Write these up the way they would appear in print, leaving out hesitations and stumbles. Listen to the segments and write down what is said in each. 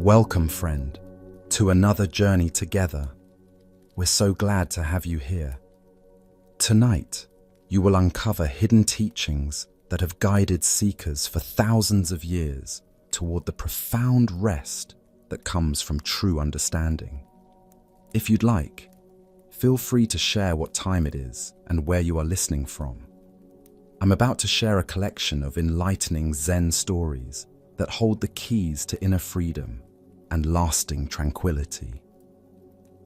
Welcome, friend, to another journey together. We're so glad to have you here. Tonight, you will uncover hidden teachings that have guided seekers for thousands of years toward the profound rest that comes from true understanding. If you'd like, feel free to share what time it is and where you are listening from. I'm about to share a collection of enlightening Zen stories that hold the keys to inner freedom and lasting tranquility.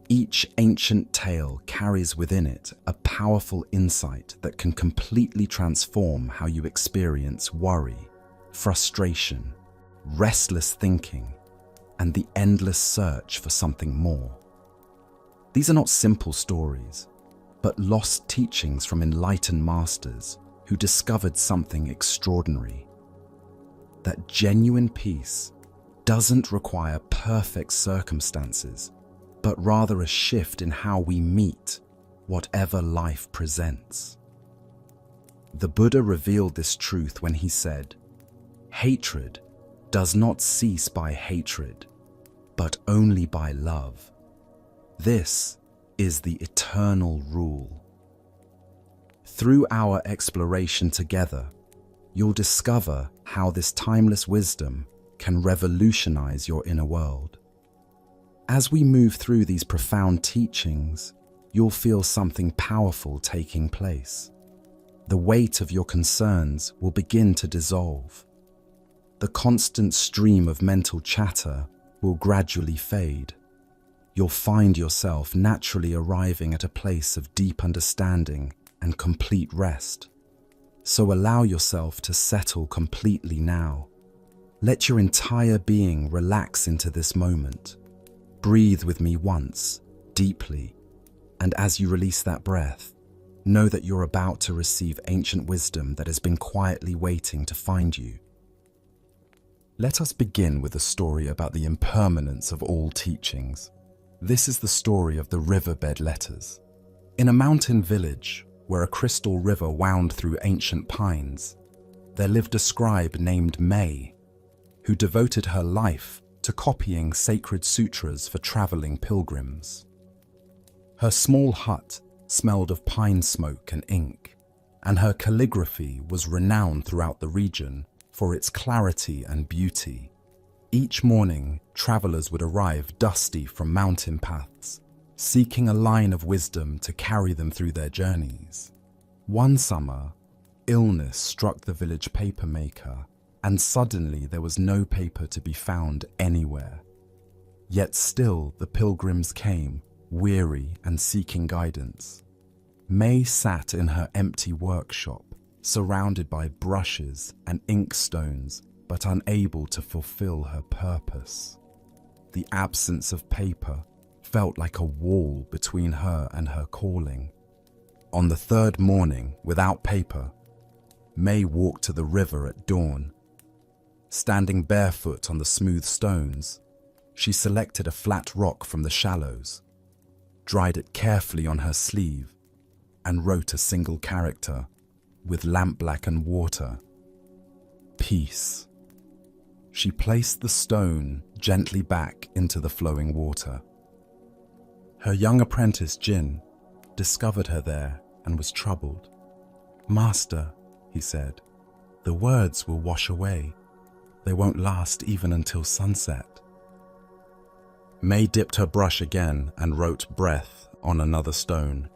Each ancient tale carries within it a powerful insight that can completely transform how you experience worry, frustration, restless thinking, and the endless search for something more. These are not simple stories, but lost teachings from enlightened masters who discovered something extraordinary. That genuine peace doesn't require perfect circumstances, but rather a shift in how we meet whatever life presents. The Buddha revealed this truth when he said, "Hatred does not cease by hatred, but only by love. This is the eternal rule." Through our exploration together, you'll discover how this timeless wisdom can revolutionize your inner world. As we move through these profound teachings, you'll feel something powerful taking place. The weight of your concerns will begin to dissolve. The constant stream of mental chatter will gradually fade. You'll find yourself naturally arriving at a place of deep understanding and complete rest. So allow yourself to settle completely now. Let your entire being relax into this moment. Breathe with me once, deeply, and as you release that breath, know that you're about to receive ancient wisdom that has been quietly waiting to find you. Let us begin with a story about the impermanence of all teachings. This is the story of the riverbed letters. In a mountain village where a crystal river wound through ancient pines, there lived a scribe named May, who devoted her life to copying sacred sutras for traveling pilgrims. Her small hut smelled of pine smoke and ink, and her calligraphy was renowned throughout the region for its clarity and beauty. Each morning, travelers would arrive dusty from mountain paths, seeking a line of wisdom to carry them through their journeys. One summer, illness struck the village papermaker, and suddenly there was no paper to be found anywhere. Yet still the pilgrims came, weary and seeking guidance. May sat in her empty workshop, surrounded by brushes and inkstones, but unable to fulfill her purpose. The absence of paper felt like a wall between her and her calling. On the third morning, without paper, May walked to the river at dawn. Standing barefoot on the smooth stones, she selected a flat rock from the shallows, dried it carefully on her sleeve, and wrote a single character with lampblack and water: peace. She placed the stone gently back into the flowing water. Her young apprentice Jin discovered her there and was troubled. "Master," he said, "the words will wash away. They won't last even until sunset." May dipped her brush again and wrote breath on another stone.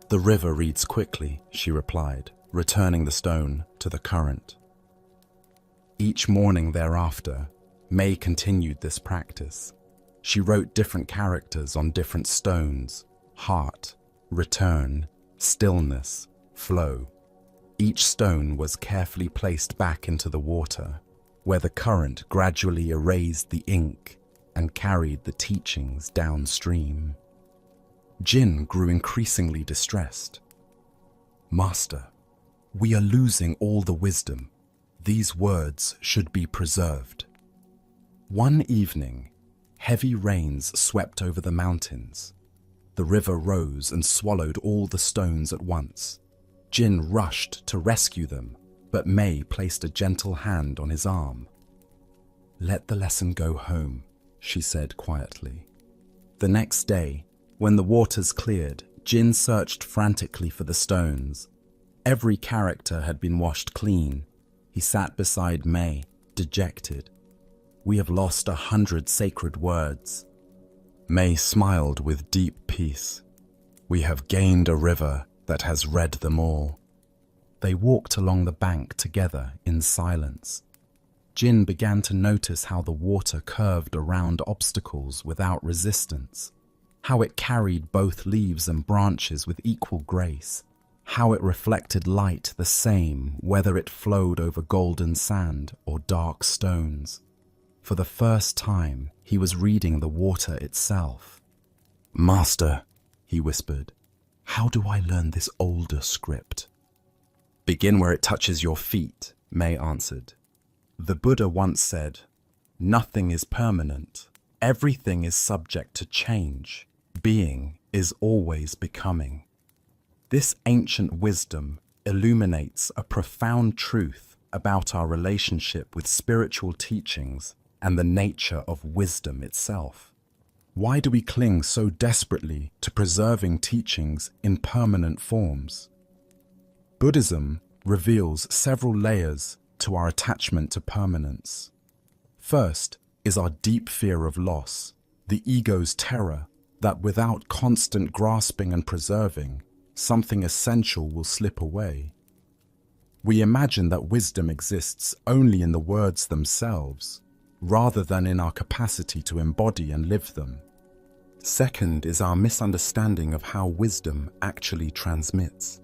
"The river reads quickly," she replied, returning the stone to the current. Each morning thereafter, May continued this practice. She wrote different characters on different stones: heart, return, stillness, flow. Each stone was carefully placed back into the water, where the current gradually erased the ink and carried the teachings downstream. Jin grew increasingly distressed. "Master, we are losing all the wisdom. These words should be preserved." One evening, heavy rains swept over the mountains. The river rose and swallowed all the stones at once. Jin rushed to rescue them, but May placed a gentle hand on his arm. "Let the lesson go home," she said quietly. The next day, when the waters cleared, Jin searched frantically for the stones. Every character had been washed clean. He sat beside May, dejected. We have lost 100 sacred words. May smiled with deep peace. We have gained a river that has read them all. They walked along the bank together in silence. Jin began to notice how the water curved around obstacles without resistance, how it carried both leaves and branches with equal grace, how it reflected light the same whether it flowed over golden sand or dark stones. For the first time, he was reading the water itself. "Master," he whispered, "how do I learn this older script?" "Begin where it touches your feet," May answered. The Buddha once said, "Nothing is permanent. Everything is subject to change. Being is always becoming." This ancient wisdom illuminates a profound truth about our relationship with spiritual teachings and the nature of wisdom itself. Why do we cling so desperately to preserving teachings in permanent forms? Buddhism reveals several layers to our attachment to permanence. First is our deep fear of loss, the ego's terror that without constant grasping and preserving, something essential will slip away. We imagine that wisdom exists only in the words themselves, rather than in our capacity to embody and live them. Second is our misunderstanding of how wisdom actually transmits.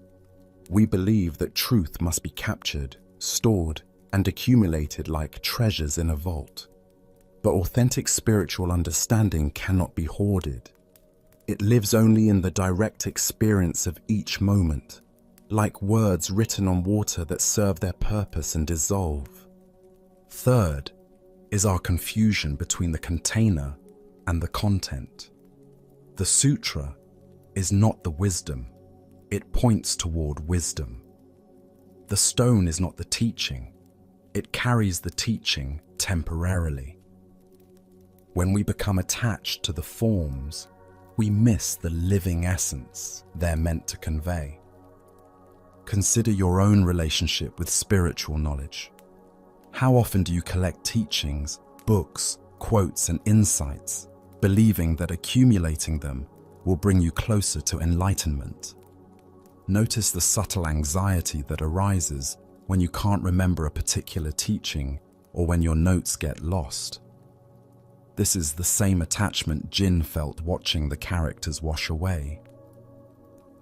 We believe that truth must be captured, stored, and accumulated like treasures in a vault. But authentic spiritual understanding cannot be hoarded. It lives only in the direct experience of each moment, like words written on water that serve their purpose and dissolve. Third is our confusion between the container and the content. The sutra is not the wisdom. It points toward wisdom. The stone is not the teaching. It carries the teaching temporarily. When we become attached to the forms, we miss the living essence they're meant to convey. Consider your own relationship with spiritual knowledge. How often do you collect teachings, books, quotes, and insights, believing that accumulating them will bring you closer to enlightenment? Notice the subtle anxiety that arises when you can't remember a particular teaching or when your notes get lost. This is the same attachment Jin felt watching the characters wash away.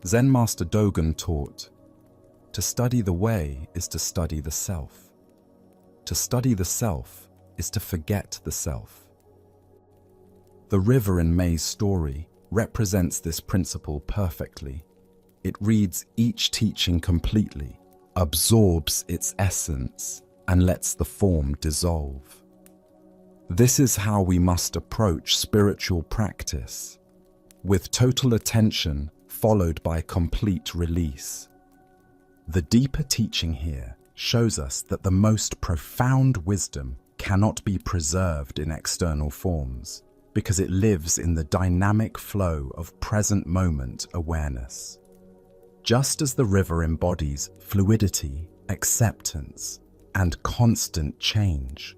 Zen Master Dogen taught, "To study the way is to study the self. To study the self is to forget the self." The river in May's story represents this principle perfectly. It reads each teaching completely, absorbs its essence, and lets the form dissolve. This is how we must approach spiritual practice, with total attention followed by complete release. The deeper teaching here shows us that the most profound wisdom cannot be preserved in external forms, because it lives in the dynamic flow of present moment awareness. Just as the river embodies fluidity, acceptance, and constant change,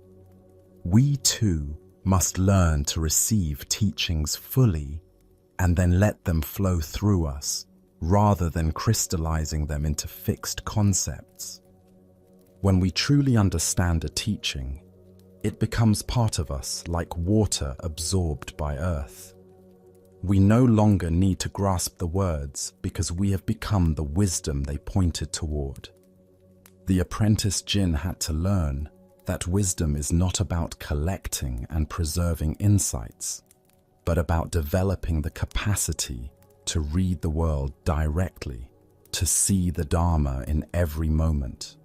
we too must learn to receive teachings fully and then let them flow through us, rather than crystallizing them into fixed concepts. When we truly understand a teaching, it becomes part of us like water absorbed by earth. We no longer need to grasp the words because we have become the wisdom they pointed toward. The apprentice Jin had to learn that wisdom is not about collecting and preserving insights, but about developing the capacity to read the world directly, to see the Dharma in every moment.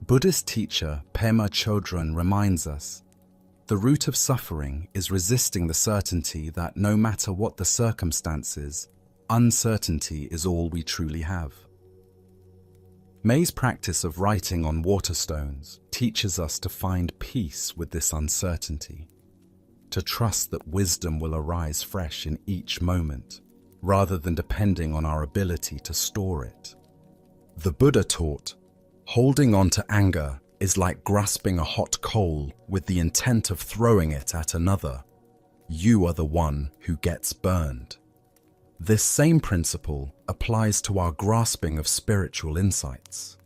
Buddhist teacher Pema Chodron reminds us, the root of suffering is resisting the certainty that no matter what the circumstances, uncertainty is all we truly have. May's practice of writing on water stones teaches us to find peace with this uncertainty. to trust that wisdom will arise fresh in each moment, rather than depending on our ability to store it. The Buddha taught, holding on to anger is like grasping a hot coal with the intent of throwing it at another. You are the one who gets burned. This same principle applies to our grasping of spiritual insights.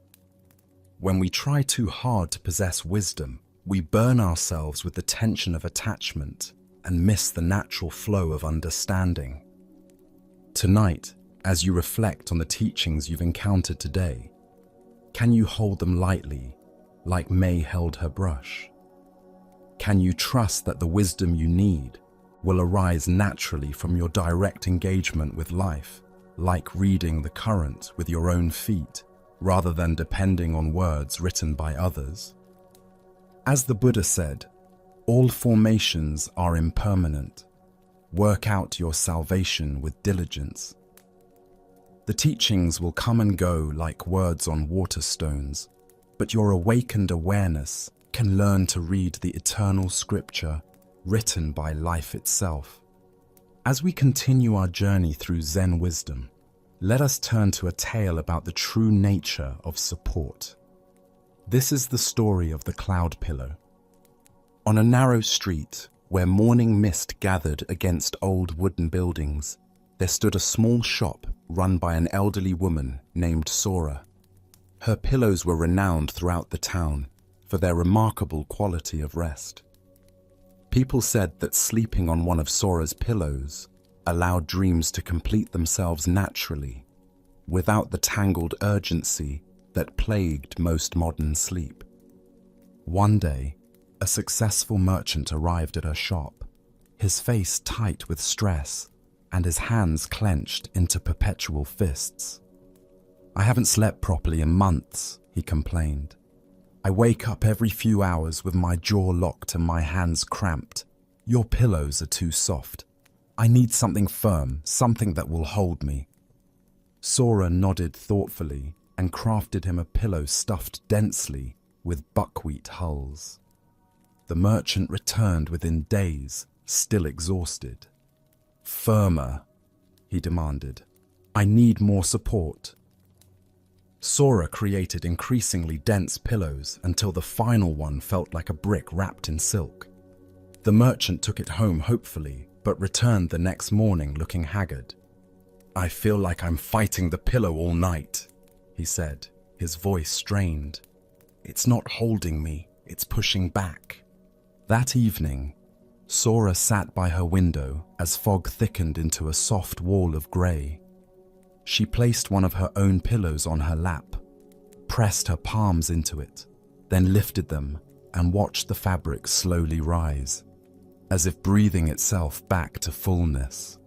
When we try too hard to possess wisdom, we burn ourselves with the tension of attachment and miss the natural flow of understanding. Tonight, as you reflect on the teachings you've encountered today, can you hold them lightly, like May held her brush? Can you trust that the wisdom you need will arise naturally from your direct engagement with life, like reading the current with your own feet, rather than depending on words written by others? As the Buddha said, all formations are impermanent. Work out your salvation with diligence. The teachings will come and go like words on waterstones, but your awakened awareness can learn to read the eternal scripture written by life itself. As we continue our journey through Zen wisdom, let us turn to a tale about the true nature of support. This is the story of the cloud pillow. On a narrow street, where morning mist gathered against old wooden buildings, there stood a small shop run by an elderly woman named Sora. Her pillows were renowned throughout the town for their remarkable quality of rest. People said that sleeping on one of Sora's pillows allowed dreams to complete themselves naturally, without the tangled urgency that plagued most modern sleep. One day, a successful merchant arrived at her shop, his face tight with stress and his hands clenched into perpetual fists. "I haven't slept properly in months," he complained. "I wake up every few hours with my jaw locked and my hands cramped. Your pillows are too soft. I need something firm, something that will hold me." Sora nodded thoughtfully and crafted him a pillow stuffed densely with buckwheat hulls. The merchant returned within days, still exhausted. "Firmer," he demanded. "I need more support." Sora created increasingly dense pillows until the final one felt like a brick wrapped in silk. The merchant took it home hopefully, but returned the next morning looking haggard. "I feel like I'm fighting the pillow all night," he said, his voice strained. "It's not holding me, it's pushing back." That evening, Sora sat by her window as fog thickened into a soft wall of grey. She placed one of her own pillows on her lap, pressed her palms into it, then lifted them and watched the fabric slowly rise, as if breathing itself back to fullness.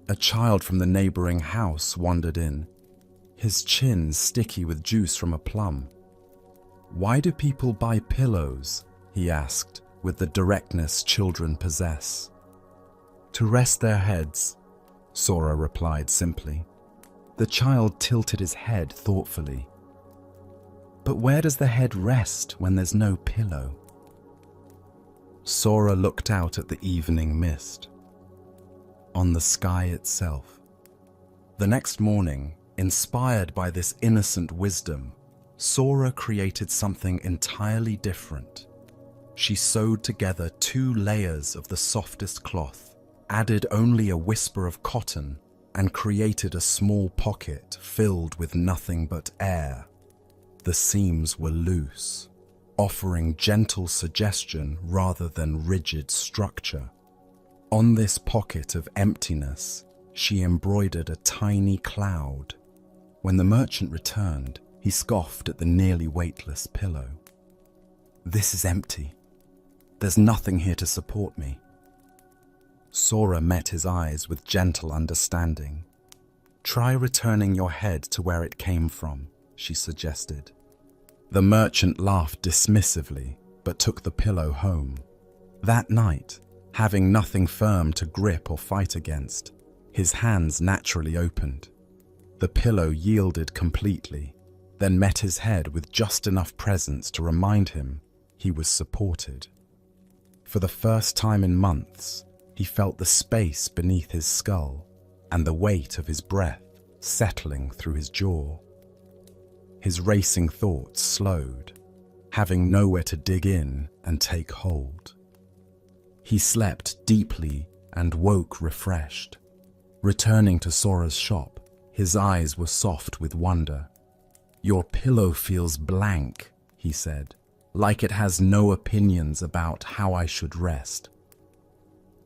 A child from the neighboring house wandered in, his chin sticky with juice from a plum. "Why do people buy pillows?" he asked, with the directness children possess. "To rest their heads," Sora replied simply. The child tilted his head thoughtfully. "But where does the head rest when there's no pillow?" Sora looked out at the evening mist. On the sky itself. The next morning, inspired by this innocent wisdom, Sora created something entirely different. She sewed together 2 layers of the softest cloth, added only a whisper of cotton, and created a small pocket filled with nothing but air. The seams were loose, offering gentle suggestion rather than rigid structure. On this pocket of emptiness, she embroidered a tiny cloud. When the merchant returned, he scoffed at the nearly weightless pillow. "This is empty. There's nothing here to support me." Sora met his eyes with gentle understanding. "Try returning your head to where it came from," she suggested. The merchant laughed dismissively, but took the pillow home. That night, having nothing firm to grip or fight against, his hands naturally opened. The pillow yielded completely, then met his head with just enough presence to remind him he was supported. For the first time in months, he felt the space beneath his skull and the weight of his breath settling through his jaw. His racing thoughts slowed, having nowhere to dig in and take hold. He slept deeply and woke refreshed. Returning to Sora's shop, his eyes were soft with wonder. "Your pillow feels blank," he said, "like it has no opinions about how I should rest."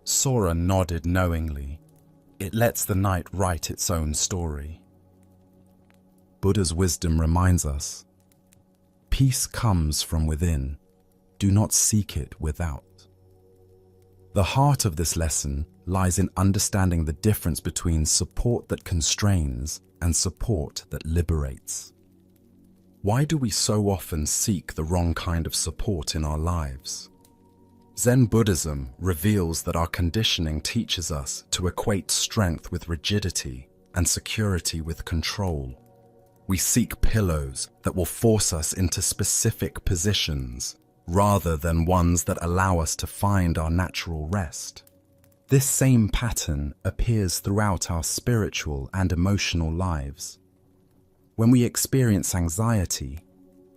Sora nodded knowingly. It lets the night write its own story. Buddha's wisdom reminds us, peace comes from within. Do not seek it without. The heart of this lesson lies in understanding the difference between support that constrains and support that liberates. Why do we so often seek the wrong kind of support in our lives? Zen Buddhism reveals that our conditioning teaches us to equate strength with rigidity and security with control. We seek pillows that will force us into specific positions, rather than ones that allow us to find our natural rest. This same pattern appears throughout our spiritual and emotional lives. When we experience anxiety,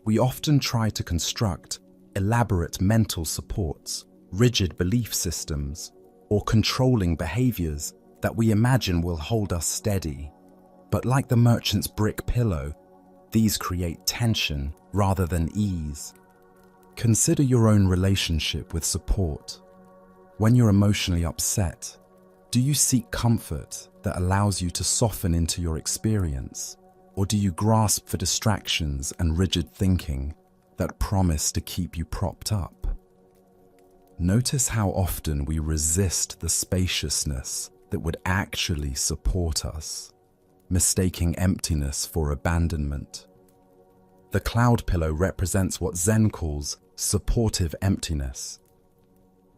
we often try to construct elaborate mental supports, rigid belief systems, or controlling behaviors that we imagine will hold us steady. But like the merchant's brick pillow, these create tension rather than ease. Consider your own relationship with support. When you're emotionally upset, do you seek comfort that allows you to soften into your experience, or do you grasp for distractions and rigid thinking that promise to keep you propped up? Notice how often we resist the spaciousness that would actually support us, mistaking emptiness for abandonment. The cloud pillow represents what Zen calls supportive emptiness.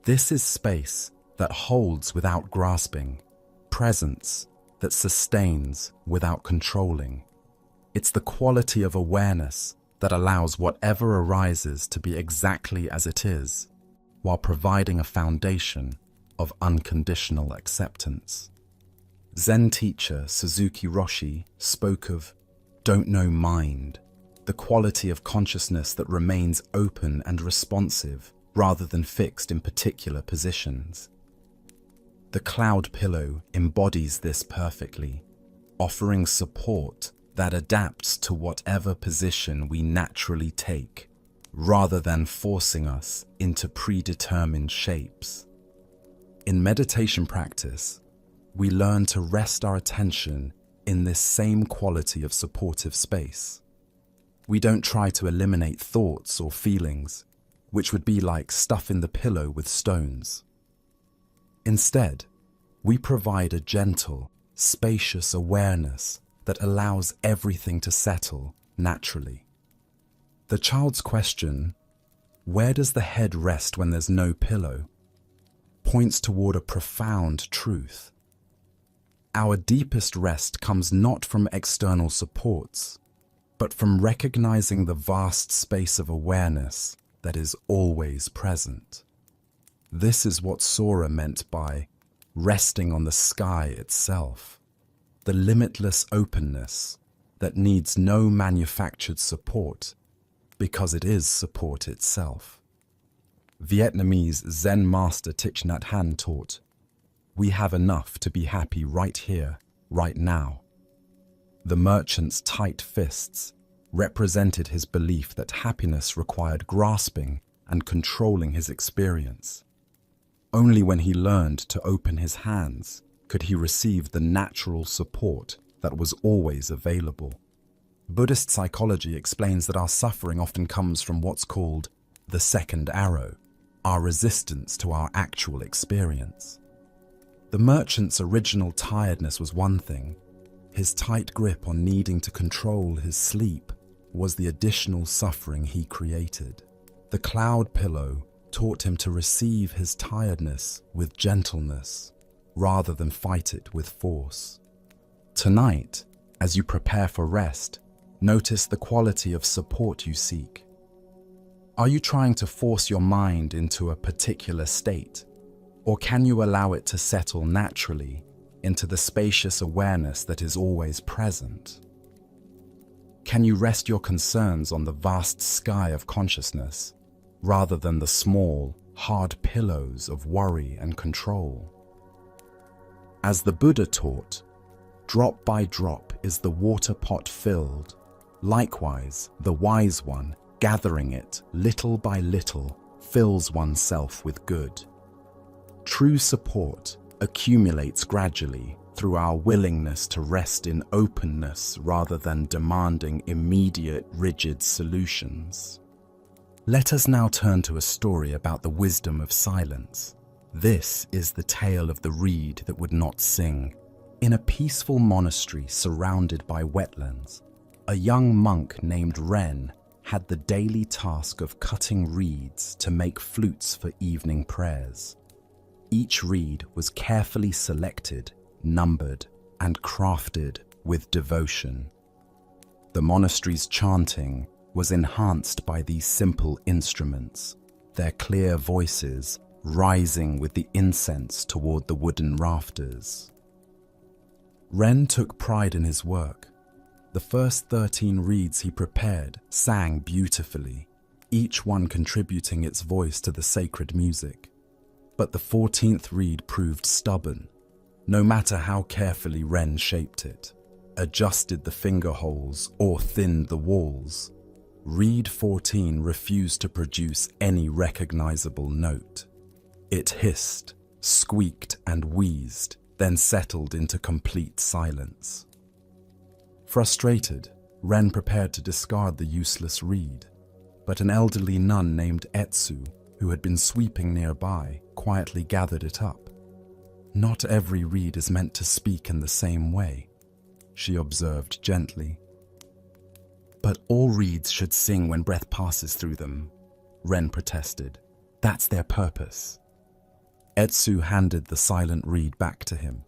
This is space that holds without grasping, presence that sustains without controlling. It's the quality of awareness that allows whatever arises to be exactly as it is, while providing a foundation of unconditional acceptance. Zen teacher Suzuki Roshi spoke of "don't know mind," the quality of consciousness that remains open and responsive rather than fixed in particular positions. The cloud pillow embodies this perfectly, offering support that adapts to whatever position we naturally take, rather than forcing us into predetermined shapes. In meditation practice, we learn to rest our attention in this same quality of supportive space. We don't try to eliminate thoughts or feelings, which would be like stuffing the pillow with stones. Instead, we provide a gentle, spacious awareness that allows everything to settle naturally. The child's question, "Where does the head rest when there's no pillow?" points toward a profound truth. Our deepest rest comes not from external supports, but from recognizing the vast space of awareness that is always present. This is what Sora meant by resting on the sky itself, the limitless openness that needs no manufactured support because it is support itself. Vietnamese Zen master Thich Nhat Hanh taught, "We have enough to be happy right here, right now." The merchant's tight fists represented his belief that happiness required grasping and controlling his experience. Only when he learned to open his hands could he receive the natural support that was always available. Buddhist psychology explains that our suffering often comes from what's called the second arrow, our resistance to our actual experience. The merchant's original tiredness was one thing. His tight grip on needing to control his sleep was the additional suffering he created. The cloud pillow taught him to receive his tiredness with gentleness, rather than fight it with force. Tonight, as you prepare for rest, notice the quality of support you seek. Are you trying to force your mind into a particular state? Or can you allow it to settle naturally into the spacious awareness that is always present? Can you rest your concerns on the vast sky of consciousness rather than the small, hard pillows of worry and control? As the Buddha taught, drop by drop is the water pot filled. Likewise, the wise one, gathering it little by little, fills oneself with good. True support accumulates gradually through our willingness to rest in openness rather than demanding immediate, rigid solutions. Let us now turn to a story about the wisdom of silence. This is the tale of the reed that would not sing. In a peaceful monastery surrounded by wetlands, a young monk named Ren had the daily task of cutting reeds to make flutes for evening prayers. Each reed was carefully selected, numbered, and crafted with devotion. The monastery's chanting was enhanced by these simple instruments, their clear voices rising with the incense toward the wooden rafters. Ren took pride in his work. The first 13 reeds he prepared sang beautifully, each one contributing its voice to the sacred music. But the 14th reed proved stubborn. No matter how carefully Ren shaped it, adjusted the finger holes, or thinned the walls, reed 14 refused to produce any recognizable note. It hissed, squeaked, and wheezed, then settled into complete silence. Frustrated, Ren prepared to discard the useless reed, but an elderly nun named Etsu, who had been sweeping nearby, quietly gathered it up. "Not every reed is meant to speak in the same way," she observed gently. "But all reeds should sing when breath passes through them," Ren protested. "That's their purpose." Etsu handed the silent reed back to him.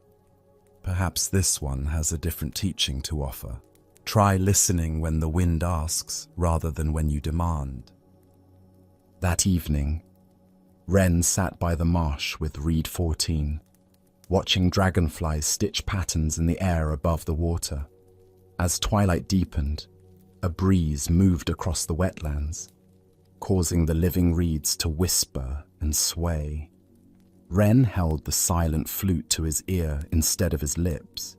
"Perhaps this one has a different teaching to offer. Try listening when the wind asks rather than when you demand." That evening, Ren sat by the marsh with reed 14, watching dragonflies stitch patterns in the air above the water. As twilight deepened, a breeze moved across the wetlands, causing the living reeds to whisper and sway. Ren held the silent flute to his ear instead of his lips.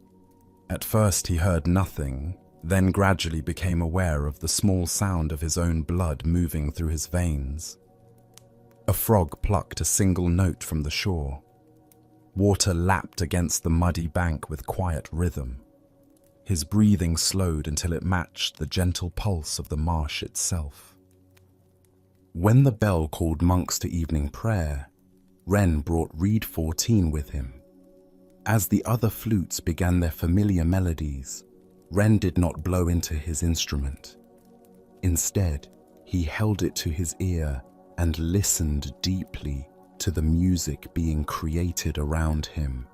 At first he heard nothing, then gradually became aware of the small sound of his own blood moving through his veins. A frog plucked a single note from the shore. Water lapped against the muddy bank with quiet rhythm. His breathing slowed until it matched the gentle pulse of the marsh itself. When the bell called monks to evening prayer, Ren brought reed 14 with him. As the other flutes began their familiar melodies, Ren did not blow into his instrument. Instead, he held it to his ear and listened deeply to the music being created around him.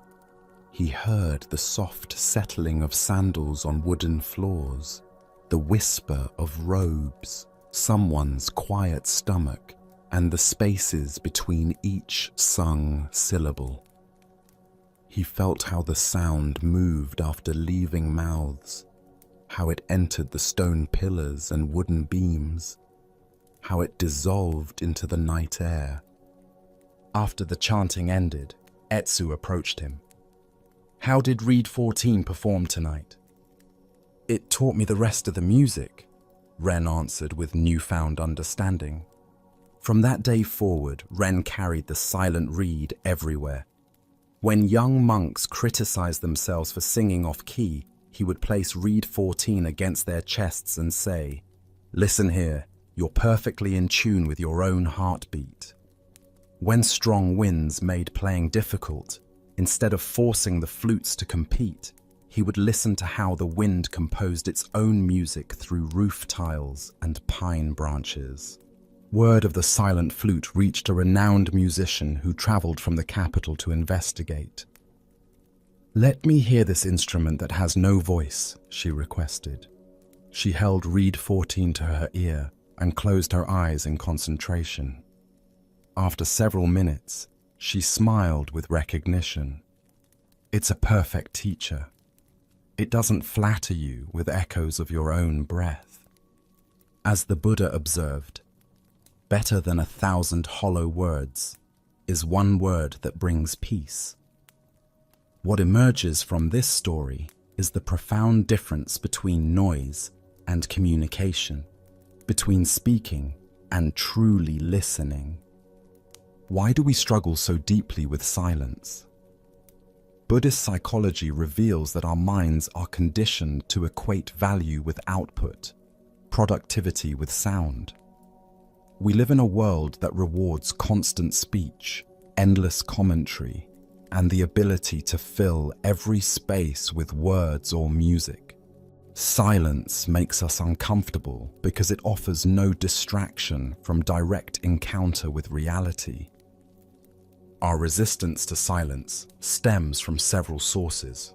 He heard the soft settling of sandals on wooden floors, the whisper of robes, someone's quiet stomach, and the spaces between each sung syllable. He felt how the sound moved after leaving mouths, how it entered the stone pillars and wooden beams, how it dissolved into the night air. After the chanting ended, Etsu approached him. "How did reed 14 perform tonight?" "It taught me the rest of the music," Ren answered with newfound understanding. From that day forward, Ren carried the silent reed everywhere. When young monks criticized themselves for singing off-key, he would place reed 14 against their chests and say, "Listen here, you're perfectly in tune with your own heartbeat." When strong winds made playing difficult, instead of forcing the flutes to compete, he would listen to how the wind composed its own music through roof tiles and pine branches. Word of the silent flute reached a renowned musician who traveled from the capital to investigate. "Let me hear this instrument that has no voice," she requested. She held reed 14 to her ear, and closed her eyes in concentration. After several minutes, she smiled with recognition. It's a perfect teacher. It doesn't flatter you with echoes of your own breath. As the Buddha observed, better than 1,000 hollow words is one word that brings peace. What emerges from this story is the profound difference between noise and communication, between speaking and truly listening. Why do we struggle so deeply with silence? Buddhist psychology reveals that our minds are conditioned to equate value with output, productivity with sound. We live in a world that rewards constant speech, endless commentary, and the ability to fill every space with words or music. Silence makes us uncomfortable because it offers no distraction from direct encounter with reality. Our resistance to silence stems from several sources.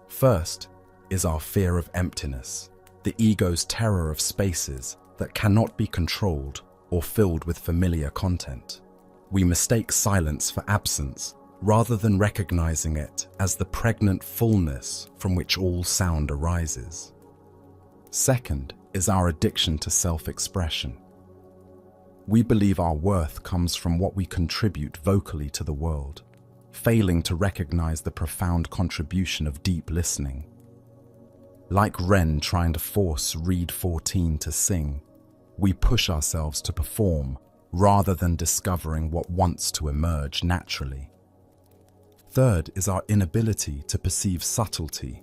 First is our fear of emptiness, the ego's terror of spaces that cannot be controlled or filled with familiar content. We mistake silence for absence rather than recognizing it as the pregnant fullness from which all sound arises. Second is our addiction to self-expression. We believe our worth comes from what we contribute vocally to the world, failing to recognize the profound contribution of deep listening. Like Ren trying to force Reed 14 to sing, we push ourselves to perform rather than discovering what wants to emerge naturally. Third is our inability to perceive subtlety.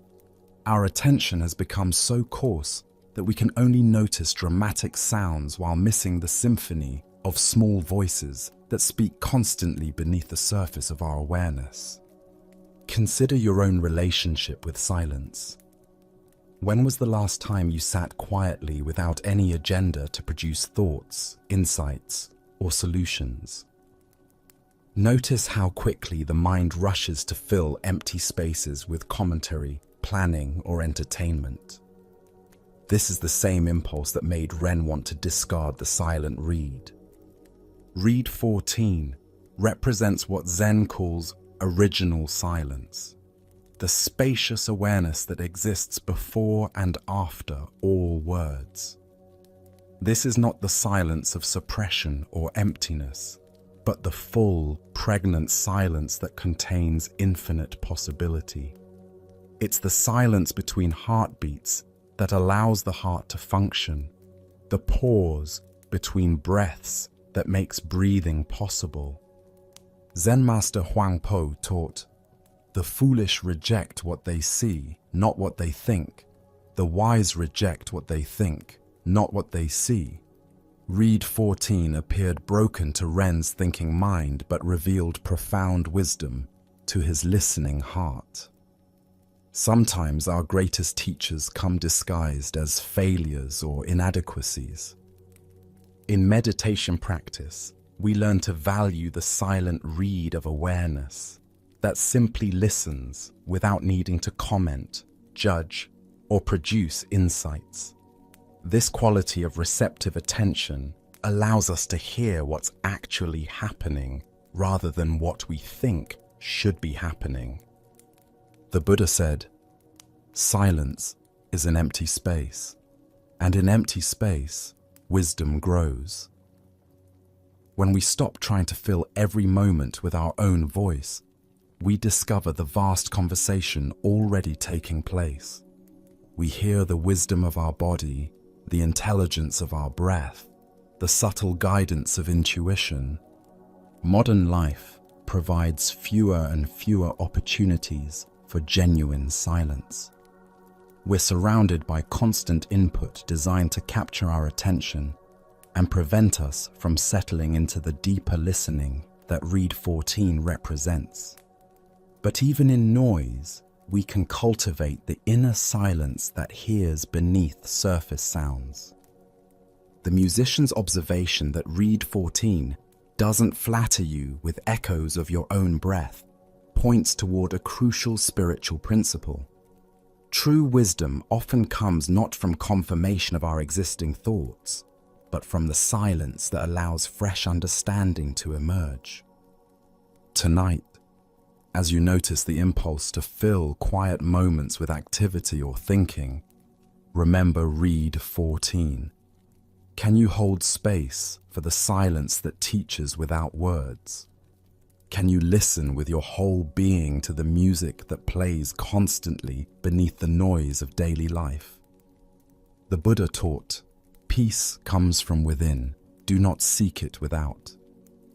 Our attention has become so coarse that we can only notice dramatic sounds while missing the symphony of small voices that speak constantly beneath the surface of our awareness. Consider your own relationship with silence. When was the last time you sat quietly without any agenda to produce thoughts, insights, or solutions? Notice how quickly the mind rushes to fill empty spaces with commentary, planning, or entertainment. This is the same impulse that made Ren want to discard the silent reed. Reed 14 represents what Zen calls original silence, the spacious awareness that exists before and after all words. This is not the silence of suppression or emptiness, but the full, pregnant silence that contains infinite possibility. It's the silence between heartbeats that allows the heart to function, the pause between breaths that makes breathing possible. Zen Master Huang Po taught, "The foolish reject what they see, not what they think. The wise reject what they think, not what they see." Reed 14 appeared broken to Ren's thinking mind, but revealed profound wisdom to his listening heart. Sometimes our greatest teachers come disguised as failures or inadequacies. In meditation practice, we learn to value the silent reed of awareness that simply listens without needing to comment, judge, or produce insights. This quality of receptive attention allows us to hear what's actually happening rather than what we think should be happening. The Buddha said, "Silence is an empty space, and in empty space, wisdom grows." When we stop trying to fill every moment with our own voice, we discover the vast conversation already taking place. We hear the wisdom of our body, the intelligence of our breath, the subtle guidance of intuition. Modern life provides fewer and fewer opportunities for genuine silence. We're surrounded by constant input designed to capture our attention and prevent us from settling into the deeper listening that Reed 14 represents. But even in noise, we can cultivate the inner silence that hears beneath surface sounds. The musician's observation that Reed 14 doesn't flatter you with echoes of your own breath points toward a crucial spiritual principle. True wisdom often comes not from confirmation of our existing thoughts, but from the silence that allows fresh understanding to emerge. Tonight, as you notice the impulse to fill quiet moments with activity or thinking, remember Read 14. Can you hold space for the silence that teaches without words? Can you listen with your whole being to the music that plays constantly beneath the noise of daily life? The Buddha taught, peace comes from within, do not seek it without.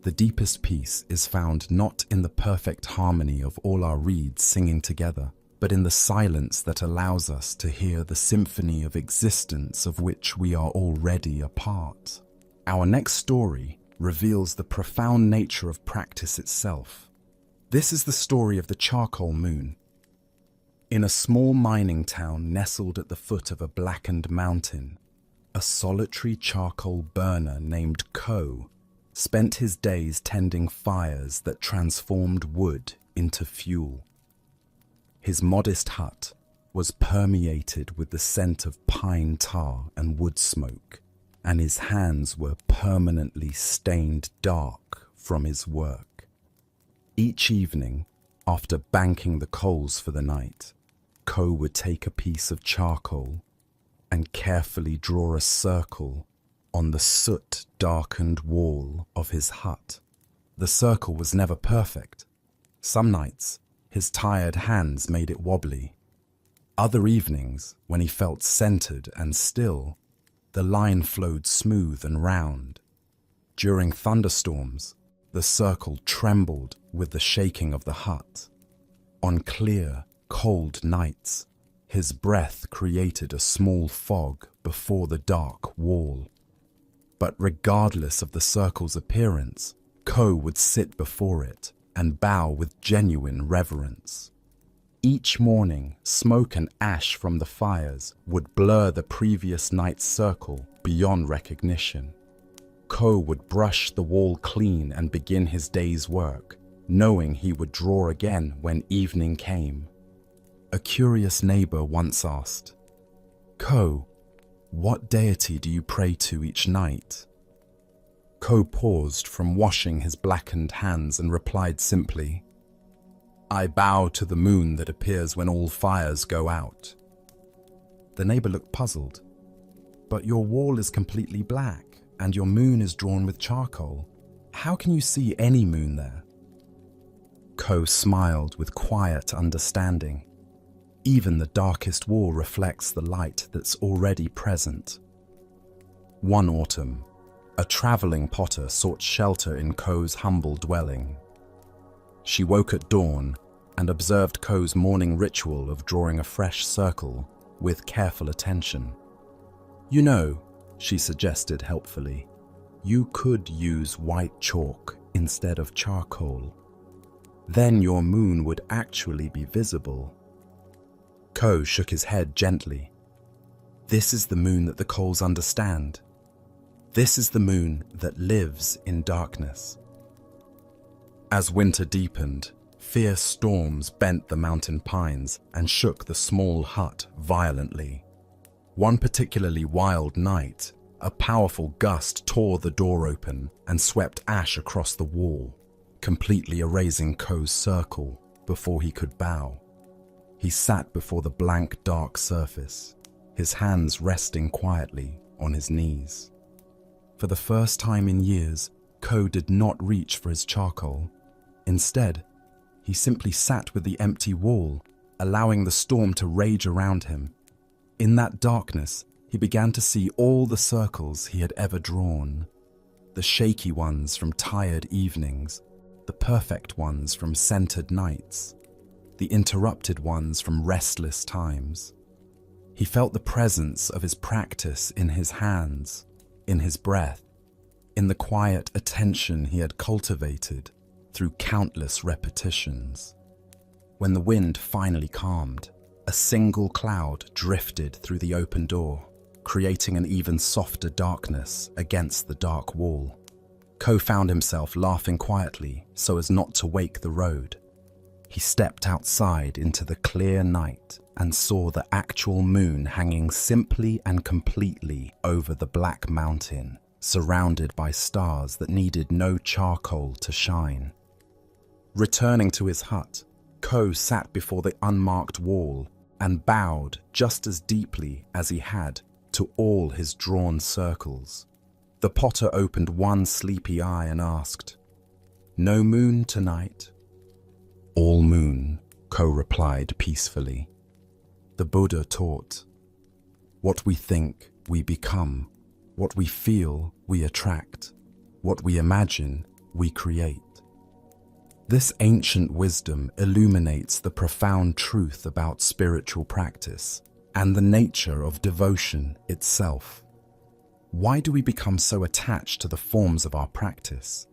The deepest peace is found not in the perfect harmony of all our reeds singing together, but in the silence that allows us to hear the symphony of existence of which we are already a part. Our next story reveals the profound nature of practice itself. This is the story of the charcoal moon. In a small mining town nestled at the foot of a blackened mountain, a solitary charcoal burner named Ko spent his days tending fires that transformed wood into fuel. His modest hut was permeated with the scent of pine tar and wood smoke, and his hands were permanently stained dark from his work. Each evening, after banking the coals for the night, Ko would take a piece of charcoal and carefully draw a circle on the soot-darkened wall of his hut. The circle was never perfect. Some nights, his tired hands made it wobbly. Other evenings, when he felt centered and still, the line flowed smooth and round. During thunderstorms, the circle trembled with the shaking of the hut. On clear, cold nights, his breath created a small fog before the dark wall. But regardless of the circle's appearance, Ko would sit before it and bow with genuine reverence. Each morning, smoke and ash from the fires would blur the previous night's circle beyond recognition. Ko would brush the wall clean and begin his day's work, knowing he would draw again when evening came. A curious neighbor once asked, "Ko, what deity do you pray to each night?" Ko paused from washing his blackened hands and replied simply, "I bow to the moon that appears when all fires go out." The neighbor looked puzzled. "But your wall is completely black, and your moon is drawn with charcoal. How can you see any moon there?" Ko smiled with quiet understanding. Even the darkest wall reflects the light that's already present. One autumn, a traveling potter sought shelter in Ko's humble dwelling. She woke at dawn and observed Ko's morning ritual of drawing a fresh circle with careful attention. "You know," she suggested helpfully, "you could use white chalk instead of charcoal. Then your moon would actually be visible." Ko shook his head gently. "This is the moon that the coals understand. This is the moon that lives in darkness." As winter deepened, fierce storms bent the mountain pines and shook the small hut violently. One particularly wild night, a powerful gust tore the door open and swept ash across the wall, completely erasing Ko's circle before he could bow. He sat before the blank, dark surface, his hands resting quietly on his knees. For the first time in years, Ko did not reach for his charcoal. Instead, he simply sat with the empty wall, allowing the storm to rage around him. In that darkness, he began to see all the circles he had ever drawn. The shaky ones from tired evenings, the perfect ones from centered nights, the interrupted ones from restless times. He felt the presence of his practice in his hands, in his breath, in the quiet attention he had cultivated through countless repetitions. When the wind finally calmed, a single cloud drifted through the open door, creating an even softer darkness against the dark wall. Ko found himself laughing quietly so as not to wake the road. He stepped outside into the clear night and saw the actual moon hanging simply and completely over the black mountain. surrounded by stars that needed no charcoal to shine. Returning to his hut, Ko sat before the unmarked wall and bowed just as deeply as he had to all his drawn circles. The potter opened one sleepy eye and asked, "No moon tonight?" "All moon," Ko replied peacefully. The Buddha taught, "What we think, we become. What we feel, we attract. What we imagine, we create." This ancient wisdom illuminates the profound truth about spiritual practice and the nature of devotion itself. Why do we become so attached to the forms of our practice?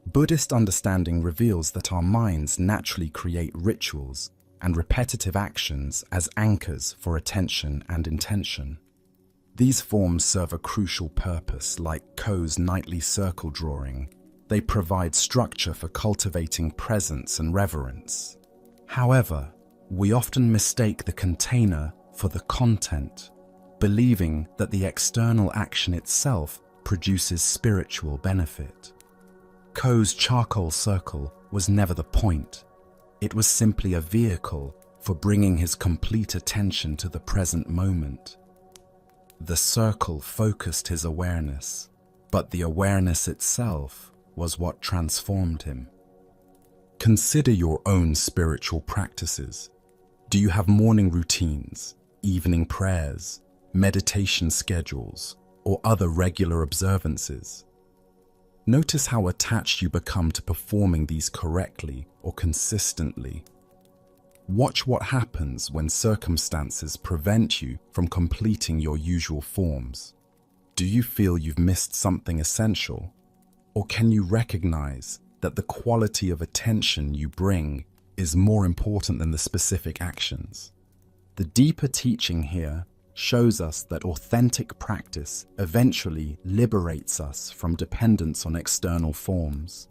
Buddhist understanding reveals that our minds naturally create rituals and repetitive actions as anchors for attention and intention. These forms serve a crucial purpose, like Ko's nightly circle drawing. They provide structure for cultivating presence and reverence. However, we often mistake the container for the content, believing that the external action itself produces spiritual benefit. Ko's charcoal circle was never the point. It was simply a vehicle for bringing his complete attention to the present moment. The circle focused his awareness, but the awareness itself was what transformed him. Consider your own spiritual practices. Do you have morning routines, evening prayers, meditation schedules, or other regular observances? Notice how attached you become to performing these correctly or consistently. Watch what happens when circumstances prevent you from completing your usual forms. Do you feel you've missed something essential? Or can you recognize that the quality of attention you bring is more important than the specific actions? The deeper teaching here shows us that authentic practice eventually liberates us from dependence on external forms.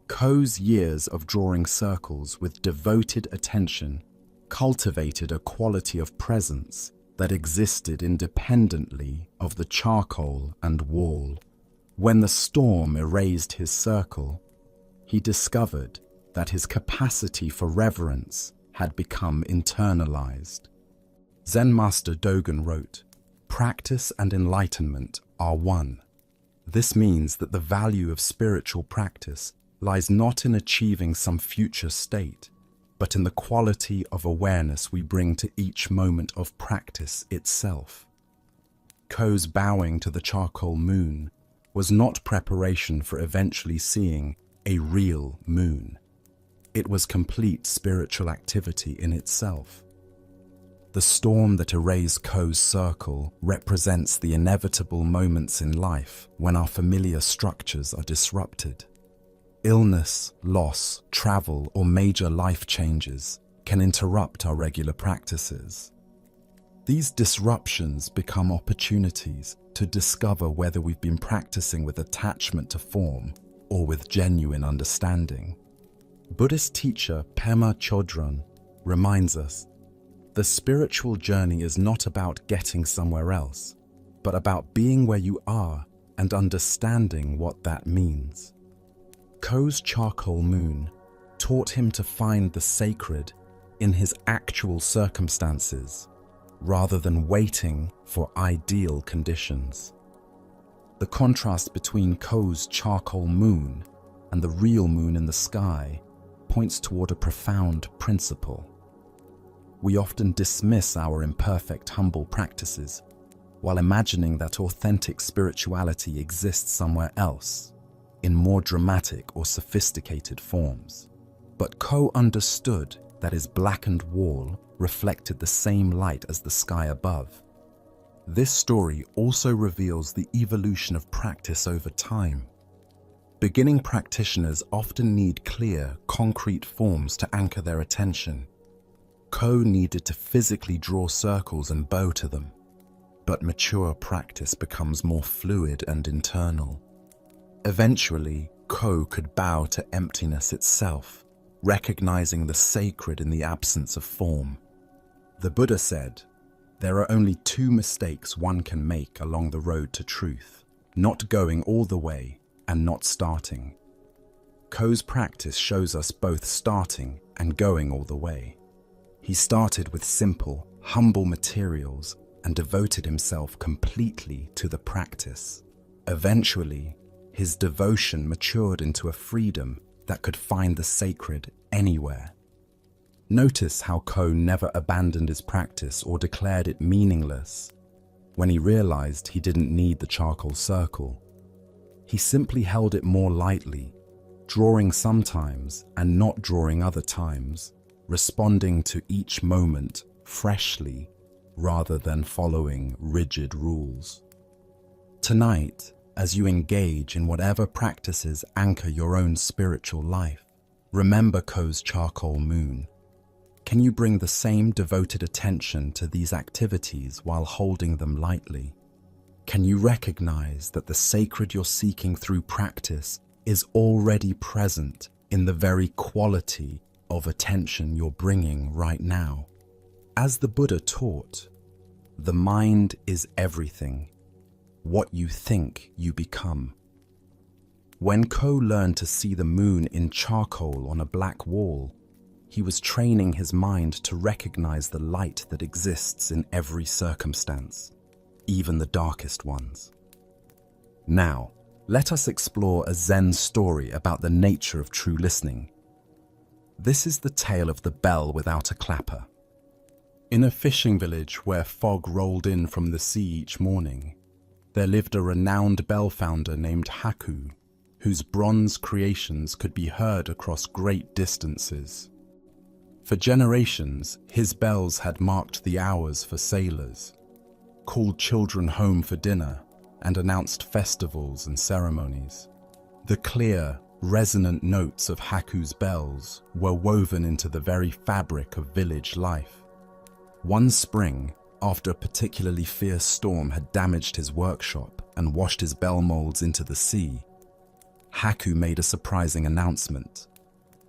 Ko's years of drawing circles with devoted attention cultivated a quality of presence that existed independently of the charcoal and wall. When the storm erased his circle, he discovered that his capacity for reverence had become internalized. Zen Master Dogen wrote, "Practice and enlightenment are one." This means that the value of spiritual practice lies not in achieving some future state, but in the quality of awareness we bring to each moment of practice itself. Ko's bowing to the charcoal moon was not preparation for eventually seeing a real moon. It was complete spiritual activity in itself. The storm that erased Ko's circle represents the inevitable moments in life when our familiar structures are disrupted. Illness, loss, travel, or major life changes can interrupt our regular practices. These disruptions become opportunities to discover whether we've been practicing with attachment to form or with genuine understanding. Buddhist teacher Pema Chodron reminds us, the spiritual journey is not about getting somewhere else, but about being where you are and understanding what that means. Ko's charcoal moon taught him to find the sacred in his actual circumstances, rather than waiting for ideal conditions. The contrast between Ko's charcoal moon and the real moon in the sky points toward a profound principle. We often dismiss our imperfect, humble practices while imagining that authentic spirituality exists somewhere else, in more dramatic or sophisticated forms. But Ko understood that his blackened wall reflected the same light as the sky above. This story also reveals the evolution of practice over time. Beginning practitioners often need clear, concrete forms to anchor their attention. Ko needed to physically draw circles and bow to them, but mature practice becomes more fluid and internal. Eventually, Ko could bow to emptiness itself, recognizing the sacred in the absence of form. The Buddha said, "There are only two mistakes one can make along the road to truth. not going all the way and not starting. Ko's practice shows us both starting and going all the way. He started with simple, humble materials and devoted himself completely to the practice. Eventually, his devotion matured into a freedom that could find the sacred anywhere. Notice how Ko never abandoned his practice or declared it meaningless. When he realized he didn't need the charcoal circle, he simply held it more lightly, drawing sometimes and not drawing other times, responding to each moment freshly rather than following rigid rules. Tonight, as you engage in whatever practices anchor your own spiritual life, remember Ko's charcoal moon. Can you bring the same devoted attention to these activities while holding them lightly? Can you recognize that the sacred you're seeking through practice is already present in the very quality of attention you're bringing right now? As the Buddha taught, the mind is everything. What you think, you become. When Ko learned to see the moon in charcoal on a black wall, he was training his mind to recognize the light that exists in every circumstance, even the darkest ones. Now, let us explore a Zen story about the nature of true listening. This is the tale of the bell without a clapper. In a fishing village where fog rolled in from the sea each morning, there lived a renowned bell founder named Haku, whose bronze creations could be heard across great distances. For generations, his bells had marked the hours for sailors, called children home for dinner, and announced festivals and ceremonies. The clear, resonant notes of Haku's bells were woven into the very fabric of village life. One spring, after a particularly fierce storm had damaged his workshop and washed his bell molds into the sea, Haku made a surprising announcement.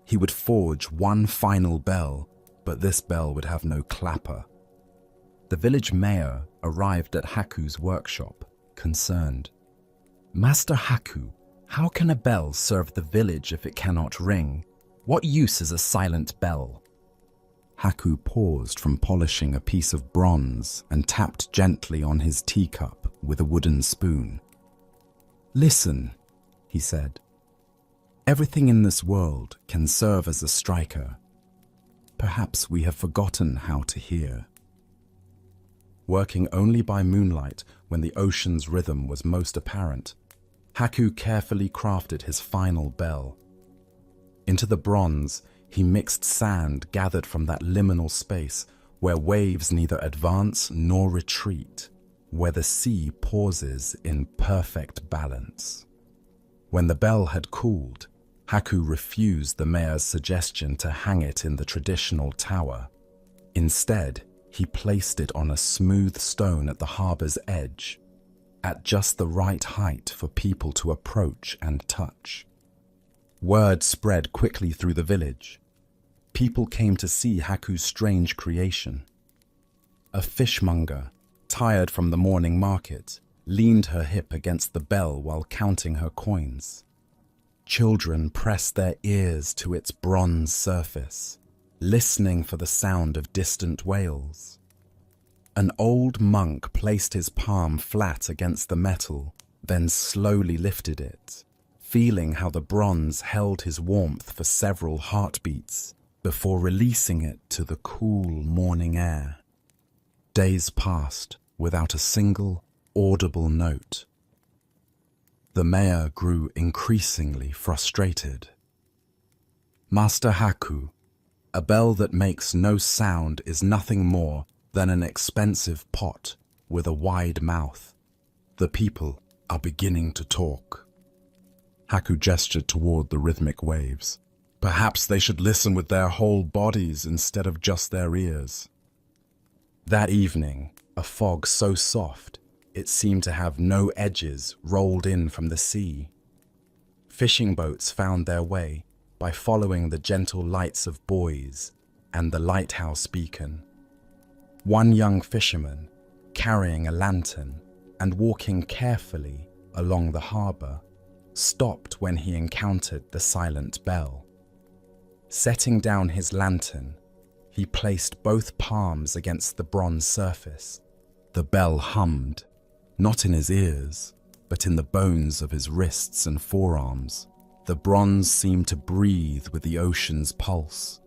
He would forge one final bell, but this bell would have no clapper. The village mayor arrived at Haku's workshop, concerned. "Master Haku, how can a bell serve the village if it cannot ring? What use is a silent bell?" Haku paused from polishing a piece of bronze and tapped gently on his teacup with a wooden spoon. "Listen," he said. "Everything in this world can serve as a striker. Perhaps we have forgotten how to hear." Working only by moonlight when the ocean's rhythm was most apparent, Haku carefully crafted his final bell. Into the bronze, he mixed sand gathered from that liminal space where waves neither advance nor retreat, where the sea pauses in perfect balance. When the bell had cooled, Haku refused the mayor's suggestion to hang it in the traditional tower. Instead, he placed it on a smooth stone at the harbor's edge, at just the right height for people to approach and touch. Word spread quickly through the village. People came to see Haku's strange creation. A fishmonger, tired from the morning market, leaned her hip against the bell while counting her coins. Children pressed their ears to its bronze surface, listening for the sound of distant wails. An old monk placed his palm flat against the metal, then slowly lifted it, feeling how the bronze held his warmth for several heartbeats before releasing it to the cool morning air. Days passed without a single audible note. The mayor grew increasingly frustrated. "Master Haku, a bell that makes no sound is nothing more than an expensive pot with a wide mouth. The people are beginning to talk." Haku gestured toward the rhythmic waves. "Perhaps they should listen with their whole bodies instead of just their ears." That evening, a fog so soft it seemed to have no edges rolled in from the sea. Fishing boats found their way by following the gentle lights of buoys and the lighthouse beacon. One young fisherman, carrying a lantern and walking carefully along the harbor, stopped when he encountered the silent bell. Setting down his lantern, he placed both palms against the bronze surface. The bell hummed, not in his ears, but in the bones of his wrists and forearms. The bronze seemed to breathe with the ocean's pulse,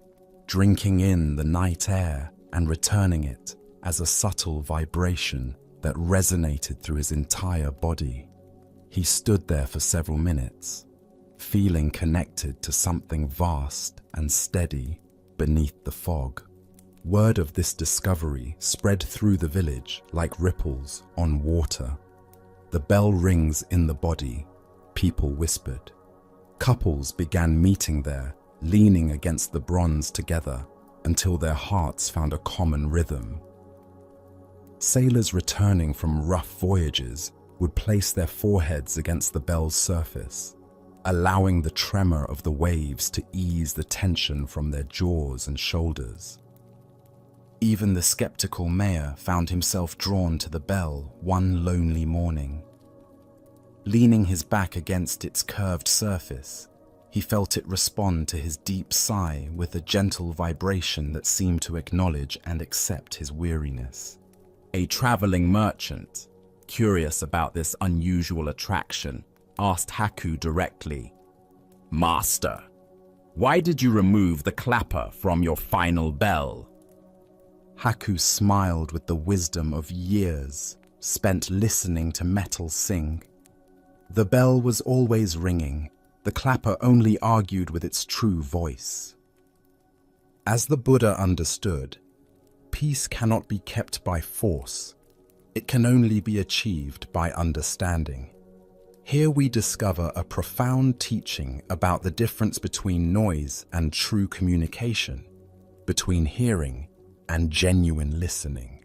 drinking in the night air and returning it as a subtle vibration that resonated through his entire body. He stood there for several minutes, feeling connected to something vast and steady beneath the fog. Word of this discovery spread through the village like ripples on water. The bell rings in the body, people whispered. Couples began meeting there, leaning against the bronze together until their hearts found a common rhythm. Sailors returning from rough voyages would place their foreheads against the bell's surface, allowing the tremor of the waves to ease the tension from their jaws and shoulders. Even the skeptical mayor found himself drawn to the bell one lonely morning. Leaning his back against its curved surface, he felt it respond to his deep sigh with a gentle vibration that seemed to acknowledge and accept his weariness. A traveling merchant, curious about this unusual attraction, asked Haku directly, "Master, why did you remove the clapper from your final bell?" Haku smiled with the wisdom of years spent listening to metal sing. The bell was always ringing, the clapper only argued with its true voice. As the Buddha understood, peace cannot be kept by force. It can only be achieved by understanding. Here we discover a profound teaching about the difference between noise and true communication, between hearing and genuine listening.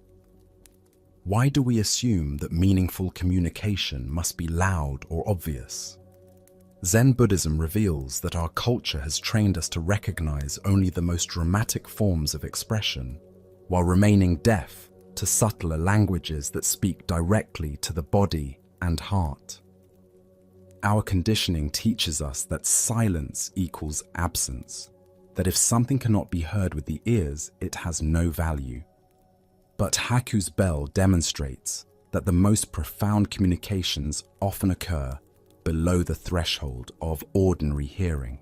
Why do we assume that meaningful communication must be loud or obvious? Zen Buddhism reveals that our culture has trained us to recognize only the most dramatic forms of expression, while remaining deaf to subtler languages that speak directly to the body and heart. Our conditioning teaches us that silence equals absence, that if something cannot be heard with the ears, it has no value. But Haku's bell demonstrates that the most profound communications often occur below the threshold of ordinary hearing.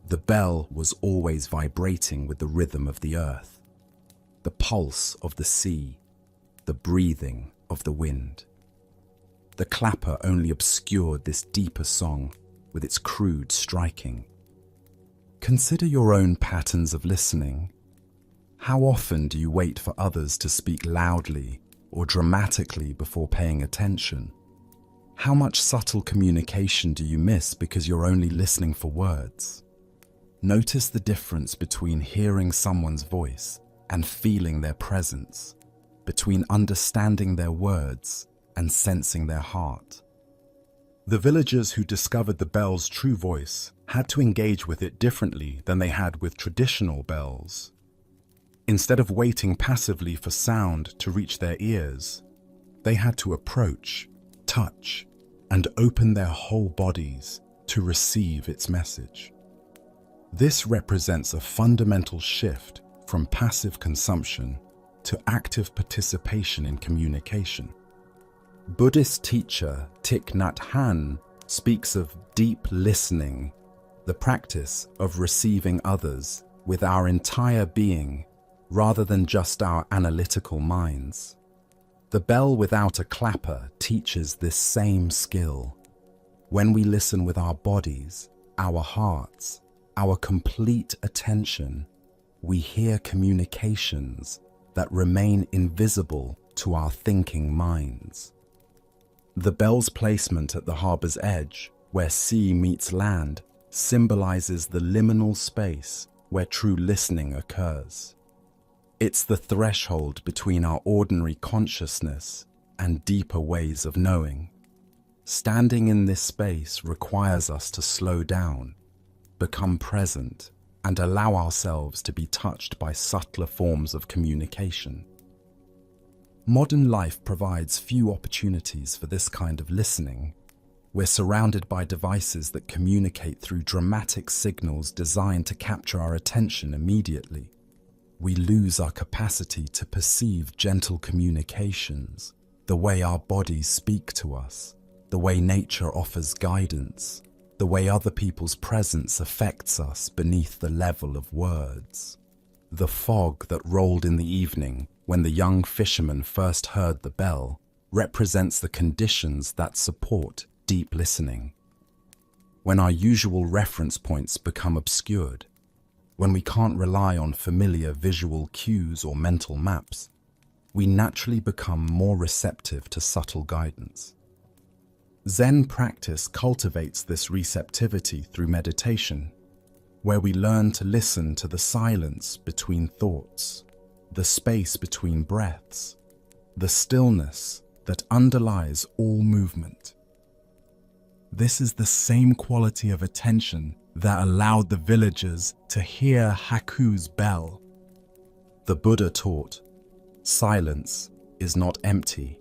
The bell was always vibrating with the rhythm of the earth, the pulse of the sea, the breathing of the wind. The clapper only obscured this deeper song with its crude striking. Consider your own patterns of listening. How often do you wait for others to speak loudly or dramatically before paying attention? How much subtle communication do you miss because you're only listening for words? Notice the difference between hearing someone's voice and feeling their presence, between understanding their words and sensing their heart. The villagers who discovered the bell's true voice had to engage with it differently than they had with traditional bells. Instead of waiting passively for sound to reach their ears, they had to approach, touch, and open their whole bodies to receive its message. This represents a fundamental shift from passive consumption to active participation in communication. Buddhist teacher Thich Nhat Hanh speaks of deep listening, the practice of receiving others with our entire being rather than just our analytical minds. The bell without a clapper teaches this same skill. When we listen with our bodies, our hearts, our complete attention, we hear communications that remain invisible to our thinking minds. The bell's placement at the harbor's edge, where sea meets land, symbolizes the liminal space where true listening occurs. It's the threshold between our ordinary consciousness and deeper ways of knowing. Standing in this space requires us to slow down, become present, and allow ourselves to be touched by subtler forms of communication. Modern life provides few opportunities for this kind of listening. We're surrounded by devices that communicate through dramatic signals designed to capture our attention immediately. We lose our capacity to perceive gentle communications, the way our bodies speak to us, the way nature offers guidance, the way other people's presence affects us beneath the level of words. The fog that rolled in the evening when the young fisherman first heard the bell represents the conditions that support deep listening. When our usual reference points become obscured, when we can't rely on familiar visual cues or mental maps, we naturally become more receptive to subtle guidance. Zen practice cultivates this receptivity through meditation, where we learn to listen to the silence between thoughts, the space between breaths, the stillness that underlies all movement. This is the same quality of attention that allowed the villagers to hear Haku's bell. The Buddha taught, silence is not empty,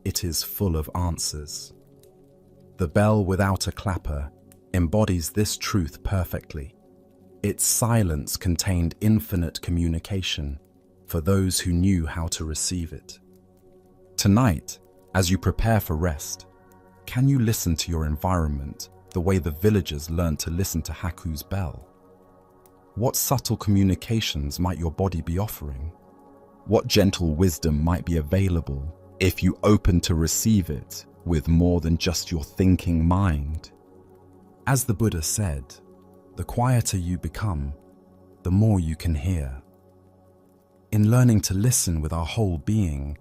it is full of answers. The bell without a clapper embodies this truth perfectly. Its silence contained infinite communication for those who knew how to receive it. Tonight, as you prepare for rest, can you listen to your environment the way the villagers learned to listen to Haku's bell? What subtle communications might your body be offering? What gentle wisdom might be available if you open to receive it with more than just your thinking mind? As the Buddha said, the quieter you become, the more you can hear. In learning to listen with our whole being,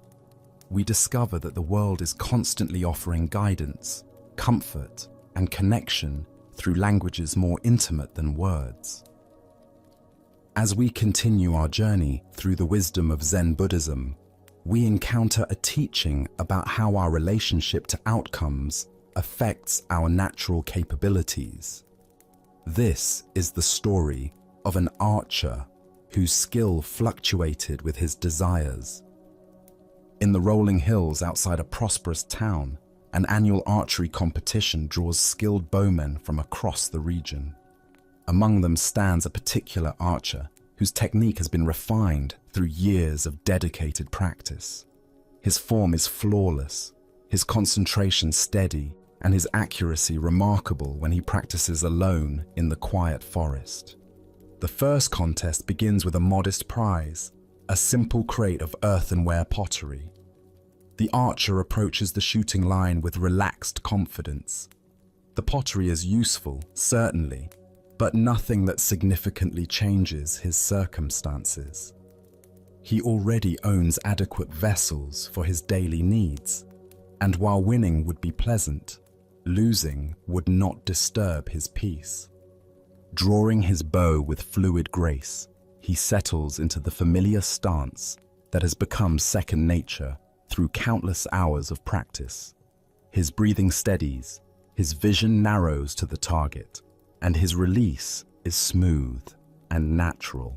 we discover that the world is constantly offering guidance, comfort, and connection through languages more intimate than words. As we continue our journey through the wisdom of Zen Buddhism, we encounter a teaching about how our relationship to outcomes affects our natural capabilities. This is the story of an archer whose skill fluctuated with his desires. In the rolling hills outside a prosperous town, an annual archery competition draws skilled bowmen from across the region. Among them stands a particular archer whose technique has been refined through years of dedicated practice. His form is flawless, his concentration steady, and his accuracy remarkable when he practices alone in the quiet forest. The first contest begins with a modest prize, a simple crate of earthenware pottery. The archer approaches the shooting line with relaxed confidence. The pottery is useful, certainly, but nothing that significantly changes his circumstances. He already owns adequate vessels for his daily needs, and while winning would be pleasant, losing would not disturb his peace. Drawing his bow with fluid grace, he settles into the familiar stance that has become second nature through countless hours of practice. His breathing steadies, his vision narrows to the target, and his release is smooth and natural.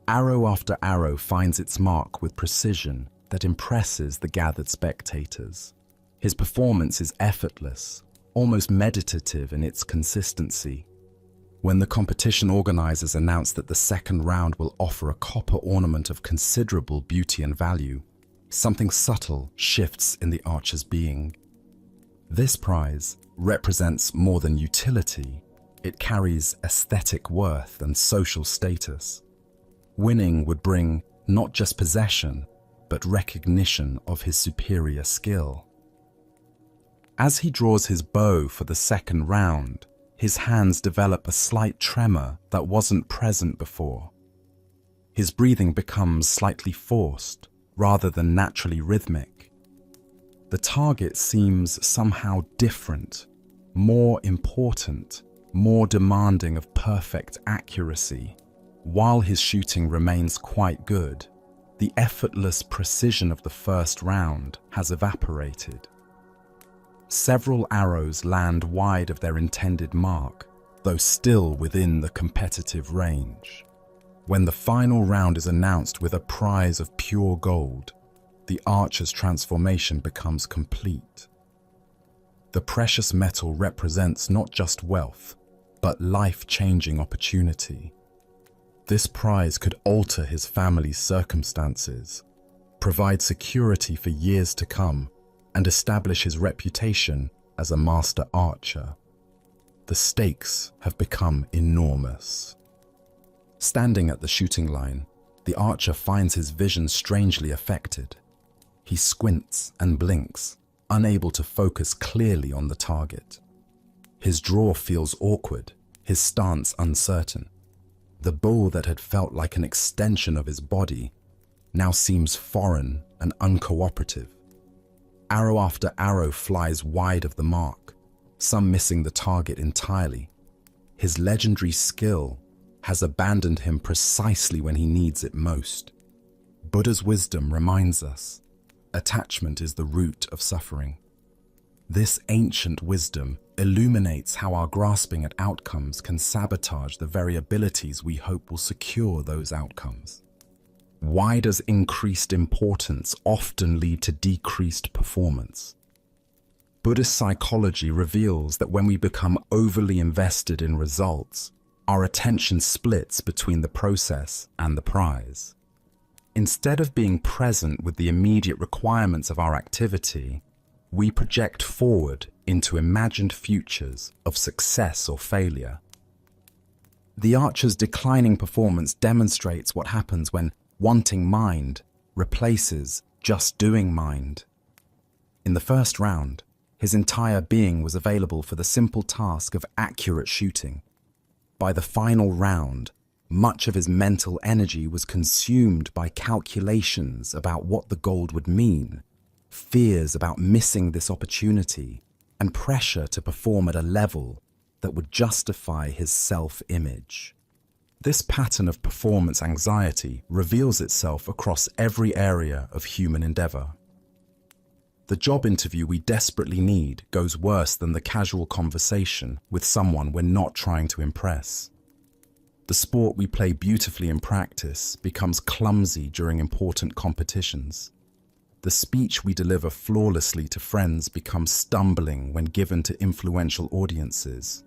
Arrow after arrow finds its mark with precision that impresses the gathered spectators. His performance is effortless, almost meditative in its consistency. When the competition organizers announce that the second round will offer a copper ornament of considerable beauty and value, something subtle shifts in the archer's being. This prize represents more than utility. It carries aesthetic worth and social status. Winning would bring not just possession, but recognition of his superior skill. As he draws his bow for the second round, his hands develop a slight tremor that wasn't present before. His breathing becomes slightly forced, rather than naturally rhythmic. The target seems somehow different, more important, more demanding of perfect accuracy. While his shooting remains quite good, the effortless precision of the first round has evaporated. Several arrows land wide of their intended mark, though still within the competitive range. When the final round is announced with a prize of pure gold, the archer's transformation becomes complete. The precious metal represents not just wealth, but life-changing opportunity. This prize could alter his family's circumstances, provide security for years to come, and establish his reputation as a master archer. The stakes have become enormous. Standing at the shooting line, the archer finds his vision strangely affected. He squints and blinks, unable to focus clearly on the target. His draw feels awkward, his stance uncertain. The bow that had felt like an extension of his body now seems foreign and uncooperative. Arrow after arrow flies wide of the mark, some missing the target entirely. His legendary skill has abandoned him precisely when he needs it most. Buddha's wisdom reminds us, attachment is the root of suffering. This ancient wisdom illuminates how our grasping at outcomes can sabotage the very abilities we hope will secure those outcomes. Why does increased importance often lead to decreased performance? Buddhist psychology reveals that when we become overly invested in results, our attention splits between the process and the prize. Instead of being present with the immediate requirements of our activity, we project forward into imagined futures of success or failure. The archer's declining performance demonstrates what happens when wanting mind replaces just doing mind. In the first round, his entire being was available for the simple task of accurate shooting. By the final round, much of his mental energy was consumed by calculations about what the gold would mean, fears about missing this opportunity, and pressure to perform at a level that would justify his self-image. This pattern of performance anxiety reveals itself across every area of human endeavor. The job interview we desperately need goes worse than the casual conversation with someone we're not trying to impress. The sport we play beautifully in practice becomes clumsy during important competitions. The speech we deliver flawlessly to friends becomes stumbling when given to influential audiences.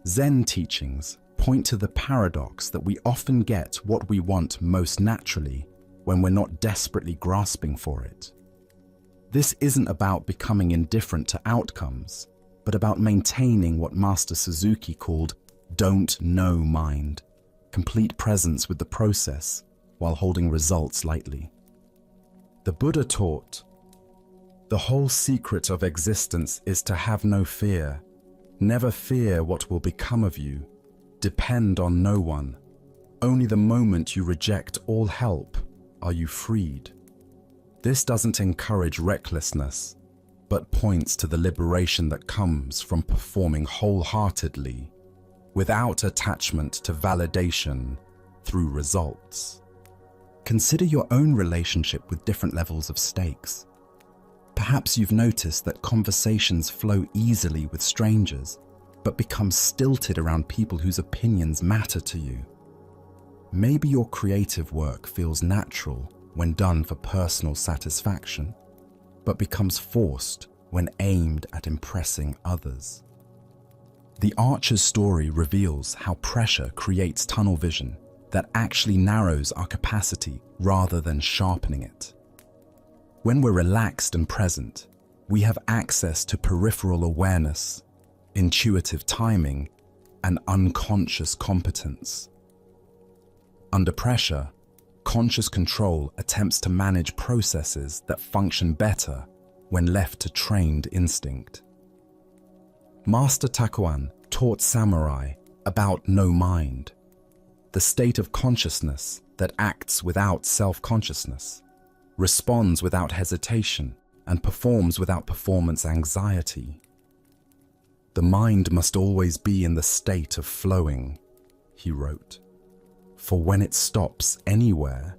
Zen teachings point to the paradox that we often get what we want most naturally when we're not desperately grasping for it. This isn't about becoming indifferent to outcomes, but about maintaining what Master Suzuki called don't know mind, complete presence with the process while holding results lightly. The Buddha taught, the whole secret of existence is to have no fear. Never fear what will become of you. Depend on no one. Only the moment you reject all help are you freed. This doesn't encourage recklessness, but points to the liberation that comes from performing wholeheartedly, without attachment to validation through results. Consider your own relationship with different levels of stakes. Perhaps you've noticed that conversations flow easily with strangers, but become stilted around people whose opinions matter to you. Maybe your creative work feels natural when done for personal satisfaction, but becomes forced when aimed at impressing others. The archer's story reveals how pressure creates tunnel vision that actually narrows our capacity rather than sharpening it. When we're relaxed and present, we have access to peripheral awareness, intuitive timing, and unconscious competence. Under pressure, conscious control attempts to manage processes that function better when left to trained instinct. Master Takuan taught samurai about no mind, the state of consciousness that acts without self-consciousness, responds without hesitation, and performs without performance anxiety. The mind must always be in the state of flowing, he wrote. For when it stops anywhere,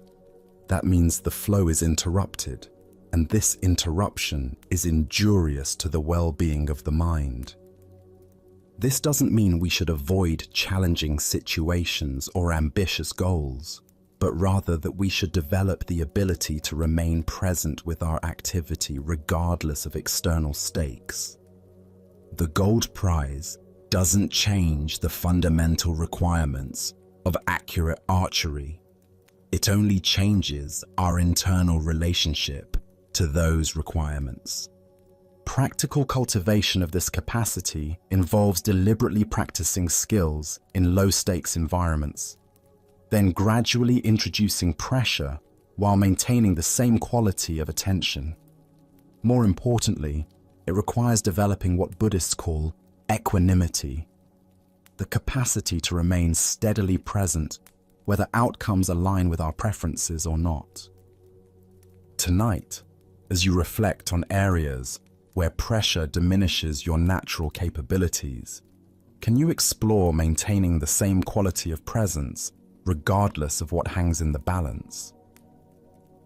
that means the flow is interrupted, and this interruption is injurious to the well-being of the mind. This doesn't mean we should avoid challenging situations or ambitious goals, but but rather that we should develop the ability to remain present with our activity regardless of external stakes. The gold prize doesn't change the fundamental requirements of accurate archery. It only changes our internal relationship to those requirements. Practical cultivation of this capacity involves deliberately practicing skills in low-stakes environments, then gradually introducing pressure while maintaining the same quality of attention. More importantly, it requires developing what Buddhists call equanimity, the capacity to remain steadily present whether outcomes align with our preferences or not. Tonight, as you reflect on areas where pressure diminishes your natural capabilities, can you explore maintaining the same quality of presence regardless of what hangs in the balance?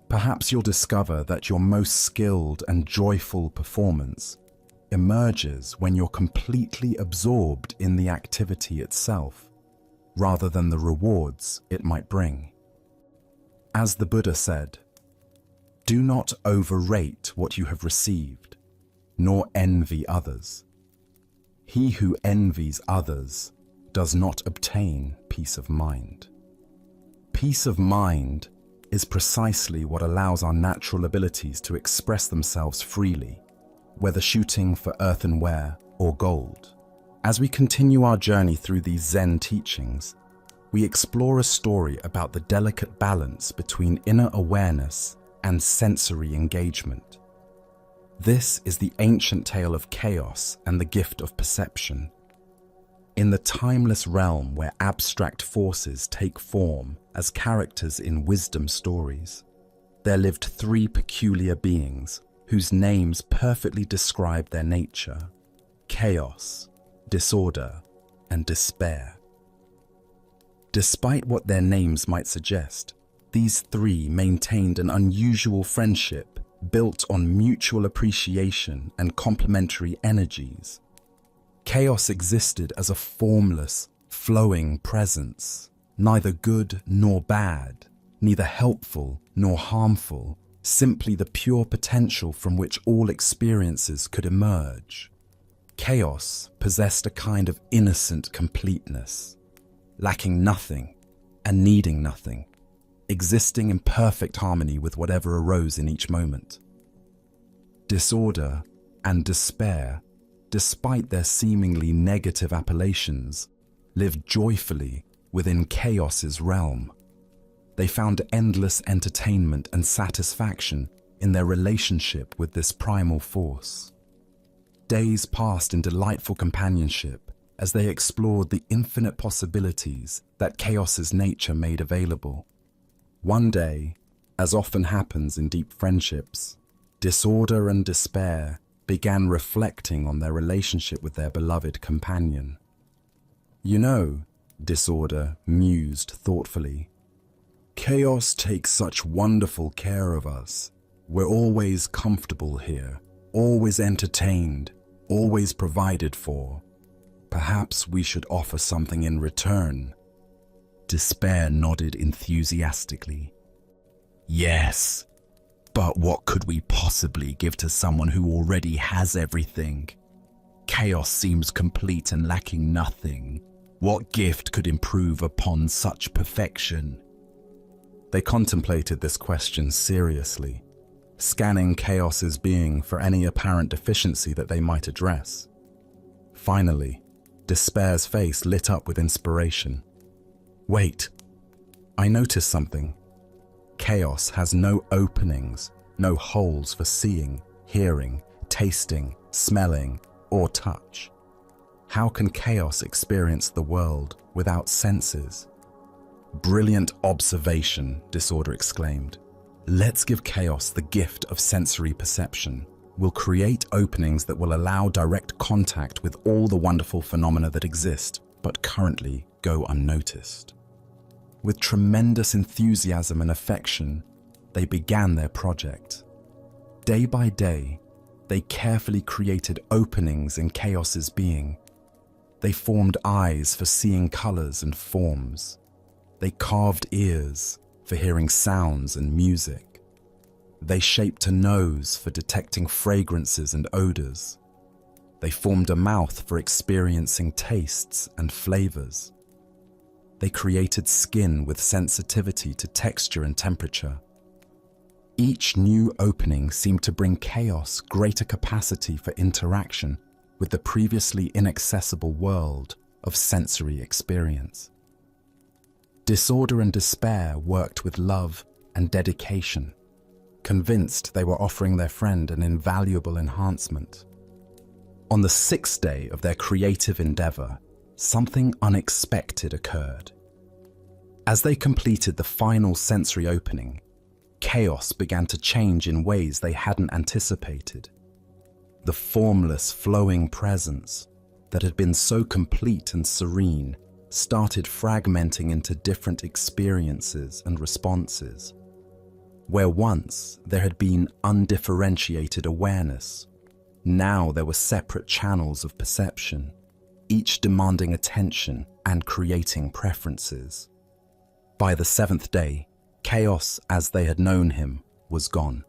Perhaps you'll discover that your most skilled and joyful performance emerges when you're completely absorbed in the activity itself, rather than the rewards it might bring. As the Buddha said, "Do not overrate what you have received, nor envy others. He who envies others does not obtain peace of mind." Peace of mind is precisely what allows our natural abilities to express themselves freely, whether shooting for earthenware or gold. As we continue our journey through these Zen teachings, we explore a story about the delicate balance between inner awareness and sensory engagement. This is the ancient tale of chaos and the gift of perception. In the timeless realm where abstract forces take form as characters in wisdom stories, there lived three peculiar beings whose names perfectly describe their nature: chaos, disorder, and despair. Despite what their names might suggest, these three maintained an unusual friendship built on mutual appreciation and complementary energies. Chaos existed as a formless, flowing presence, neither good nor bad, neither helpful nor harmful, simply the pure potential from which all experiences could emerge. Chaos possessed a kind of innocent completeness, lacking nothing and needing nothing, existing in perfect harmony with whatever arose in each moment. Disorder and despair, despite their seemingly negative appellations, lived joyfully within chaos's realm. They found endless entertainment and satisfaction in their relationship with this primal force. Days passed in delightful companionship as they explored the infinite possibilities that chaos's nature made available. One day, as often happens in deep friendships, disorder and despair began reflecting on their relationship with their beloved companion. "You know," disorder mused thoughtfully, "chaos takes such wonderful care of us. We're always comfortable here, always entertained, always provided for. Perhaps we should offer something in return." Despair nodded enthusiastically. "Yes, but what could we possibly give to someone who already has everything? Chaos seems complete and lacking nothing. What gift could improve upon such perfection?" They contemplated this question seriously, scanning chaos's being for any apparent deficiency that they might address. Finally, despair's face lit up with inspiration. "Wait, I noticed something. Chaos has no openings, no holes for seeing, hearing, tasting, smelling, or touch. How can chaos experience the world without senses?" "Brilliant observation," disorder exclaimed. "Let's give chaos the gift of sensory perception. We'll create openings that will allow direct contact with all the wonderful phenomena that exist, but currently go unnoticed." With tremendous enthusiasm and affection, they began their project. Day by day, they carefully created openings in chaos's being. They formed eyes for seeing colors and forms. They carved ears for hearing sounds and music. They shaped a nose for detecting fragrances and odors. They formed a mouth for experiencing tastes and flavors. They created skin with sensitivity to texture and temperature. Each new opening seemed to bring chaos greater capacity for interaction with the previously inaccessible world of sensory experience. Disorder and despair worked with love and dedication, convinced they were offering their friend an invaluable enhancement. On the sixth day of their creative endeavor, something unexpected occurred. As they completed the final sensory opening, chaos began to change in ways they hadn't anticipated. The formless, flowing presence that had been so complete and serene started fragmenting into different experiences and responses. Where once there had been undifferentiated awareness, now there were separate channels of perception, each demanding attention and creating preferences. By the seventh day, chaos as they had known him was gone.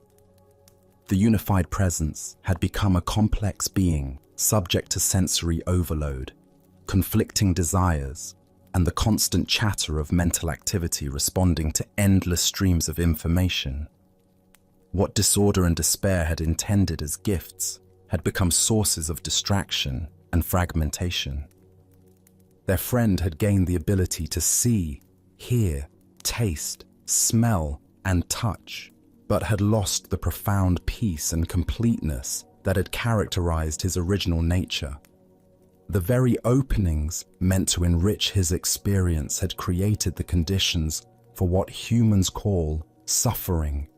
The unified presence had become a complex being subject to sensory overload, conflicting desires, and the constant chatter of mental activity responding to endless streams of information. What disorder and despair had intended as gifts had become sources of distraction and fragmentation. Their friend had gained the ability to see, hear, taste, smell, and touch, but had lost the profound peace and completeness that had characterized his original nature. The very openings meant to enrich his experience had created the conditions for what humans call suffering,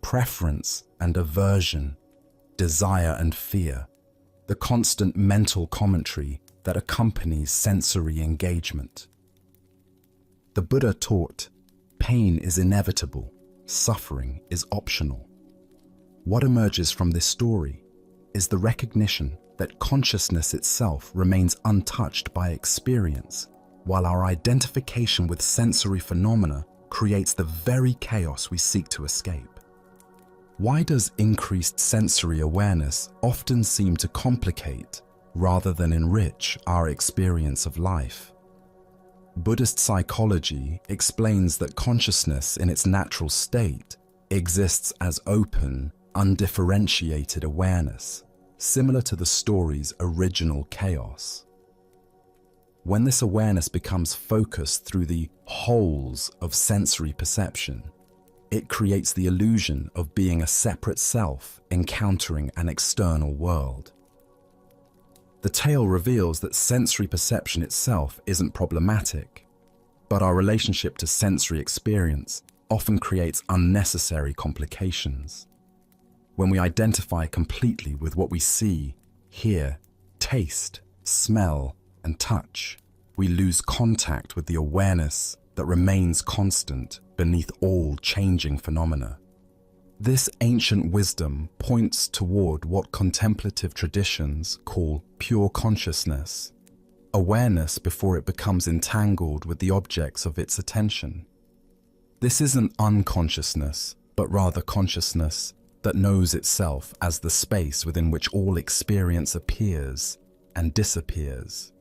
preference and aversion, desire and fear, the constant mental commentary that accompanies sensory engagement. The Buddha taught, pain is inevitable, suffering is optional. What emerges from this story is the recognition that consciousness itself remains untouched by experience, while our identification with sensory phenomena creates the very chaos we seek to escape. Why does increased sensory awareness often seem to complicate rather than enrich our experience of life? Buddhist psychology explains that consciousness in its natural state exists as open, undifferentiated awareness, similar to the story's original chaos. When this awareness becomes focused through the holes of sensory perception, it creates the illusion of being a separate self encountering an external world. The tale reveals that sensory perception itself isn't problematic, but our relationship to sensory experience often creates unnecessary complications. When we identify completely with what we see, hear, taste, smell, and touch, we lose contact with the awareness that remains constant beneath all changing phenomena. This ancient wisdom points toward what contemplative traditions call pure consciousness, awareness before it becomes entangled with the objects of its attention. This isn't unconsciousness, but rather consciousness that knows itself as the space within which all experience appears and disappears.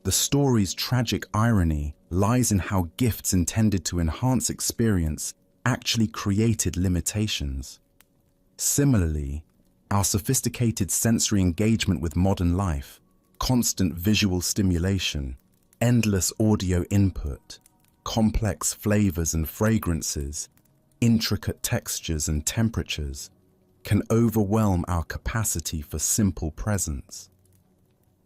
The story's tragic irony lies in how gifts intended to enhance experience actually created limitations. Similarly, our sophisticated sensory engagement with modern life, constant visual stimulation, endless audio input, complex flavors and fragrances, intricate textures and temperatures, can overwhelm our capacity for simple presence.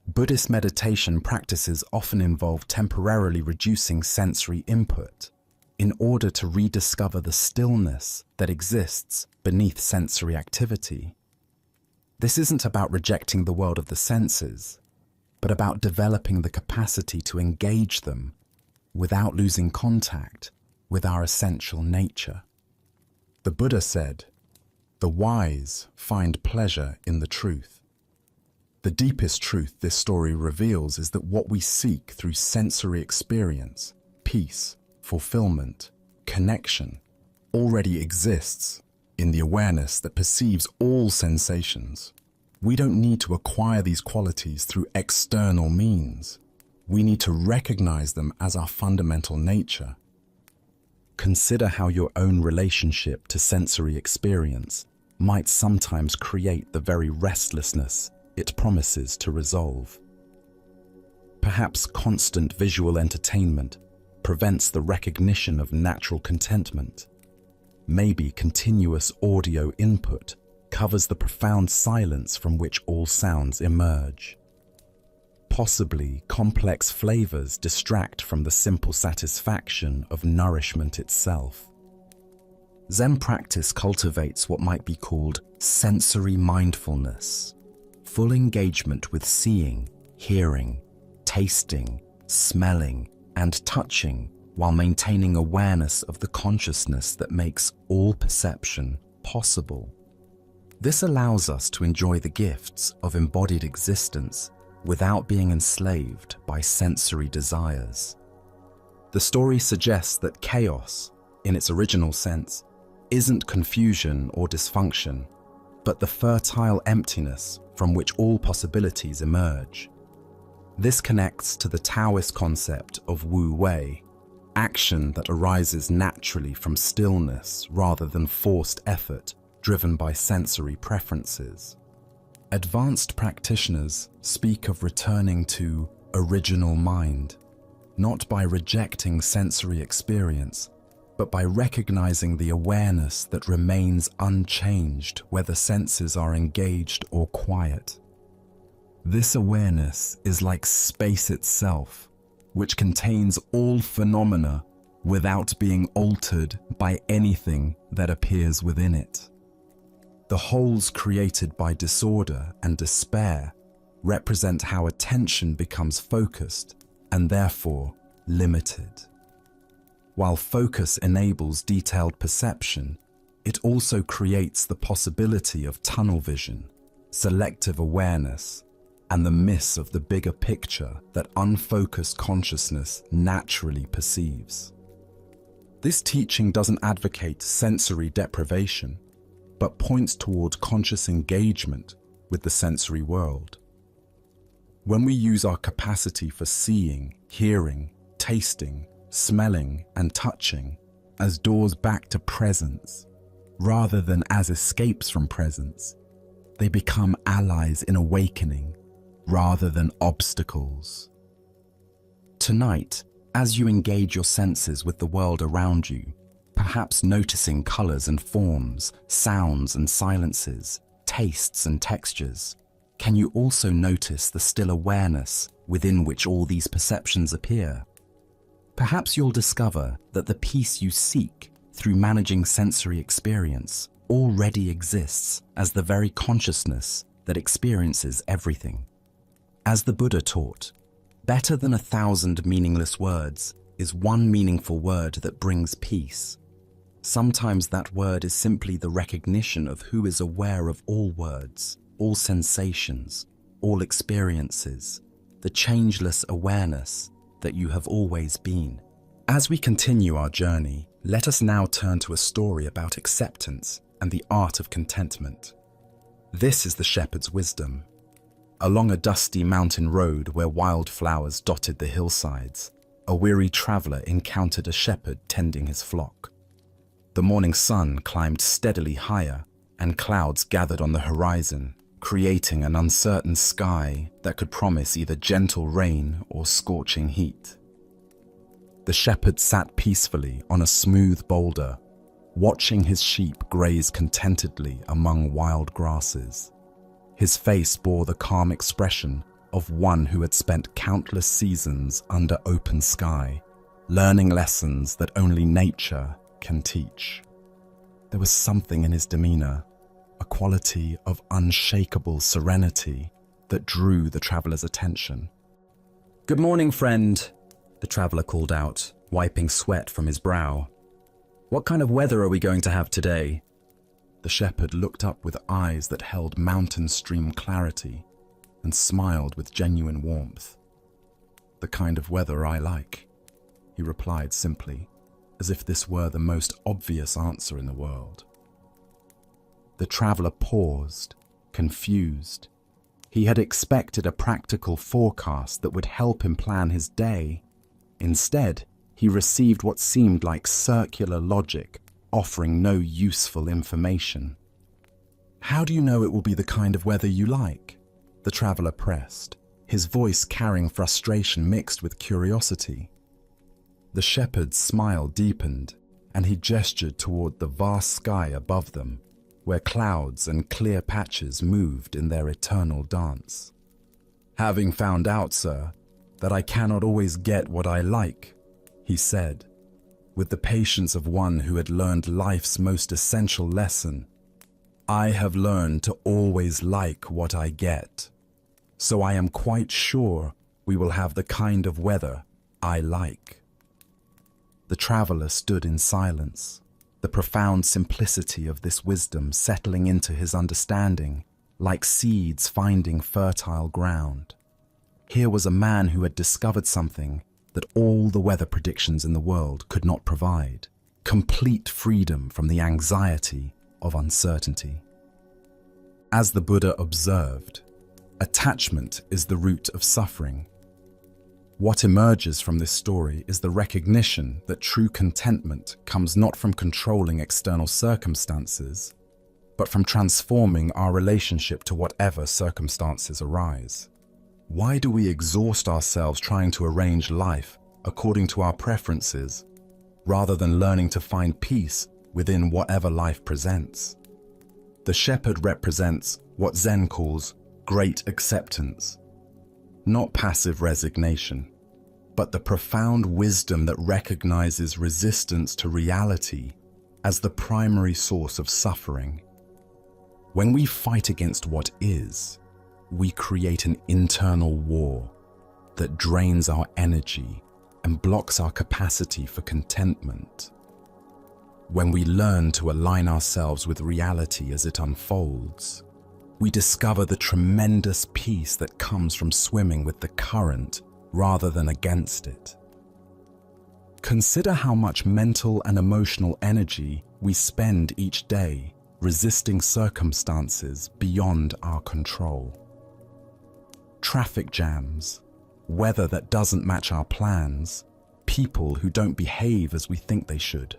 Buddhist meditation practices often involve temporarily reducing sensory input in order to rediscover the stillness that exists beneath sensory activity. This isn't about rejecting the world of the senses, but about developing the capacity to engage them without losing contact with our essential nature. The Buddha said, "The wise find pleasure in the truth." The deepest truth this story reveals is that what we seek through sensory experience, peace, fulfillment, connection, already exists in the awareness that perceives all sensations. We don't need to acquire these qualities through external means. We need to recognize them as our fundamental nature. Consider how your own relationship to sensory experience might sometimes create the very restlessness it promises to resolve. Perhaps constant visual entertainment prevents the recognition of natural contentment. Maybe continuous audio input covers the profound silence from which all sounds emerge. Possibly complex flavors distract from the simple satisfaction of nourishment itself. Zen practice cultivates what might be called sensory mindfulness, full engagement with seeing, hearing, tasting, smelling, and touching, while maintaining awareness of the consciousness that makes all perception possible. This allows us to enjoy the gifts of embodied existence without being enslaved by sensory desires. The story suggests that chaos, in its original sense, isn't confusion or dysfunction, but the fertile emptiness from which all possibilities emerge. This connects to the Taoist concept of Wu Wei, action that arises naturally from stillness rather than forced effort driven by sensory preferences. Advanced practitioners speak of returning to original mind, not by rejecting sensory experience, but by recognizing the awareness that remains unchanged whether senses are engaged or quiet. This awareness is like space itself, which contains all phenomena without being altered by anything that appears within it. The holes created by disorder and despair represent how attention becomes focused and therefore limited. While focus enables detailed perception, it also creates the possibility of tunnel vision, selective awareness, and the miss of the bigger picture that unfocused consciousness naturally perceives. This teaching doesn't advocate sensory deprivation, but points toward conscious engagement with the sensory world. When we use our capacity for seeing, hearing, tasting, smelling, and touching as doors back to presence, rather than as escapes from presence, they become allies in awakening rather than obstacles. Tonight, as you engage your senses with the world around you, perhaps noticing colors and forms, sounds and silences, tastes and textures, can you also notice the still awareness within which all these perceptions appear? Perhaps you'll discover that the peace you seek through managing sensory experience already exists as the very consciousness that experiences everything. As the Buddha taught, better than 1,000 meaningless words is one meaningful word that brings peace. Sometimes that word is simply the recognition of who is aware of all words, all sensations, all experiences, the changeless awareness that you have always been. As we continue our journey, let us now turn to a story about acceptance and the art of contentment. This is the shepherd's wisdom. Along a dusty mountain road where wildflowers dotted the hillsides, a weary traveler encountered a shepherd tending his flock. The morning sun climbed steadily higher, and clouds gathered on the horizon, creating an uncertain sky that could promise either gentle rain or scorching heat. The shepherd sat peacefully on a smooth boulder, watching his sheep graze contentedly among wild grasses. His face bore the calm expression of one who had spent countless seasons under open sky, learning lessons that only nature can teach. There was something in his demeanor, a quality of unshakable serenity that drew the traveler's attention. "Good morning, friend," the traveler called out, wiping sweat from his brow. "What kind of weather are we going to have today?" The shepherd looked up with eyes that held mountain stream clarity and smiled with genuine warmth. "The kind of weather I like," he replied simply, as if this were the most obvious answer in the world. The traveler paused, confused. He had expected a practical forecast that would help him plan his day. Instead, he received what seemed like circular logic, offering no useful information. "How do you know it will be the kind of weather you like?" the traveler pressed, his voice carrying frustration mixed with curiosity. The shepherd's smile deepened, and he gestured toward the vast sky above them, where clouds and clear patches moved in their eternal dance. "Having found out, sir, that I cannot always get what I like," he said, with the patience of one who had learned life's most essential lesson. "I have learned to always like what I get, so I am quite sure we will have the kind of weather I like." The traveler stood in silence, the profound simplicity of this wisdom settling into his understanding, like seeds finding fertile ground. Here was a man who had discovered something that all the weather predictions in the world could not provide: complete freedom from the anxiety of uncertainty. As the Buddha observed, attachment is the root of suffering. What emerges from this story is the recognition that true contentment comes not from controlling external circumstances, but from transforming our relationship to whatever circumstances arise. Why do we exhaust ourselves trying to arrange life according to our preferences, rather than learning to find peace within whatever life presents? The shepherd represents what Zen calls great acceptance, not passive resignation, but the profound wisdom that recognizes resistance to reality as the primary source of suffering. When we fight against what is, we create an internal war that drains our energy and blocks our capacity for contentment. When we learn to align ourselves with reality as it unfolds, we discover the tremendous peace that comes from swimming with the current rather than against it. Consider how much mental and emotional energy we spend each day resisting circumstances beyond our control. Traffic jams, weather that doesn't match our plans, people who don't behave as we think they should.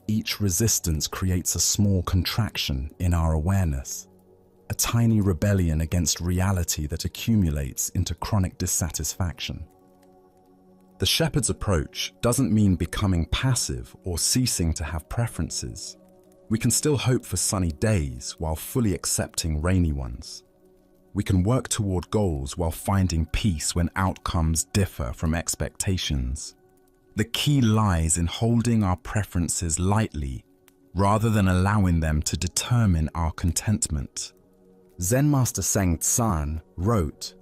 Each resistance creates a small contraction in our awareness, a tiny rebellion against reality that accumulates into chronic dissatisfaction. The shepherd's approach doesn't mean becoming passive or ceasing to have preferences. We can still hope for sunny days while fully accepting rainy ones. We can work toward goals while finding peace when outcomes differ from expectations. The key lies in holding our preferences lightly rather than allowing them to determine our contentment. Zen Master Seng Tsan wrote,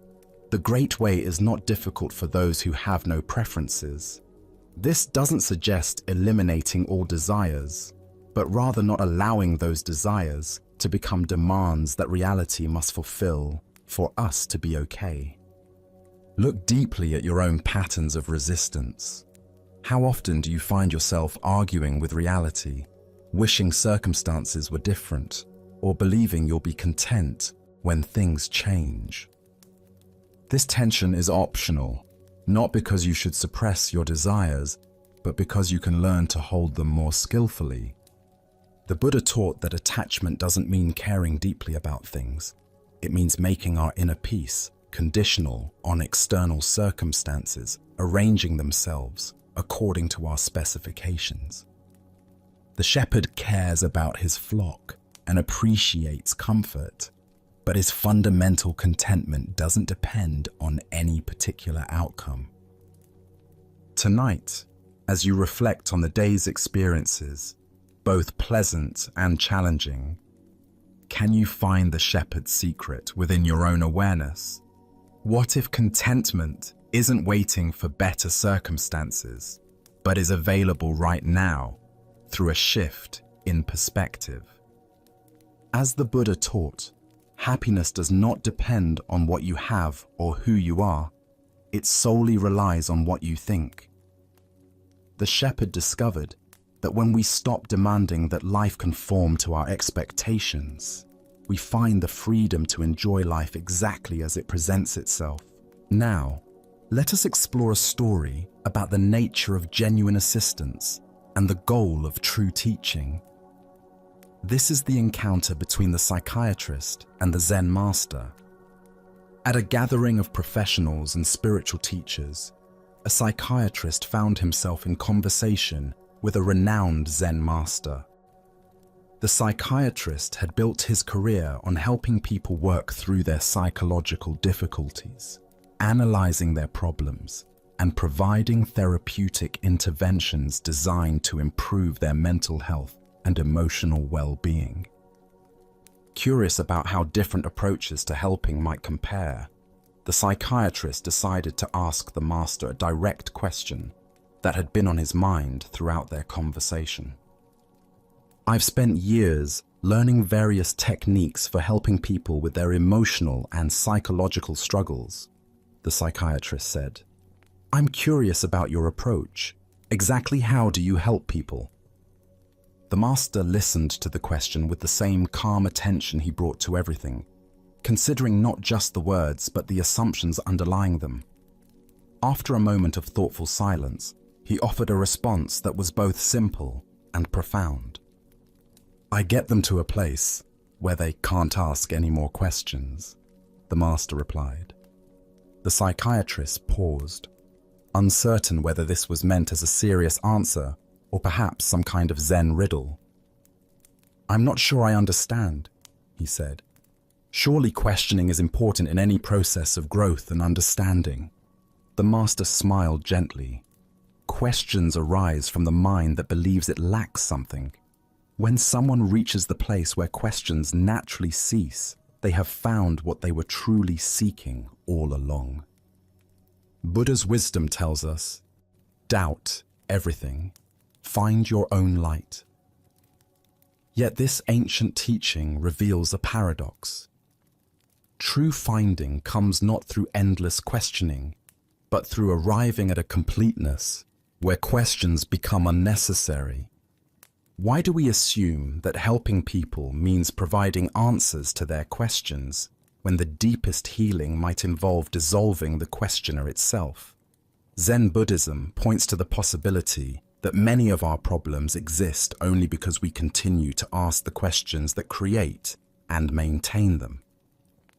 "The great way is not difficult for those who have no preferences." This doesn't suggest eliminating all desires, but rather not allowing those desires to become demands that reality must fulfill for us to be okay. Look deeply at your own patterns of resistance. How often do you find yourself arguing with reality, wishing circumstances were different, or believing you'll be content when things change? This tension is optional, not because you should suppress your desires, but because you can learn to hold them more skillfully. The Buddha taught that attachment doesn't mean caring deeply about things. It means making our inner peace conditional on external circumstances, arranging themselves according to our specifications. The shepherd cares about his flock and appreciates comfort, but his fundamental contentment doesn't depend on any particular outcome. Tonight, as you reflect on the day's experiences, both pleasant and challenging, can you find the shepherd's secret within your own awareness? What if contentment isn't waiting for better circumstances, but is available right now through a shift in perspective? As the Buddha taught, happiness does not depend on what you have or who you are. It solely relies on what you think. the shepherd discovered that when we stop demanding that life conform to our expectations, we find the freedom to enjoy life exactly as it presents itself. Now, let us explore a story about the nature of genuine assistance and the goal of true teaching. This is the encounter between the psychiatrist and the Zen master. At a gathering of professionals and spiritual teachers, a psychiatrist found himself in conversation with a renowned Zen master. The psychiatrist had built his career on helping people work through their psychological difficulties, analyzing their problems, and providing therapeutic interventions designed to improve their mental health and emotional well-being. Curious about how different approaches to helping might compare, the psychiatrist decided to ask the master a direct question that had been on his mind throughout their conversation. "I've spent years learning various techniques for helping people with their emotional and psychological struggles," the psychiatrist said. "I'm curious about your approach. Exactly how do you help people?" The master listened to the question with the same calm attention he brought to everything, considering not just the words but the assumptions underlying them. After a moment of thoughtful silence, he offered a response that was both simple and profound. "I get them to a place where they can't ask any more questions," the master replied. The psychiatrist paused, uncertain whether this was meant as a serious answer or perhaps some kind of Zen riddle. "I'm not sure I understand," he said. "Surely questioning is important in any process of growth and understanding." The master smiled gently. Questions arise from the mind that believes it lacks something. When someone reaches the place where questions naturally cease, they have found what they were truly seeking all along. Buddha's wisdom tells us, doubt everything, find your own light. Yet this ancient teaching reveals a paradox. True finding comes not through endless questioning, but through arriving at a completeness where questions become unnecessary. Why do we assume that helping people means providing answers to their questions, when the deepest healing might involve dissolving the questioner itself? Zen Buddhism points to the possibility that many of our problems exist only because we continue to ask the questions that create and maintain them.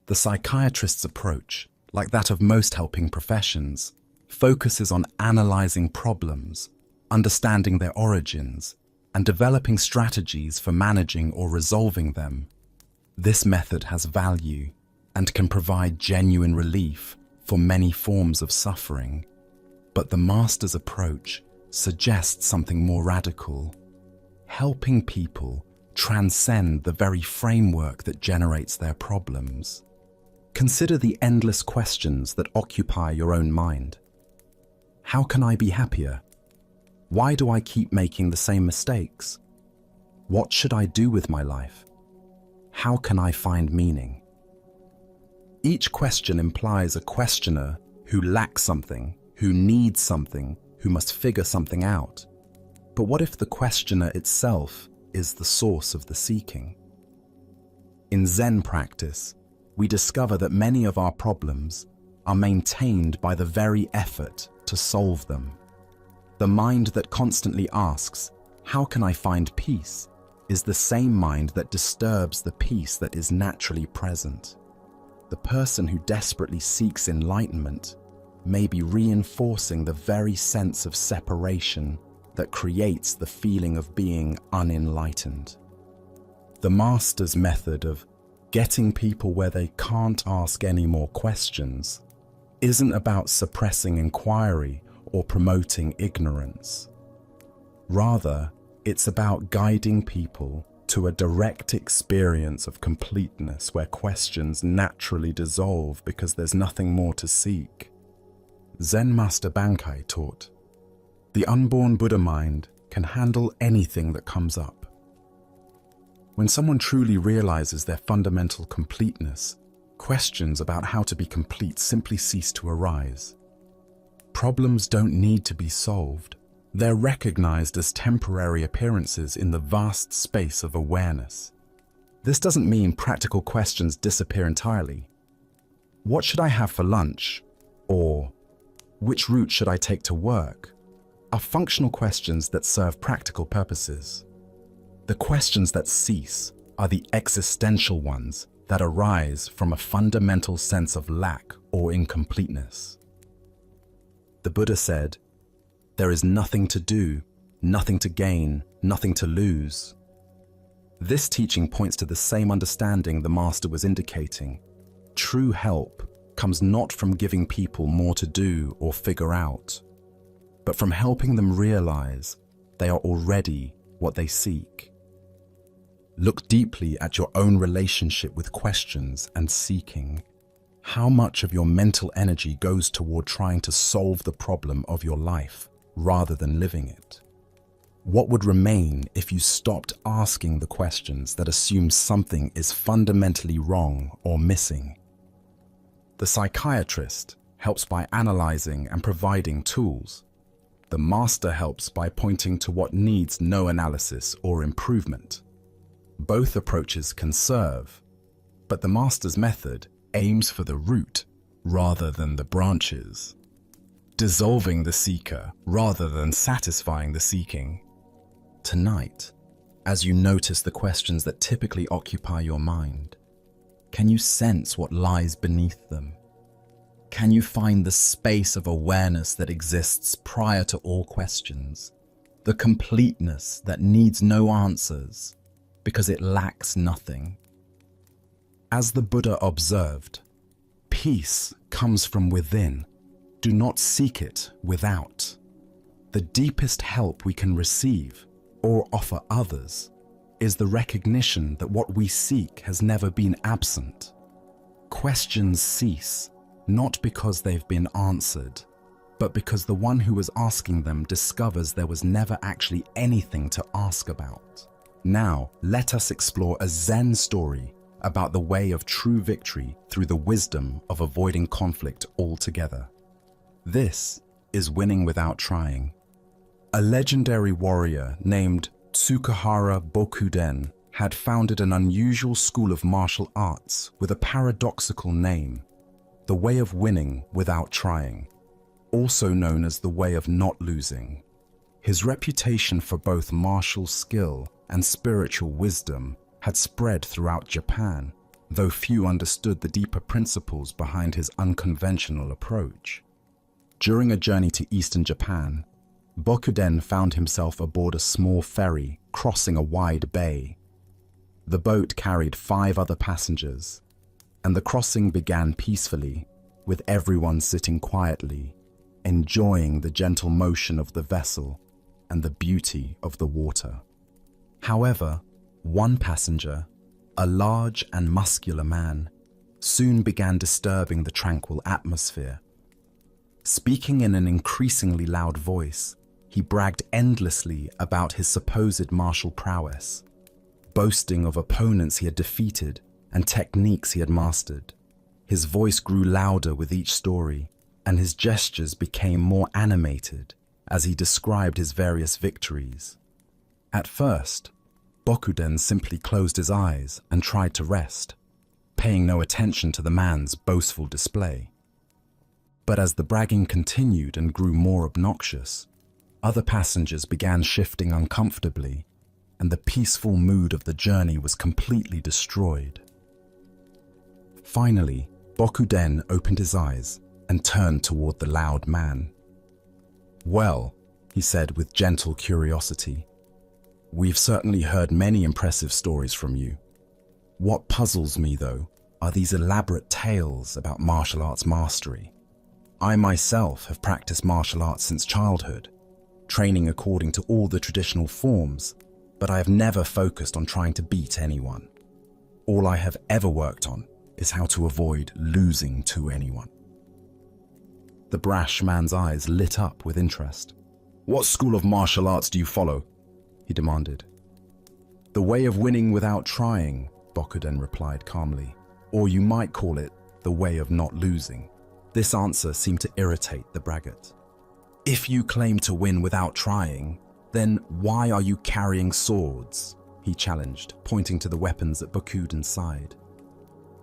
The psychiatrist's approach, like that of most helping professions, focuses on analyzing problems, understanding their origins, and developing strategies for managing or resolving them. This method has value and can provide genuine relief for many forms of suffering. But the master's approach suggests something more radical. Helping people transcend the very framework that generates their problems. Consider the endless questions that occupy your own mind. How can I be happier? Why do I keep making the same mistakes? What should I do with my life? How can I find meaning? Each question implies a questioner who lacks something, who needs something, who must figure something out. But what if the questioner itself is the source of the seeking? In Zen practice, we discover that many of our problems are maintained by the very effort to solve them. The mind that constantly asks, "How can I find peace?" is the same mind that disturbs the peace that is naturally present. The person who desperately seeks enlightenment may be reinforcing the very sense of separation that creates the feeling of being unenlightened. The master's method of getting people where they can't ask any more questions isn't about suppressing inquiry or promoting ignorance. Rather, it's about guiding people to a direct experience of completeness where questions naturally dissolve because there's nothing more to seek. Zen Master Bankai taught, "The unborn Buddha mind can handle anything that comes up." When someone truly realizes their fundamental completeness, questions about how to be complete simply cease to arise. Problems don't need to be solved, They're recognized as temporary appearances in the vast space of awareness. This doesn't mean practical questions disappear entirely. What should I have for lunch? Or which route should I take to work? Are functional questions that serve practical purposes. The questions that cease are the existential ones that arise from a fundamental sense of lack or incompleteness. The Buddha said, "There is nothing to do, nothing to gain, nothing to lose." This teaching points to the same understanding the Master was indicating. True help comes not from giving people more to do or figure out, but from helping them realize they are already what they seek. Look deeply at your own relationship with questions and seeking. How much of your mental energy goes toward trying to solve the problem of your life rather than living it? What would remain if you stopped asking the questions that assume something is fundamentally wrong or missing? The psychiatrist helps by analyzing and providing tools. The Master helps by pointing to what needs no analysis or improvement. Both approaches can serve, but the Master's method aims for the root rather than the branches, dissolving the seeker rather than satisfying the seeking. Tonight, as you notice the questions that typically occupy your mind, can you sense what lies beneath them? Can you find the space of awareness that exists prior to all questions, the completeness that needs no answers because it lacks nothing? As the Buddha observed, peace comes from within. Do not seek it without. The deepest help we can receive or offer others is the recognition that what we seek has never been absent. Questions cease, not because they've been answered, but because the one who was asking them discovers there was never actually anything to ask about. Now, let us explore a Zen story about the way of true victory through the wisdom of avoiding conflict altogether. This is winning without trying. A legendary warrior named Tsukahara Bokuden had founded an unusual school of martial arts with a paradoxical name, the way of winning without trying, also known as the way of not losing. His reputation for both martial skill and spiritual wisdom had spread throughout Japan, though few understood the deeper principles behind his unconventional approach. During a journey to eastern Japan, Bokuden found himself aboard a small ferry crossing a wide bay. The boat carried 5 other passengers, and the crossing began peacefully, with everyone sitting quietly, enjoying the gentle motion of the vessel and the beauty of the water. However, one passenger, a large and muscular man, soon began disturbing the tranquil atmosphere. Speaking in an increasingly loud voice, he bragged endlessly about his supposed martial prowess, boasting of opponents he had defeated and techniques he had mastered. His voice grew louder with each story, and his gestures became more animated as he described his various victories. At first, Bokuden simply closed his eyes and tried to rest, paying no attention to the man's boastful display. But as the bragging continued and grew more obnoxious, other passengers began shifting uncomfortably, and the peaceful mood of the journey was completely destroyed. Finally, Bokuden opened his eyes and turned toward the loud man. "Well," he said with gentle curiosity, "we've certainly heard many impressive stories from you. What puzzles me, though, are these elaborate tales about martial arts mastery. I myself have practiced martial arts since childhood, training according to all the traditional forms, but I have never focused on trying to beat anyone. All I have ever worked on is how to avoid losing to anyone." The brash man's eyes lit up with interest. "What school of martial arts do you follow?" he demanded. "The way of winning without trying," Bokuden replied calmly. "Or you might call it the way of not losing." This answer seemed to irritate the braggart. If you claim to win without trying, then why are you carrying swords? He challenged, pointing to the weapons at Bokuden's side.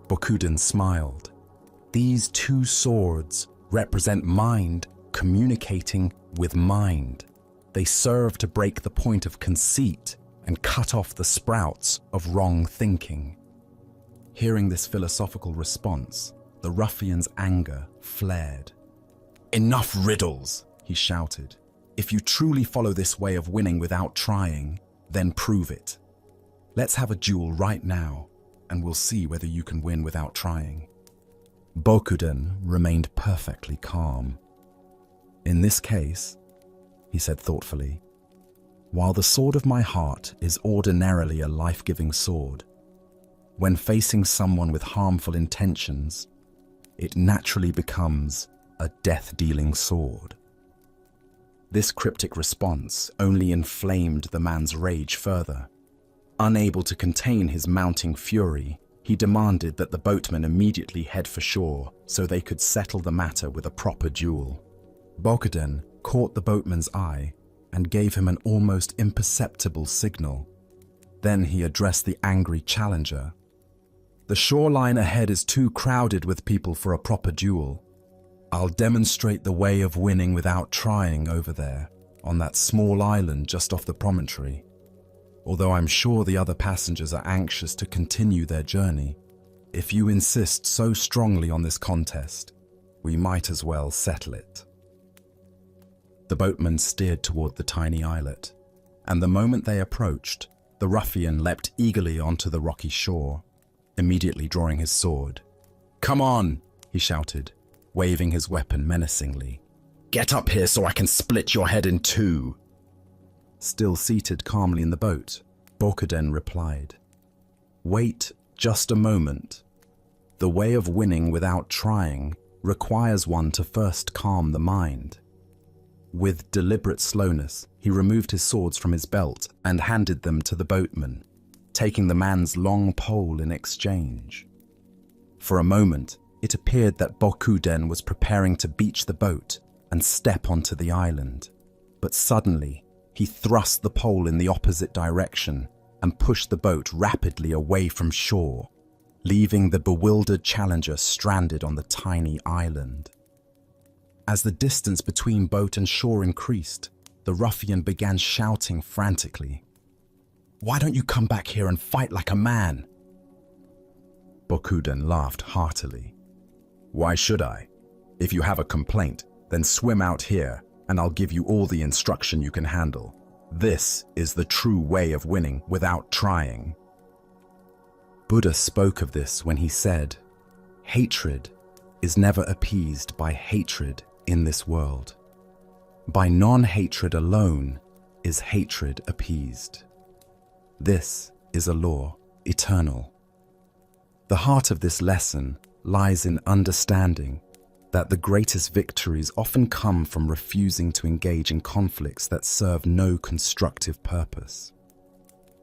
Bokuden smiled. These two swords represent mind communicating with mind. They serve to break the point of conceit and cut off the sprouts of wrong thinking. Hearing this philosophical response, the ruffian's anger flared. Enough riddles, he shouted. If you truly follow this way of winning without trying, then prove it. Let's have a duel right now, and we'll see whether you can win without trying. Bokuden remained perfectly calm. In this case, he said thoughtfully, while the sword of my heart is ordinarily a life-giving sword, when facing someone with harmful intentions, it naturally becomes a death-dealing sword. This cryptic response only inflamed the man's rage further. Unable to contain his mounting fury, he demanded that the boatmen immediately head for shore so they could settle the matter with a proper duel. Bokuden caught the boatman's eye and gave him an almost imperceptible signal. Then he addressed the angry challenger. The shoreline ahead is too crowded with people for a proper duel. I'll demonstrate the way of winning without trying over there, on that small island just off the promontory. Although I'm sure the other passengers are anxious to continue their journey, if you insist so strongly on this contest, we might as well settle it. The boatman steered toward the tiny islet, and the moment they approached, the ruffian leapt eagerly onto the rocky shore, immediately drawing his sword. "Come on," he shouted, waving his weapon menacingly. "Get up here so I can split your head in two." Still seated calmly in the boat, Bokuden replied, "Wait just a moment. The way of winning without trying requires one to first calm the mind." With deliberate slowness, he removed his swords from his belt and handed them to the boatman, taking the man's long pole in exchange. For a moment, it appeared that Bokuden was preparing to beach the boat and step onto the island, but suddenly he thrust the pole in the opposite direction and pushed the boat rapidly away from shore, leaving the bewildered challenger stranded on the tiny island. As the distance between boat and shore increased, the ruffian began shouting frantically, "Why don't you come back here and fight like a man?" Bokuden laughed heartily. "Why should I? If you have a complaint, then swim out here and I'll give you all the instruction you can handle. This is the true way of winning without trying." Buddha spoke of this when he said, "Hatred is never appeased by hatred in this world. By non-hatred alone is hatred appeased. This is a law, eternal." The heart of this lesson lies in understanding that the greatest victories often come from refusing to engage in conflicts that serve no constructive purpose.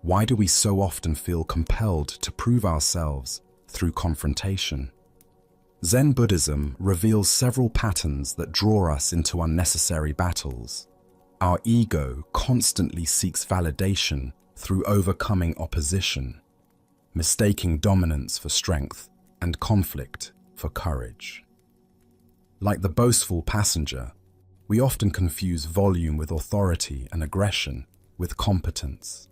Why do we so often feel compelled to prove ourselves through confrontation? Zen Buddhism reveals several patterns that draw us into unnecessary battles. Our ego constantly seeks validation through overcoming opposition, mistaking dominance for strength and conflict for courage. Like the boastful passenger, we often confuse volume with authority and aggression with competence.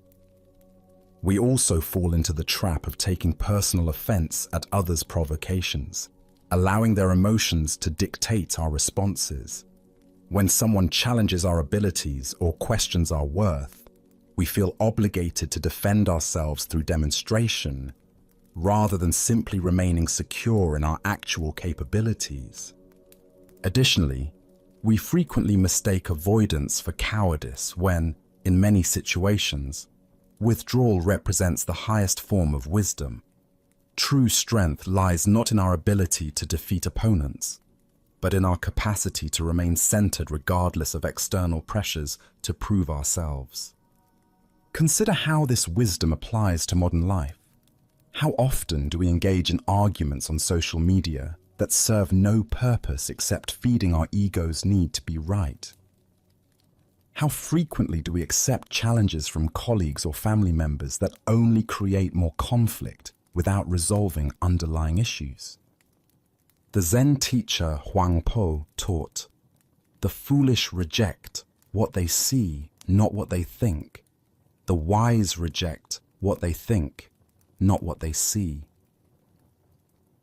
We also fall into the trap of taking personal offense at others' provocations, allowing their emotions to dictate our responses. When someone challenges our abilities or questions our worth, we feel obligated to defend ourselves through demonstration, rather than simply remaining secure in our actual capabilities. Additionally, we frequently mistake avoidance for cowardice when, in many situations, withdrawal represents the highest form of wisdom. True strength lies not in our ability to defeat opponents, but in our capacity to remain centered regardless of external pressures to prove ourselves. Consider how this wisdom applies to modern life. How often do we engage in arguments on social media that serve no purpose except feeding our ego's need to be right? How frequently do we accept challenges from colleagues or family members that only create more conflict without resolving underlying issues? The Zen teacher Huang Po taught, "The foolish reject what they see, not what they think. The wise reject what they think, not what they see."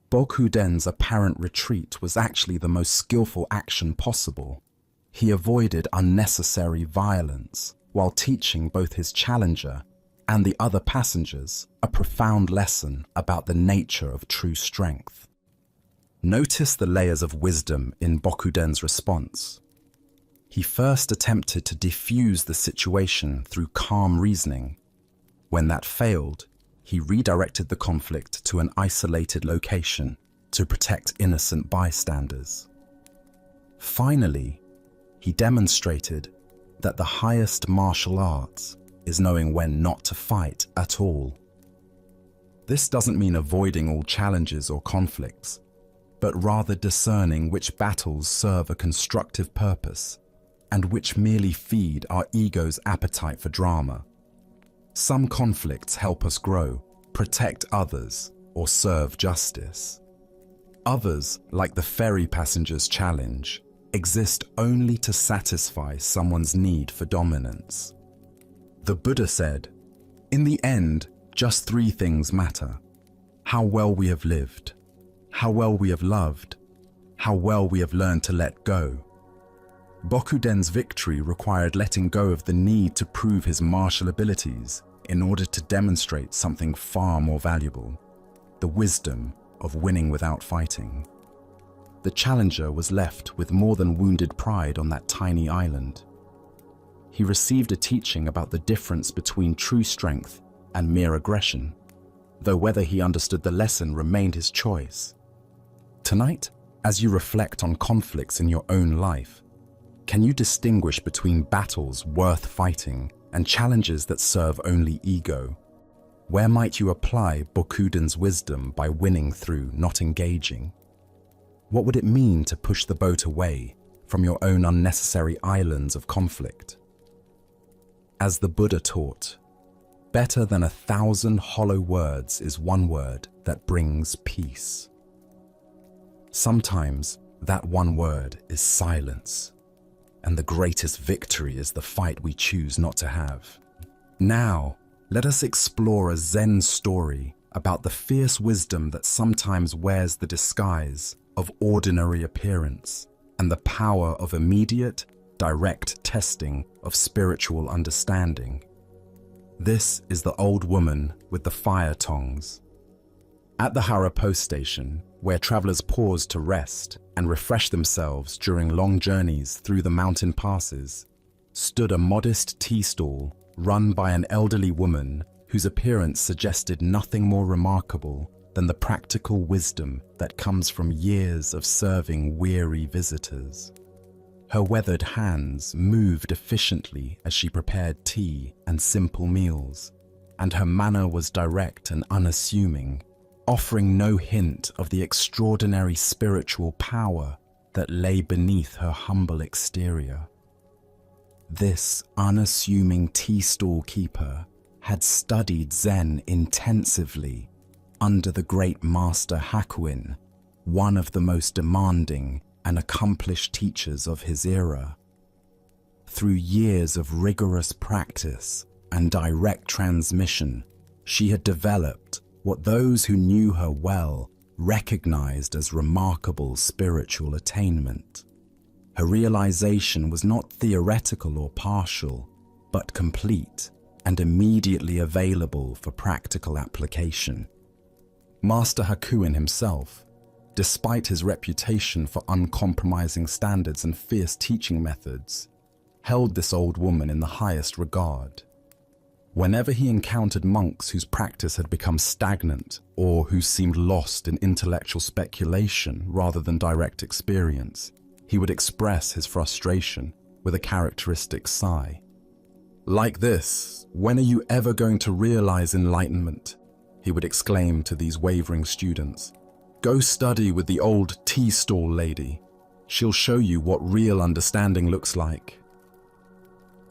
Bokuden's apparent retreat was actually the most skillful action possible. He avoided unnecessary violence while teaching both his challenger and the other passengers a profound lesson about the nature of true strength. Notice the layers of wisdom in Bokuden's response. He first attempted to defuse the situation through calm reasoning. When that failed, he redirected the conflict to an isolated location to protect innocent bystanders. Finally, he demonstrated that the highest martial arts is knowing when not to fight at all. This doesn't mean avoiding all challenges or conflicts, but rather discerning which battles serve a constructive purpose and which merely feed our ego's appetite for drama. Some conflicts help us grow, protect others, or serve justice. Others, like the ferry passenger's challenge, exist only to satisfy someone's need for dominance. The Buddha said, "In the end, just three things matter: how well we have lived, how well we have loved, how well we have learned to let go." Bokuden's victory required letting go of the need to prove his martial abilities in order to demonstrate something far more valuable: the wisdom of winning without fighting. The challenger was left with more than wounded pride on that tiny island. He received a teaching about the difference between true strength and mere aggression, though whether he understood the lesson remained his choice. Tonight, as you reflect on conflicts in your own life, can you distinguish between battles worth fighting and challenges that serve only ego? Where might you apply Bokuden's wisdom by winning through not engaging? What would it mean to push the boat away from your own unnecessary islands of conflict? As the Buddha taught, better than 1,000 hollow words is one word that brings peace. Sometimes that one word is silence, and the greatest victory is the fight we choose not to have. Now, let us explore a Zen story about the fierce wisdom that sometimes wears the disguise of ordinary appearance and the power of immediate, direct testing of spiritual understanding. This is the old woman with the fire tongs. At the Harapo station, where travelers pause to rest and refresh themselves during long journeys through the mountain passes, stood a modest tea stall run by an elderly woman whose appearance suggested nothing more remarkable than the practical wisdom that comes from years of serving weary visitors. Her weathered hands moved efficiently as she prepared tea and simple meals, and her manner was direct and unassuming, offering no hint of the extraordinary spiritual power that lay beneath her humble exterior. This unassuming tea stall keeper had studied Zen intensively under the great master Hakuin, one of the most demanding and accomplished teachers of his era. Through years of rigorous practice and direct transmission, she had developed what those who knew her well recognized as remarkable spiritual attainment. Her realization was not theoretical or partial, but complete and immediately available for practical application. Master Hakuin himself, despite his reputation for uncompromising standards and fierce teaching methods, held this old woman in the highest regard. Whenever he encountered monks whose practice had become stagnant or who seemed lost in intellectual speculation rather than direct experience, he would express his frustration with a characteristic sigh. "Like this, when are you ever going to realize enlightenment?" he would exclaim to these wavering students. "Go study with the old tea stall lady. She'll show you what real understanding looks like."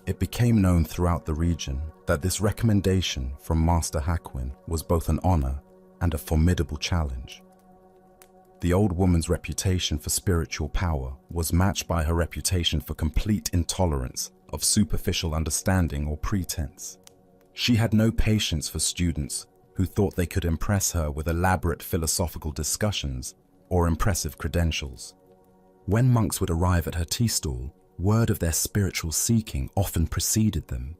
It became known throughout the region that this recommendation from Master Hakuin was both an honor and a formidable challenge. The old woman's reputation for spiritual power was matched by her reputation for complete intolerance of superficial understanding or pretense. She had no patience for students who thought they could impress her with elaborate philosophical discussions or impressive credentials. When monks would arrive at her tea stall, word of their spiritual seeking often preceded them.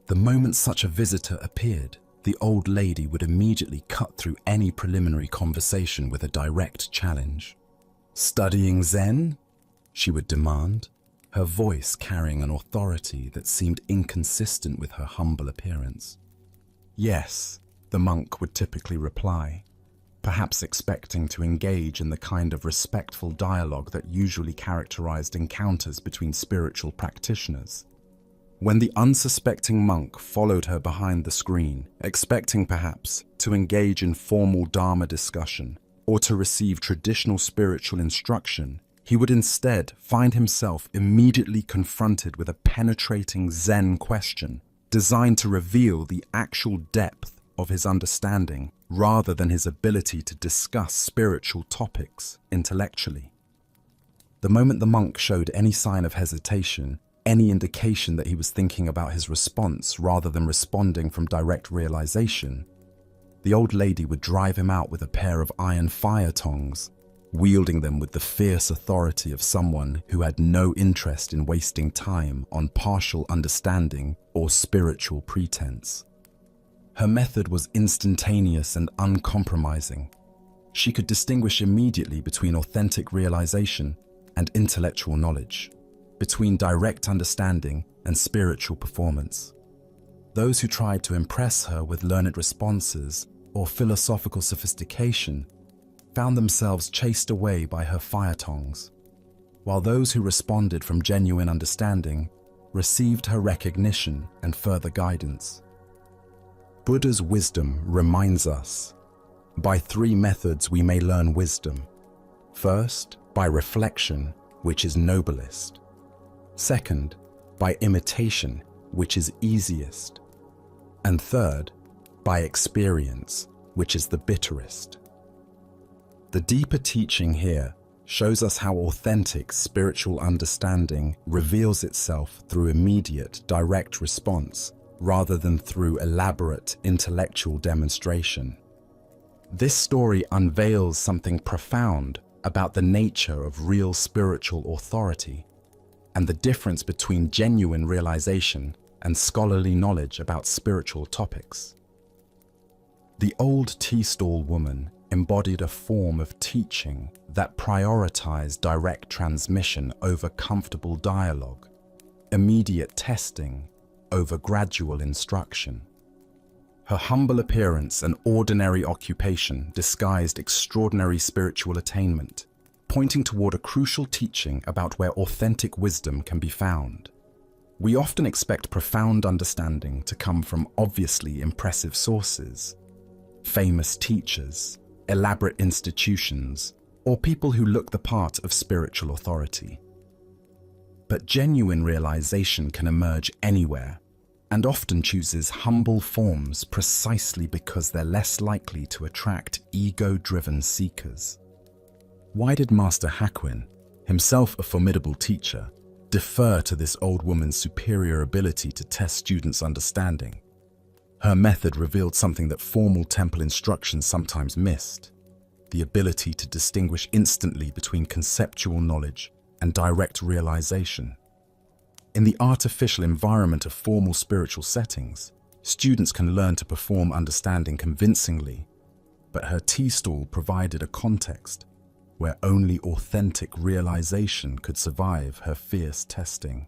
The moment such a visitor appeared, the old lady would immediately cut through any preliminary conversation with a direct challenge. "Studying Zen?" she would demand, her voice carrying an authority that seemed inconsistent with her humble appearance. "Yes," the monk would typically reply, perhaps expecting to engage in the kind of respectful dialogue that usually characterized encounters between spiritual practitioners. When the unsuspecting monk followed her behind the screen, expecting perhaps to engage in formal Dharma discussion or to receive traditional spiritual instruction, he would instead find himself immediately confronted with a penetrating Zen question designed to reveal the actual depth of his understanding rather than his ability to discuss spiritual topics intellectually. The moment the monk showed any sign of hesitation, any indication that he was thinking about his response rather than responding from direct realization, the old lady would drive him out with a pair of iron fire tongs, wielding them with the fierce authority of someone who had no interest in wasting time on partial understanding or spiritual pretense. Her method was instantaneous and uncompromising. She could distinguish immediately between authentic realization and intellectual knowledge, between direct understanding and spiritual performance. Those who tried to impress her with learned responses or philosophical sophistication found themselves chased away by her fire tongs, while those who responded from genuine understanding received her recognition and further guidance. Buddha's wisdom reminds us, by three methods we may learn wisdom. First, by reflection, which is noblest. Second, by imitation, which is easiest. And third, by experience, which is the bitterest. The deeper teaching here shows us how authentic spiritual understanding reveals itself through immediate, direct response rather than through elaborate intellectual demonstration. This story unveils something profound about the nature of real spiritual authority and the difference between genuine realization and scholarly knowledge about spiritual topics. The old tea stall woman embodied a form of teaching that prioritized direct transmission over comfortable dialogue, immediate testing over gradual instruction. Her humble appearance and ordinary occupation disguised extraordinary spiritual attainment, pointing toward a crucial teaching about where authentic wisdom can be found. We often expect profound understanding to come from obviously impressive sources, famous teachers, elaborate institutions, or people who look the part of spiritual authority. But genuine realization can emerge anywhere, and often chooses humble forms precisely because they're less likely to attract ego-driven seekers. Why did Master Hakuin, himself a formidable teacher, defer to this old woman's superior ability to test students' understanding? Her method revealed something that formal temple instruction sometimes missed: the ability to distinguish instantly between conceptual knowledge and direct realization. In the artificial environment of formal spiritual settings, students can learn to perform understanding convincingly, but her tea stall provided a context where only authentic realization could survive her fierce testing.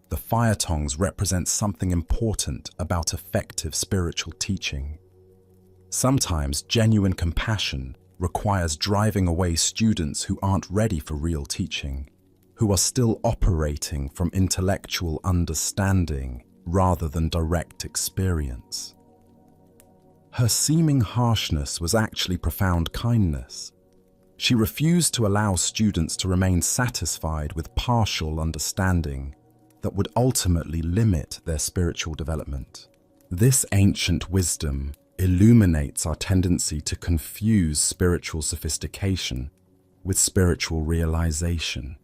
The fire tongs represent something important about effective spiritual teaching. Sometimes genuine compassion requires driving away students who aren't ready for real teaching, who are still operating from intellectual understanding rather than direct experience. Her seeming harshness was actually profound kindness. She refused to allow students to remain satisfied with partial understanding, that would ultimately limit their spiritual development. This ancient wisdom illuminates our tendency to confuse spiritual sophistication with spiritual realization.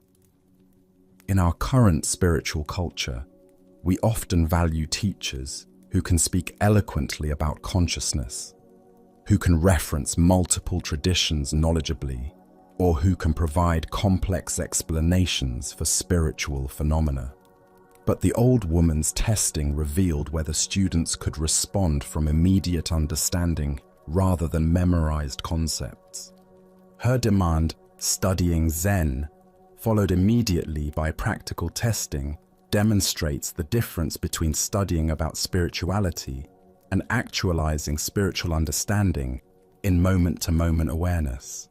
In our current spiritual culture, we often value teachers who can speak eloquently about consciousness, who can reference multiple traditions knowledgeably, or who can provide complex explanations for spiritual phenomena. But the old woman's testing revealed whether students could respond from immediate understanding rather than memorized concepts. Her demand, studying Zen, followed immediately by practical testing, demonstrates the difference between studying about spirituality and actualizing spiritual understanding in moment-to-moment awareness.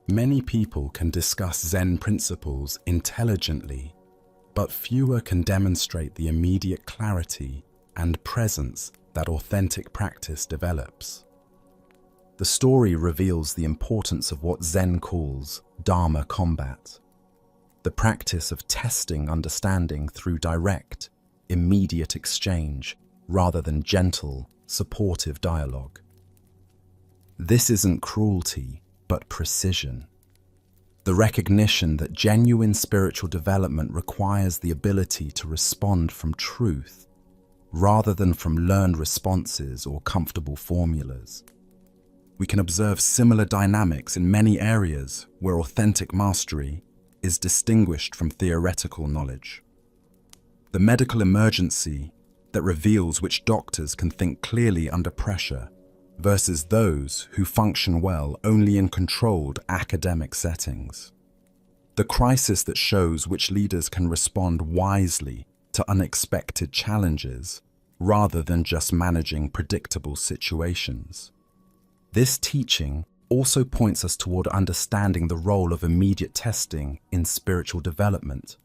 Many people can discuss Zen principles intelligently, but fewer can demonstrate the immediate clarity and presence that authentic practice develops. The story reveals the importance of what Zen calls Dharma combat, the practice of testing understanding through direct, immediate exchange rather than gentle, supportive dialogue. This isn't cruelty, but precision. The recognition that genuine spiritual development requires the ability to respond from truth rather than from learned responses or comfortable formulas. We can observe similar dynamics in many areas where authentic mastery is distinguished from theoretical knowledge. The medical emergency that reveals which doctors can think clearly under pressure versus those who function well only in controlled academic settings. The crisis that shows which leaders can respond wisely to unexpected challenges rather than just managing predictable situations. This teaching also points us toward understanding the role of immediate testing in spiritual development.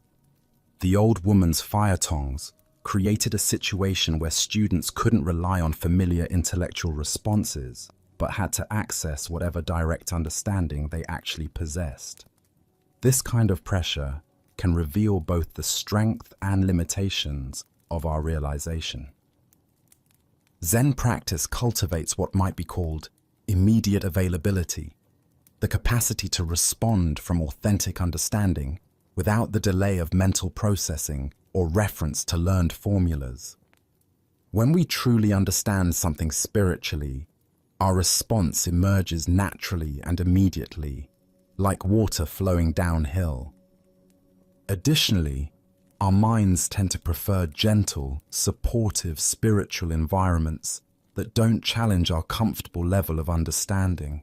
The old woman's fire tongs created a situation where students couldn't rely on familiar intellectual responses, but had to access whatever direct understanding they actually possessed. This kind of pressure can reveal both the strength and limitations of our realization. Zen practice cultivates what might be called immediate availability, the capacity to respond from authentic understanding without the delay of mental processing or reference to learned formulas. When we truly understand something spiritually, our response emerges naturally and immediately, like water flowing downhill. Additionally, our minds tend to prefer gentle, supportive spiritual environments that don't challenge our comfortable level of understanding.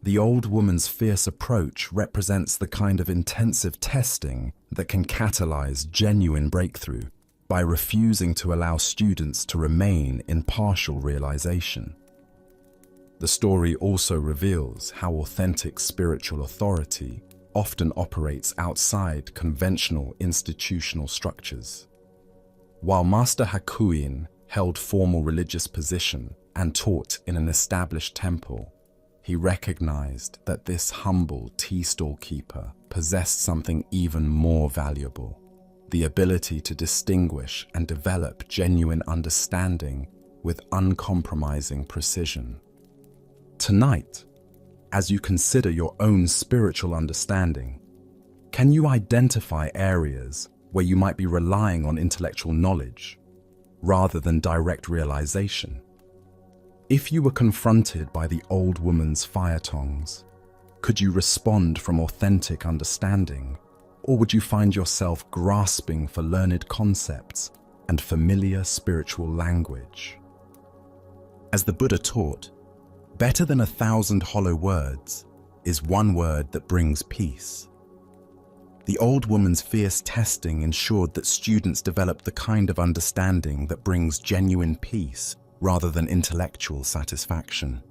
The old woman's fierce approach represents the kind of intensive testing that can catalyze genuine breakthrough by refusing to allow students to remain in partial realization. The story also reveals how authentic spiritual authority often operates outside conventional institutional structures. While Master Hakuin held formal religious position and taught in an established temple, he recognized that this humble tea stall keeper possessed something even more valuable: the ability to distinguish and develop genuine understanding with uncompromising precision. Tonight, as you consider your own spiritual understanding, can you identify areas where you might be relying on intellectual knowledge rather than direct realization? If you were confronted by the old woman's fire tongs, could you respond from authentic understanding, or would you find yourself grasping for learned concepts and familiar spiritual language? As the Buddha taught, better than 1,000 hollow words is one word that brings peace. The old woman's fierce testing ensured that students developed the kind of understanding that brings genuine peace rather than intellectual satisfaction.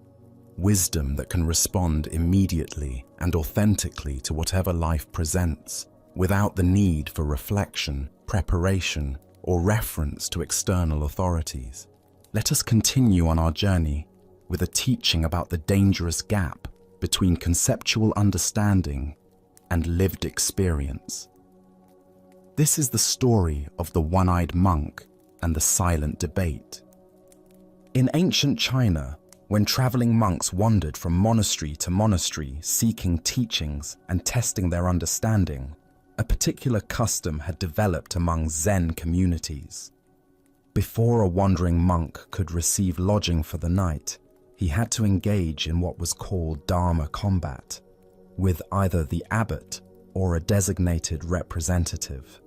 Wisdom that can respond immediately and authentically to whatever life presents, without the need for reflection, preparation, or reference to external authorities. Let us continue on our journey with a teaching about the dangerous gap between conceptual understanding and lived experience. This is the story of the one-eyed monk and the silent debate. In ancient China, when traveling monks wandered from monastery to monastery seeking teachings and testing their understanding, a particular custom had developed among Zen communities. Before a wandering monk could receive lodging for the night, he had to engage in what was called Dharma combat, with either the abbot or a designated representative.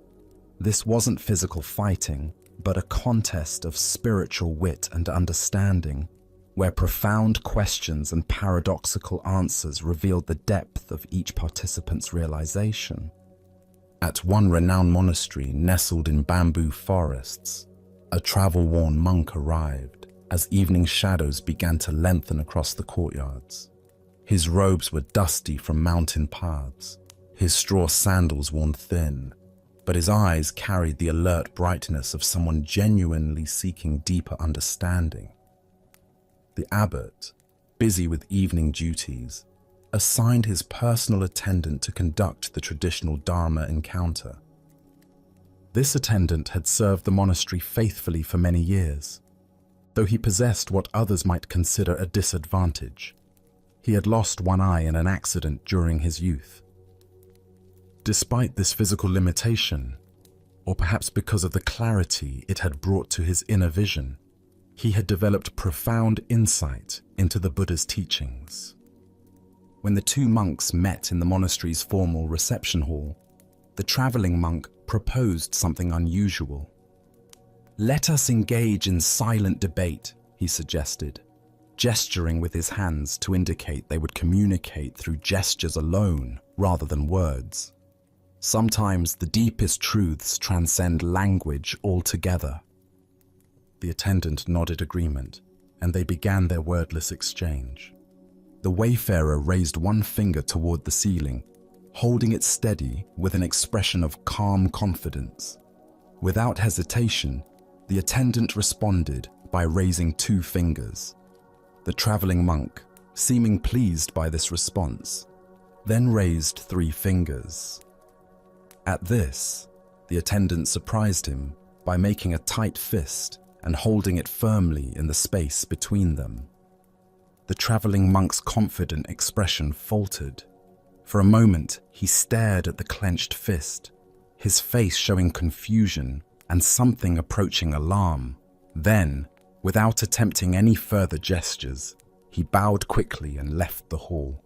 This wasn't physical fighting, but a contest of spiritual wit and understanding, where profound questions and paradoxical answers revealed the depth of each participant's realization. At one renowned monastery nestled in bamboo forests, a travel-worn monk arrived as evening shadows began to lengthen across the courtyards. His robes were dusty from mountain paths, his straw sandals worn thin, but his eyes carried the alert brightness of someone genuinely seeking deeper understanding. The abbot, busy with evening duties, assigned his personal attendant to conduct the traditional Dharma encounter. This attendant had served the monastery faithfully for many years, though he possessed what others might consider a disadvantage. He had lost one eye in an accident during his youth. Despite this physical limitation, or perhaps because of the clarity it had brought to his inner vision, he had developed profound insight into the Buddha's teachings. When the two monks met in the monastery's formal reception hall, the traveling monk proposed something unusual. "Let us engage in silent debate," he suggested, gesturing with his hands to indicate they would communicate through gestures alone rather than words. Sometimes the deepest truths transcend language altogether. The attendant nodded agreement, and they began their wordless exchange. The wayfarer raised one finger toward the ceiling, holding it steady with an expression of calm confidence. Without hesitation, the attendant responded by raising two fingers. The traveling monk, seeming pleased by this response, then raised 3 fingers. At this, the attendant surprised him by making a tight fist and holding it firmly in the space between them. The traveling monk's confident expression faltered. For a moment, he stared at the clenched fist, his face showing confusion and something approaching alarm. Then, without attempting any further gestures, he bowed quickly and left the hall.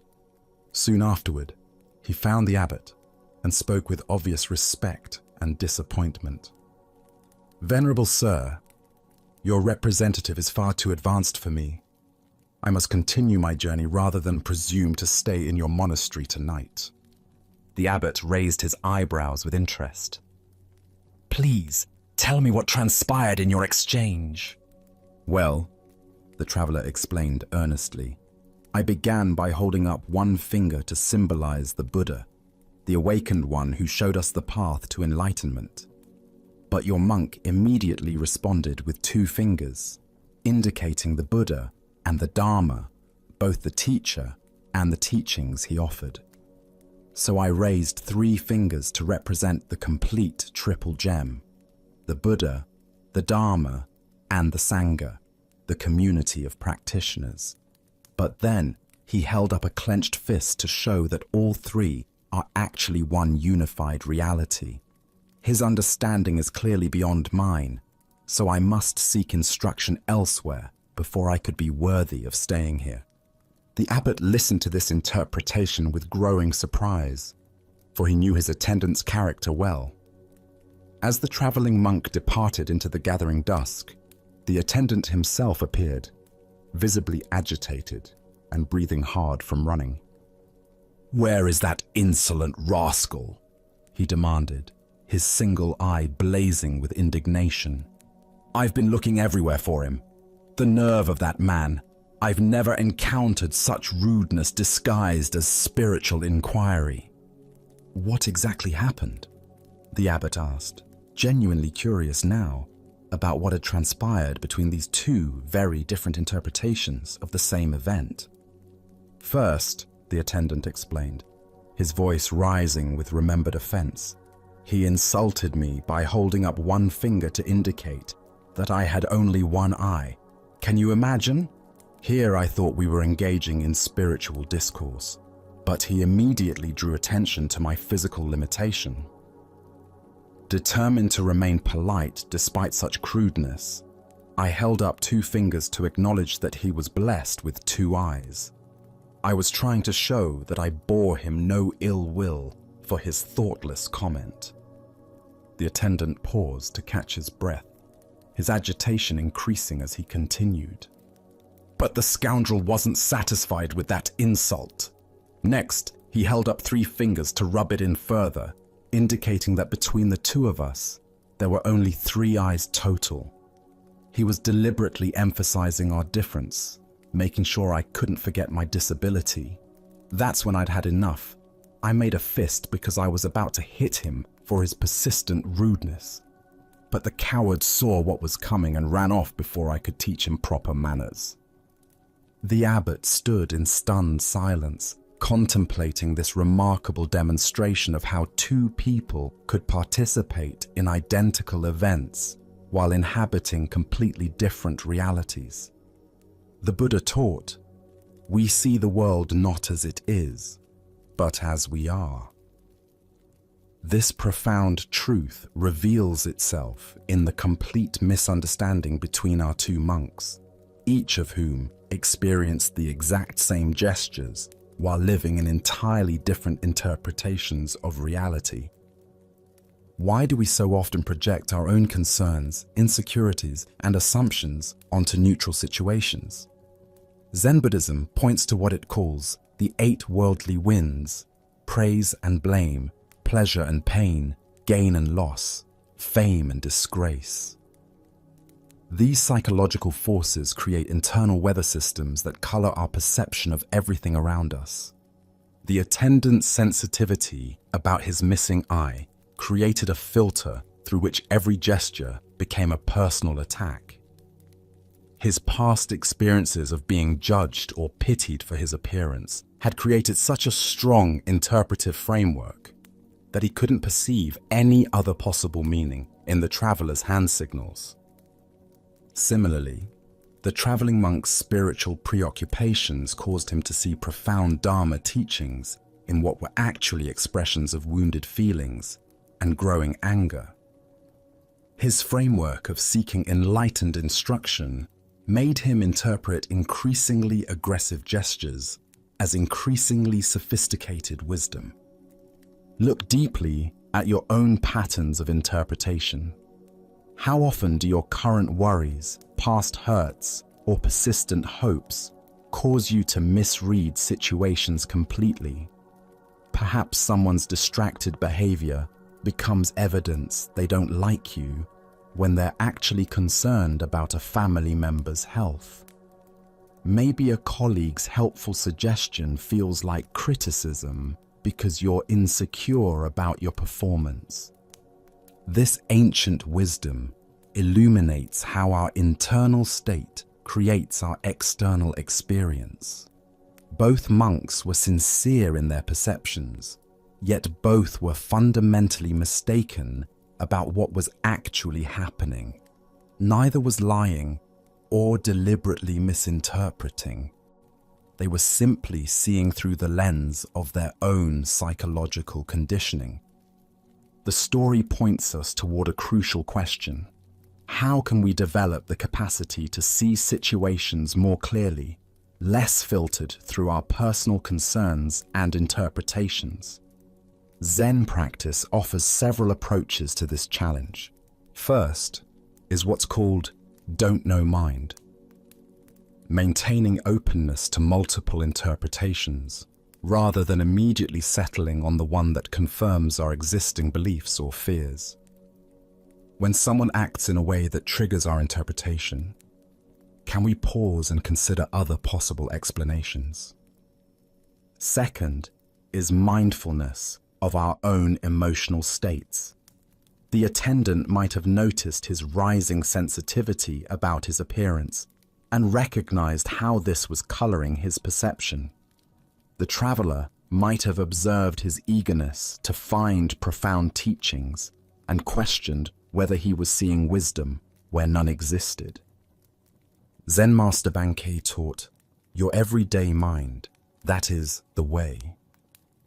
Soon afterward, he found the abbot and spoke with obvious respect and disappointment. "Venerable Sir, your representative is far too advanced for me. I must continue my journey rather than presume to stay in your monastery tonight." The abbot raised his eyebrows with interest. "Please, tell me what transpired in your exchange." "Well," the traveler explained earnestly, "I began by holding up one finger to symbolize the Buddha, the awakened one who showed us the path to enlightenment. But your monk immediately responded with 2 fingers, indicating the Buddha and the Dharma, both the teacher and the teachings he offered. So I raised 3 fingers to represent the complete triple gem, the Buddha, the Dharma, and the Sangha, the community of practitioners. But then he held up a clenched fist to show that all 3 are actually one unified reality. His understanding is clearly beyond mine, so I must seek instruction elsewhere before I could be worthy of staying here." The abbot listened to this interpretation with growing surprise, for he knew his attendant's character well. As the traveling monk departed into the gathering dusk, the attendant himself appeared, visibly agitated and breathing hard from running. "Where is that insolent rascal?" he demanded, his single eye blazing with indignation. "I've been looking everywhere for him. The nerve of that man. I've never encountered such rudeness disguised as spiritual inquiry." "What exactly happened?" the abbot asked, genuinely curious now about what had transpired between these 2 very different interpretations of the same event. "First," the attendant explained, his voice rising with remembered offense, He insulted me by holding up one finger to indicate that I had only one eye. Can you imagine? Here I thought we were engaging in spiritual discourse, but he immediately drew attention to my physical limitation. Determined to remain polite despite such crudeness, I held up two fingers to acknowledge that he was blessed with two eyes. I was trying to show that I bore him no ill will for his thoughtless comment. The attendant paused to catch his breath, his agitation increasing as he continued. But the scoundrel wasn't satisfied with that insult. Next, he held up three fingers to rub it in further, indicating that between the two of us, there were only 3 eyes total. He was deliberately emphasizing our difference, making sure I couldn't forget my disability. That's when I'd had enough. I made a fist because I was about to hit him for his persistent rudeness. But the coward saw what was coming and ran off before I could teach him proper manners. The abbot stood in stunned silence, contemplating this remarkable demonstration of how two people could participate in identical events while inhabiting completely different realities. The Buddha taught, "We see the world not as it is, but as we are." This profound truth reveals itself in the complete misunderstanding between our two monks, each of whom experienced the exact same gestures while living in entirely different interpretations of reality. Why do we so often project our own concerns, insecurities, and assumptions onto neutral situations? Zen Buddhism points to what it calls the 8 worldly winds: praise and blame, pleasure and pain, gain and loss, fame and disgrace. These psychological forces create internal weather systems that color our perception of everything around us. The attendant's sensitivity about his missing eye created a filter through which every gesture became a personal attack. His past experiences of being judged or pitied for his appearance had created such a strong interpretive framework that he couldn't perceive any other possible meaning in the traveler's hand signals. Similarly, the traveling monk's spiritual preoccupations caused him to see profound Dharma teachings in what were actually expressions of wounded feelings and growing anger. His framework of seeking enlightened instruction made him interpret increasingly aggressive gestures as increasingly sophisticated wisdom. Look deeply at your own patterns of interpretation. How often do your current worries, past hurts, or persistent hopes cause you to misread situations completely? Perhaps someone's distracted behavior becomes evidence they don't like you when they're actually concerned about a family member's health. Maybe a colleague's helpful suggestion feels like criticism because you're insecure about your performance. This ancient wisdom illuminates how our internal state creates our external experience. Both monks were sincere in their perceptions, yet both were fundamentally mistaken about what was actually happening. Neither was lying or deliberately misinterpreting. They were simply seeing through the lens of their own psychological conditioning. The story points us toward a crucial question. How can we develop the capacity to see situations more clearly, less filtered through our personal concerns and interpretations? Zen practice offers several approaches to this challenge. First is what's called don't know mind. Maintaining openness to multiple interpretations, rather than immediately settling on the one that confirms our existing beliefs or fears. When someone acts in a way that triggers our interpretation, can we pause and consider other possible explanations? Second is mindfulness of our own emotional states. The attendant might have noticed his rising sensitivity about his appearance and recognized how this was coloring his perception. The traveler might have observed his eagerness to find profound teachings and questioned whether he was seeing wisdom where none existed. Zen Master Bankei taught, "Your everyday mind, that is the way."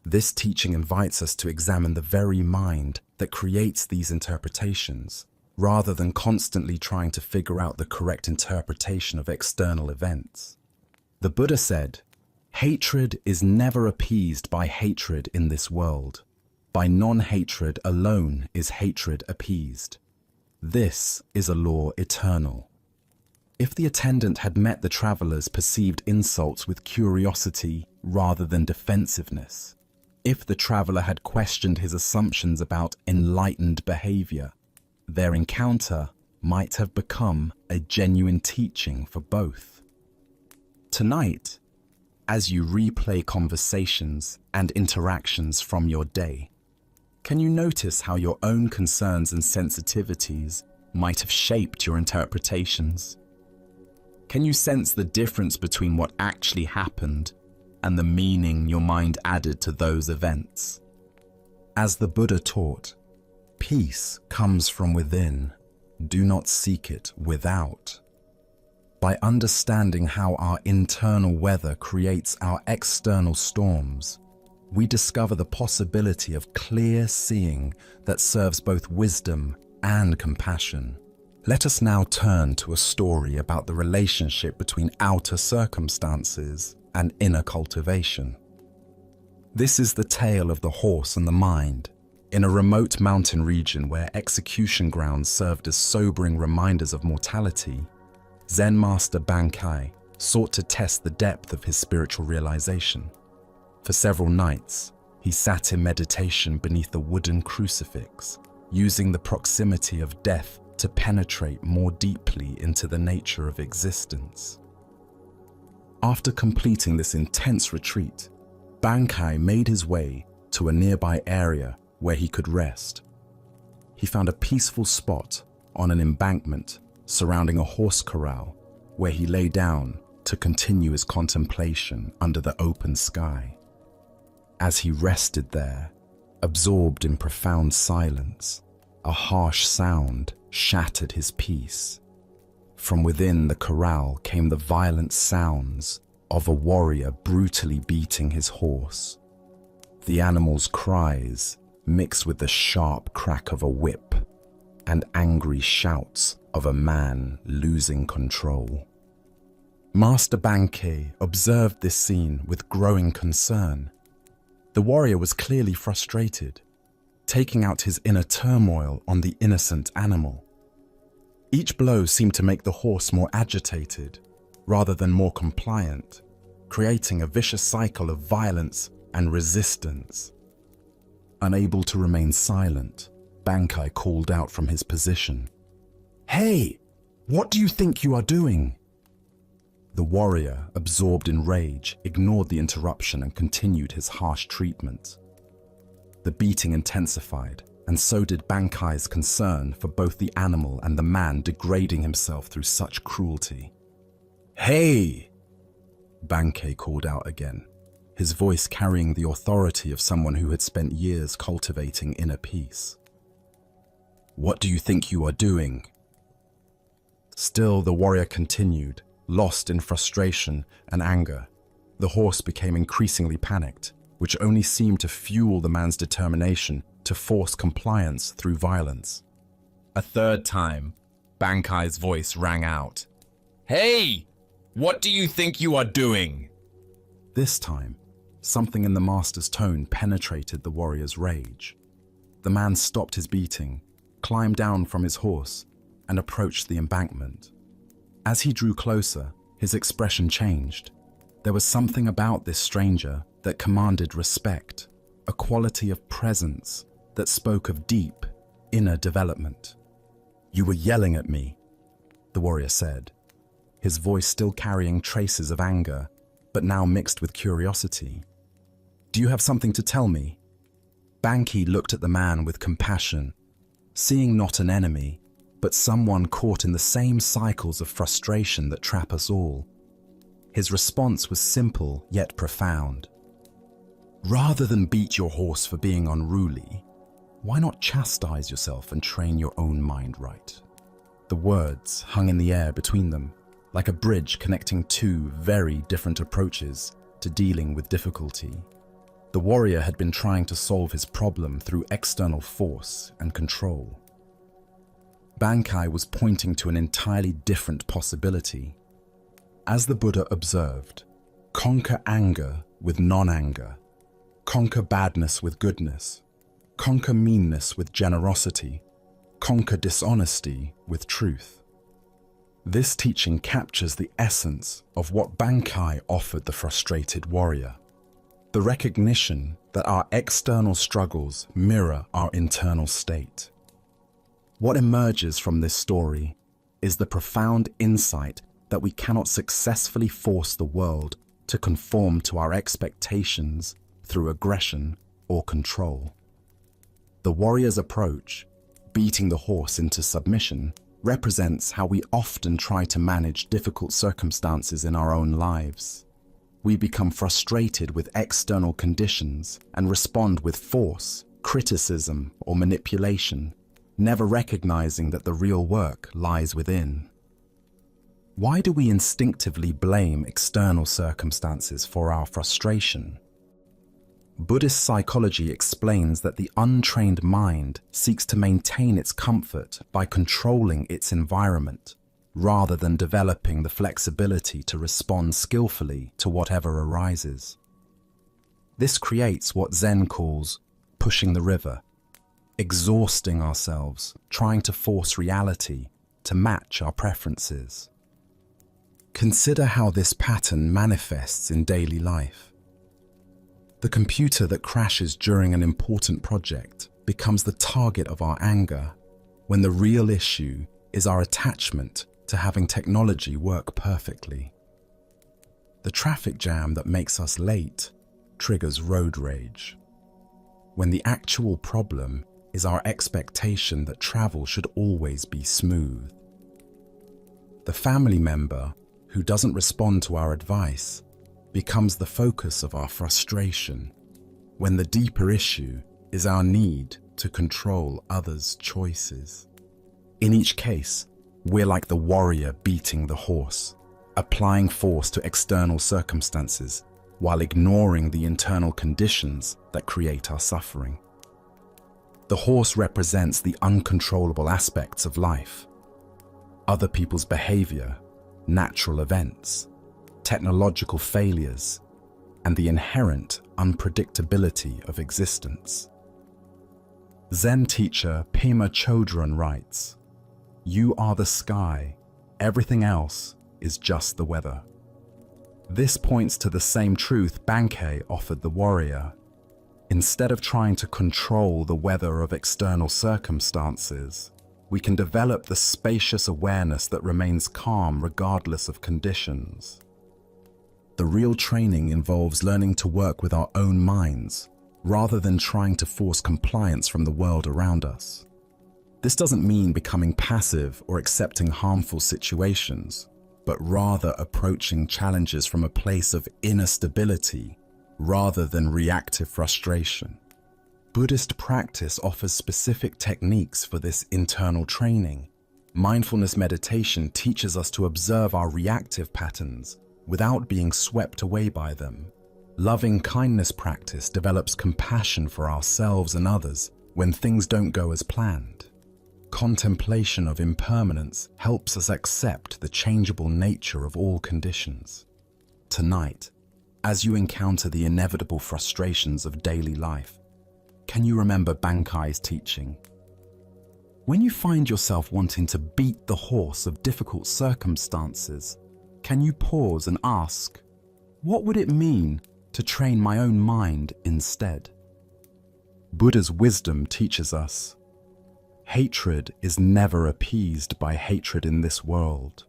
This teaching invites us to examine the very mind that creates these interpretations, rather than constantly trying to figure out the correct interpretation of external events. The Buddha said, "Hatred is never appeased by hatred in this world. By non-hatred alone is hatred appeased. This is a law eternal." If the attendant had met the traveler's perceived insults with curiosity rather than defensiveness, if the traveler had questioned his assumptions about enlightened behavior, their encounter might have become a genuine teaching for both. Tonight, as you replay conversations and interactions from your day, can you notice how your own concerns and sensitivities might have shaped your interpretations? Can you sense the difference between what actually happened and the meaning your mind added to those events? As the Buddha taught, peace comes from within. Do not seek it without. By understanding how our internal weather creates our external storms, we discover the possibility of clear seeing that serves both wisdom and compassion. Let us now turn to a story about the relationship between outer circumstances and inner cultivation. This is the tale of the horse and the mind. In a remote mountain region where execution grounds served as sobering reminders of mortality, Zen Master Bankei sought to test the depth of his spiritual realization. For several nights, he sat in meditation beneath a wooden crucifix, using the proximity of death to penetrate more deeply into the nature of existence. After completing this intense retreat, Bankei made his way to a nearby area where he could rest. He found a peaceful spot on an embankment surrounding a horse corral where he lay down to continue his contemplation under the open sky. As he rested there, absorbed in profound silence, a harsh sound shattered his peace. From within the corral came the violent sounds of a warrior brutally beating his horse. The animal's cries mixed with the sharp crack of a whip and angry shouts of a man losing control. Master Bankei observed this scene with growing concern. The warrior was clearly frustrated, taking out his inner turmoil on the innocent animal. Each blow seemed to make the horse more agitated, rather than more compliant, creating a vicious cycle of violence and resistance. Unable to remain silent, Bankei called out from his position, "Hey, what do you think you are doing?" The warrior, absorbed in rage, ignored the interruption and continued his harsh treatment. The beating intensified, and so did Bankai's concern for both the animal and the man degrading himself through such cruelty. "Hey!" Bankei called out again, his voice carrying the authority of someone who had spent years cultivating inner peace. "What do you think you are doing?" Still, the warrior continued, lost in frustration and anger. The horse became increasingly panicked, which only seemed to fuel the man's determination to force compliance through violence. A third time, Bankai's voice rang out, "Hey! What do you think you are doing?" This time, something in the master's tone penetrated the warrior's rage. The man stopped his beating, climbed down from his horse, and approached the embankment. As he drew closer, his expression changed. There was something about this stranger that commanded respect, a quality of presence that spoke of deep, inner development. "You were yelling at me," the warrior said, his voice still carrying traces of anger, but now mixed with curiosity. "Do you have something to tell me?" Bankei looked at the man with compassion, seeing not an enemy, but someone caught in the same cycles of frustration that trap us all. His response was simple yet profound. Rather than beat your horse for being unruly, why not chastise yourself and train your own mind right? The words hung in the air between them, like a bridge connecting two very different approaches to dealing with difficulty. The warrior had been trying to solve his problem through external force and control. Bankai was pointing to an entirely different possibility. As the Buddha observed, conquer anger with non-anger, conquer badness with goodness, conquer meanness with generosity, conquer dishonesty with truth. This teaching captures the essence of what Bankai offered the frustrated warrior. The recognition that our external struggles mirror our internal state. What emerges from this story is the profound insight that we cannot successfully force the world to conform to our expectations through aggression or control. The warrior's approach, beating the horse into submission, represents how we often try to manage difficult circumstances in our own lives. We become frustrated with external conditions and respond with force, criticism, or manipulation, never recognizing that the real work lies within. Why do we instinctively blame external circumstances for our frustration? Buddhist psychology explains that the untrained mind seeks to maintain its comfort by controlling its environment, rather than developing the flexibility to respond skillfully to whatever arises. This creates what Zen calls pushing the river, exhausting ourselves, trying to force reality to match our preferences. Consider how this pattern manifests in daily life. The computer that crashes during an important project becomes the target of our anger, when the real issue is our attachment to having technology work perfectly. The traffic jam that makes us late triggers road rage, when the actual problem is our expectation that travel should always be smooth. The family member who doesn't respond to our advice becomes the focus of our frustration, when the deeper issue is our need to control others' choices. In each case, we're like the warrior beating the horse, applying force to external circumstances while ignoring the internal conditions that create our suffering. The horse represents the uncontrollable aspects of life: other people's behavior, natural events, technological failures, and the inherent unpredictability of existence. Zen teacher Pema Chodron writes, "You are the sky, everything else is just the weather." This points to the same truth Bankai offered the warrior. Instead of trying to control the weather of external circumstances, we can develop the spacious awareness that remains calm regardless of conditions. The real training involves learning to work with our own minds, rather than trying to force compliance from the world around us. This doesn't mean becoming passive or accepting harmful situations, but rather approaching challenges from a place of inner stability rather than reactive frustration. Buddhist practice offers specific techniques for this internal training. Mindfulness meditation teaches us to observe our reactive patterns without being swept away by them. Loving kindness practice develops compassion for ourselves and others when things don't go as planned. Contemplation of impermanence helps us accept the changeable nature of all conditions. Tonight, as you encounter the inevitable frustrations of daily life, can you remember Bankai's teaching? When you find yourself wanting to beat the horse of difficult circumstances, can you pause and ask, what would it mean to train my own mind instead? Buddha's wisdom teaches us, hatred is never appeased by hatred in this world.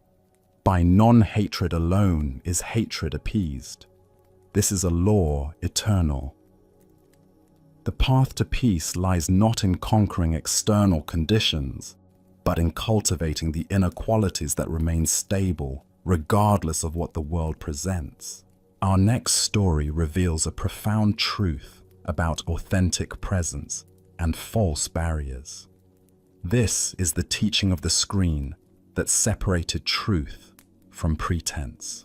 By non-hatred alone is hatred appeased. This is a law eternal. The path to peace lies not in conquering external conditions, but in cultivating the inner qualities that remain stable regardless of what the world presents. Our next story reveals a profound truth about authentic presence and false barriers. This is the teaching of the screen that separated truth from pretense.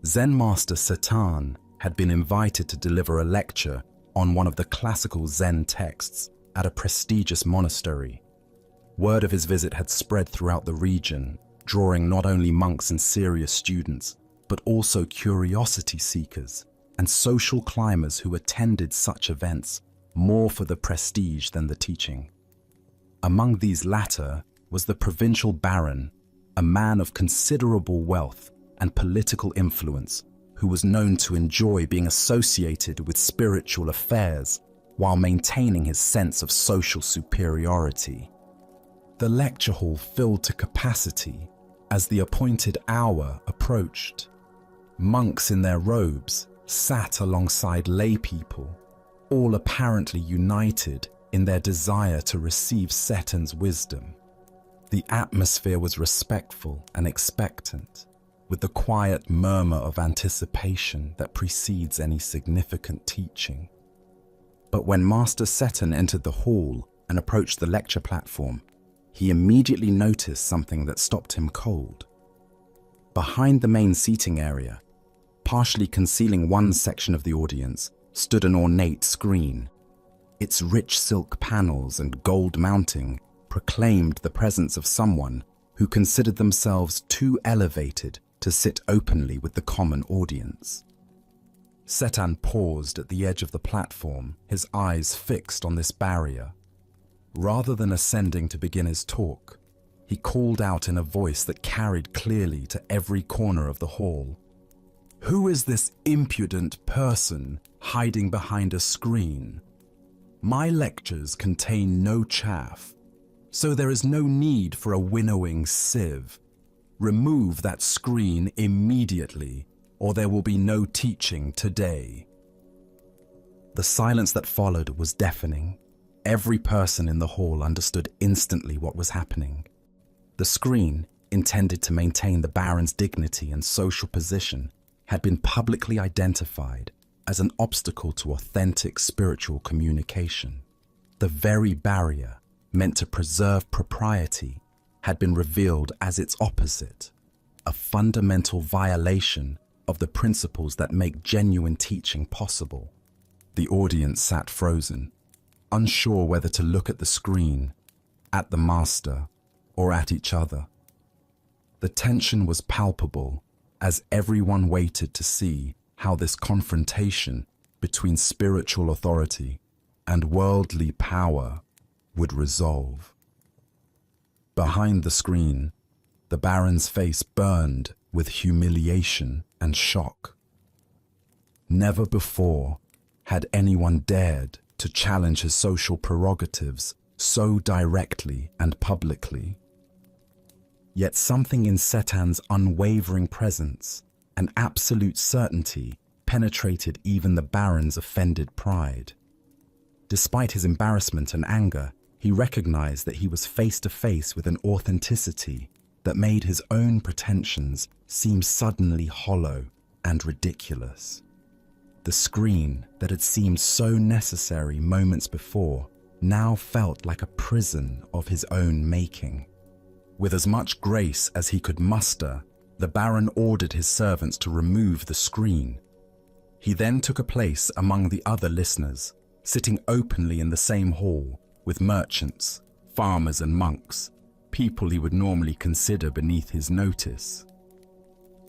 Zen master Satan had been invited to deliver a lecture on one of the classical Zen texts at a prestigious monastery. Word of his visit had spread throughout the region, drawing not only monks and serious students, but also curiosity seekers and social climbers who attended such events more for the prestige than the teaching. Among these latter was the provincial baron, a man of considerable wealth and political influence, who was known to enjoy being associated with spiritual affairs while maintaining his sense of social superiority. The lecture hall filled to capacity as the appointed hour approached. Monks in their robes sat alongside lay people, all apparently united in their desire to receive Satan's wisdom. The atmosphere was respectful and expectant, with the quiet murmur of anticipation that precedes any significant teaching. But when Master Satan entered the hall and approached the lecture platform, he immediately noticed something that stopped him cold. Behind the main seating area, partially concealing one section of the audience, stood an ornate screen. Its rich silk panels and gold mounting proclaimed the presence of someone who considered themselves too elevated to sit openly with the common audience. Satan paused at the edge of the platform, his eyes fixed on this barrier. Rather than ascending to begin his talk, he called out in a voice that carried clearly to every corner of the hall. "Who is this impudent person hiding behind a screen? My lectures contain no chaff, so there is no need for a winnowing sieve. Remove that screen immediately, or there will be no teaching today." The silence that followed was deafening. Every person in the hall understood instantly what was happening. The screen, intended to maintain the baron's dignity and social position, had been publicly identified as an obstacle to authentic spiritual communication. The very barrier meant to preserve propriety had been revealed as its opposite, a fundamental violation of the principles that make genuine teaching possible. The audience sat frozen, unsure whether to look at the screen, at the master, or at each other. The tension was palpable as everyone waited to see how this confrontation between spiritual authority and worldly power would resolve. Behind the screen, the baron's face burned with humiliation and shock. Never before had anyone dared to challenge his social prerogatives so directly and publicly. Yet something in Satan's unwavering presence and absolute certainty penetrated even the baron's offended pride. Despite his embarrassment and anger, he recognized that he was face to face with an authenticity that made his own pretensions seem suddenly hollow and ridiculous. The screen that had seemed so necessary moments before now felt like a prison of his own making. With as much grace as he could muster, the baron ordered his servants to remove the screen. He then took a place among the other listeners, sitting openly in the same hall with merchants, farmers and monks, people he would normally consider beneath his notice.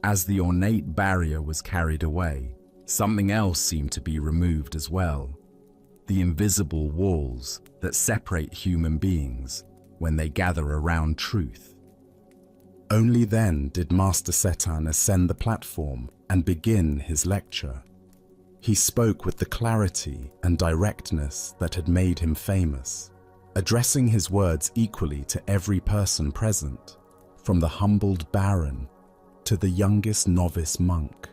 As the ornate barrier was carried away, something else seemed to be removed as well: the invisible walls that separate human beings when they gather around truth. Only then did Master Satan ascend the platform and begin his lecture. He spoke with the clarity and directness that had made him famous, addressing his words equally to every person present, from the humbled baron to the youngest novice monk.